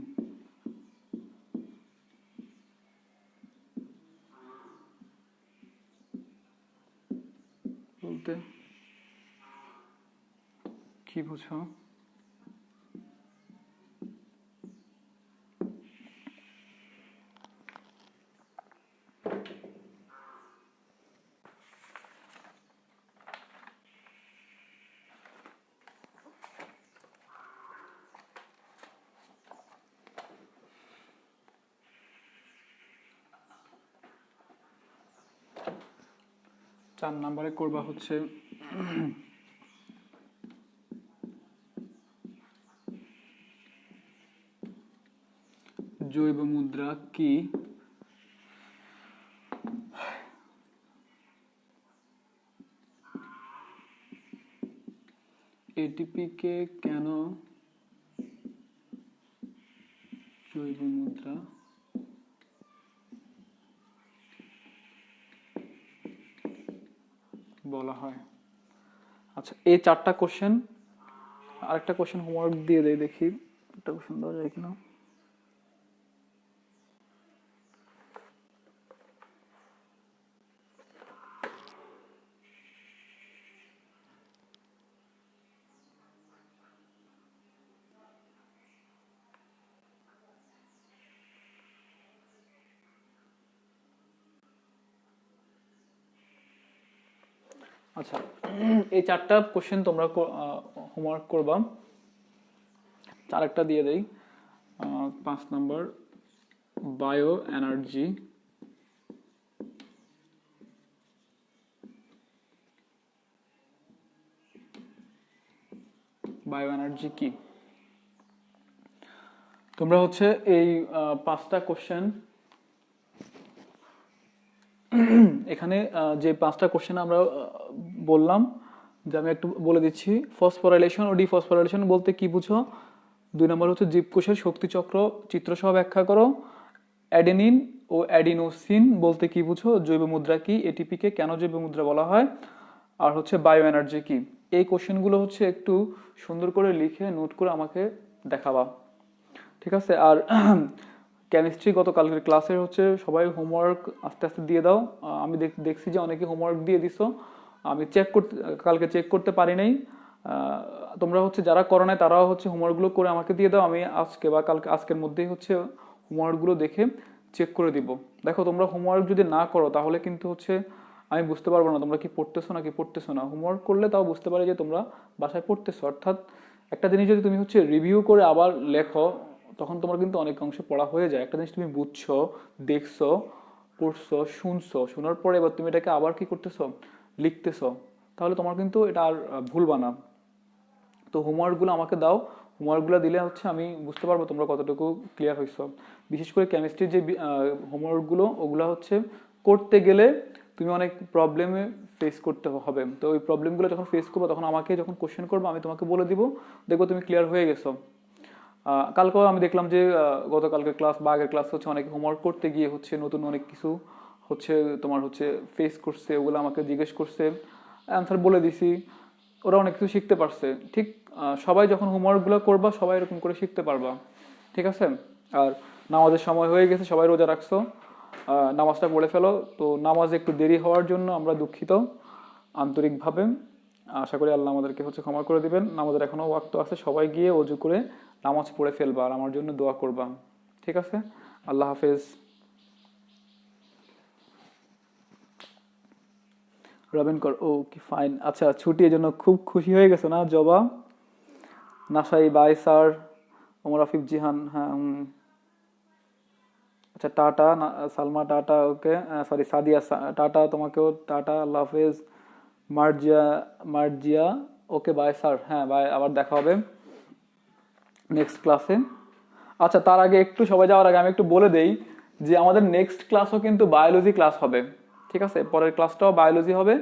বলতে কি বুঝো? চার নম্বরে করবা হচ্ছে জৈব মুদ্রা কি? এটিপি কে কেন জৈব মুদ্রা বলা হয়? আচ্ছা, এই চারটা কোশ্চেন, আরেকটা কোশ্চেন হোমওয়ার্ক দিয়ে দেই, দেখি একটা কোশ্চেন দেওয়া যায় কিনা। আচ্ছা, এই চারটা কোশ্চেন তোমরা হোমওয়ার্ক করবা। আরেকটা দিয়ে দেই, 5 নম্বর বায়ো এনার্জি। বায়ো এনার্জি কি? তোমরা হচ্ছে এই 5টা কোশ্চেন, এখানে যে 5টা কোশ্চেন আমরা বললাম, যে আমি একটু বলে দিচ্ছি। ফসফোরাইলেশন ও ডিফসফোরাইলেশন বলতে কি বুঝো? 2 নম্বর হচ্ছে জীবকোষের শক্তিচক্র চিত্রসহ ব্যাখ্যা করো। অ্যাডেনিন ও অ্যাডিনোসিন বলতে কি বুঝো? জৈব মুদ্রা কি? এটিপি কে কেন জৈব মুদ্রা বলা হয়? আর হচ্ছে বায়ো এনার্জি কি? এই কোশ্চেনগুলো হচ্ছে একটু সুন্দর করে লিখে নোট করে আমাকে দেখাবা, ঠিক আছে? আর কেমিস্ট্রি গতকালকের ক্লাসে হচ্ছে সবাই হোমওয়ার্ক আস্তে আস্তে দিয়ে দাও। আমি দেখছি যে অনেকে হোমওয়ার্ক দিয়ে দিছো, আমি কালকে চেক করতে পারি নাই। তোমরা হচ্ছে যারা করো নাই তারাও হচ্ছে হোমওয়ার্কগুলো করে আমাকে দিয়ে দাও, আমি আজকে বা কালকে আজকের মধ্যেই হচ্ছে হোমওয়ার্কগুলো দেখে চেক করে দিব। দেখো, তোমরা হোমওয়ার্ক যদি না করো তাহলে কিন্তু হচ্ছে আমি বুঝতে পারবো না তোমরা কি পড়তেছো না কি পড়তেছো না। হোমওয়ার্ক করলে তাও বুঝতে পারি যে তোমরা বাসায় পড়তেছো। অর্থাৎ একটা জিনিস যদি তুমি হচ্ছে রিভিউ করে আবার লেখো, তখন তোমার কিন্তু অনেক অংশে পড়া হয়ে যায়। একটা জিনিস তুমি বুঝছো, দেখছো, পড়ছো, শুনছো, শোনার পরে এবার তুমি এটাকে আবার কি করতেছো, লিখতেছো, তাহলে তোমার কিন্তু এটা আর ভুলবা না। তো হোমওয়ার্কগুলো আমাকে দাও, হোমওয়ার্কগুলো দিলে হচ্ছে আমি বুঝতে পারবো তোমরা কতটুকু ক্লিয়ার হয়েছো। বিশেষ করে কেমিস্ট্রির যে হোমওয়ার্কগুলো, ওগুলো হচ্ছে করতে গেলে তুমি অনেক প্রবলেমে ফেস করতে হবে। তো ওই প্রবলেমগুলো যখন ফেস করবো তখন আমাকে যখন কোশ্চেন করবো আমি তোমাকে বলে দিব, দেখবো তুমি ক্লিয়ার হয়ে গেছো। কালকেও আমি দেখলাম যে গতকালকের ক্লাস বা আগের ক্লাস হচ্ছে অনেকে হোমওয়ার্ক করতে গিয়ে হচ্ছে নতুন অনেক কিছু হচ্ছে তোমার হচ্ছে ফেস করছে, ওগুলো আমাকে জিজ্ঞেস করছে, অ্যান্সার বলে দিছি, ওরা অনেক কিছু শিখতে পারছে। ঠিক সবাই যখন হোমওয়ার্কগুলো করবা সবাই এরকম করে শিখতে পারবা, ঠিক আছে? আর নামাজের সময় হয়ে গেছে, সবাই রোজা রাখছো, নামাজটা পড়ে ফেলো। তো নামাজ একটু দেরি হওয়ার জন্য আমরা দুঃখিত আন্তরিকভাবে। আশা করি আল্লাহ আমাদেরকে হচ্ছে ক্ষমা করে দিবেন। নামাজের এখনো ওয়াক্ত আছে, সবাই গিয়ে অজু করে নামাজ পড়ে ফেলবা আর আমার জন্য দোয়া করবা, ঠিক আছে? আল্লাহ হাফেজ। রবিন কর, ও কি ফাইন। আচ্ছা, ছুটির জন্য খুব খুশি হয়ে গেছো না জবা? নাসাই বাই স্যার, ওমর আফিফ জিহান, হ্যাঁ। আচ্ছা, টাটা সালমা, টাটা, ওকে। সরি সাদিয়া, টাটা তোমাকেও, টাটা, আল্লাহ হাফেজ। Marjia, Marjia, okay bye sir, হ্যাঁ বাই, আবার দেখা হবে নেক্সট ক্লাসে। আচ্ছা, তার আগে একটু সবাই যাওয়ার আগে আমি একটু বলে দেই যে আমাদের নেক্সট ক্লাসও কিন্তু বায়োলজি ক্লাস হবে, ঠিক আছে? পরের ক্লাসটাও বায়োলজি হবে,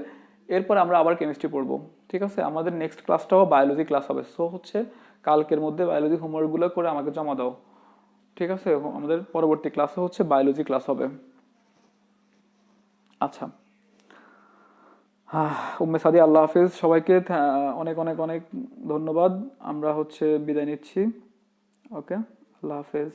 এরপর আমরা আবার কেমিস্ট্রি পড়বো, ঠিক আছে? আমাদের নেক্সট ক্লাসটাও বায়োলজি ক্লাস হবে। সো হচ্ছে কালকের মধ্যে বায়োলজি হোমওয়ার্কগুলো করে আমাকে জমা দাও, ঠিক আছে? আমাদের পরবর্তী ক্লাসে হচ্ছে বায়োলজি ক্লাস হবে। আচ্ছা, উম্মে সাদি, আল্লাহ হাফিজ সবাইকে, অনেক অনেক অনেক ধন্যবাদ। আমরা হচ্ছে বিদায় নিচ্ছি। ওকে, আল্লাহ হাফেজ।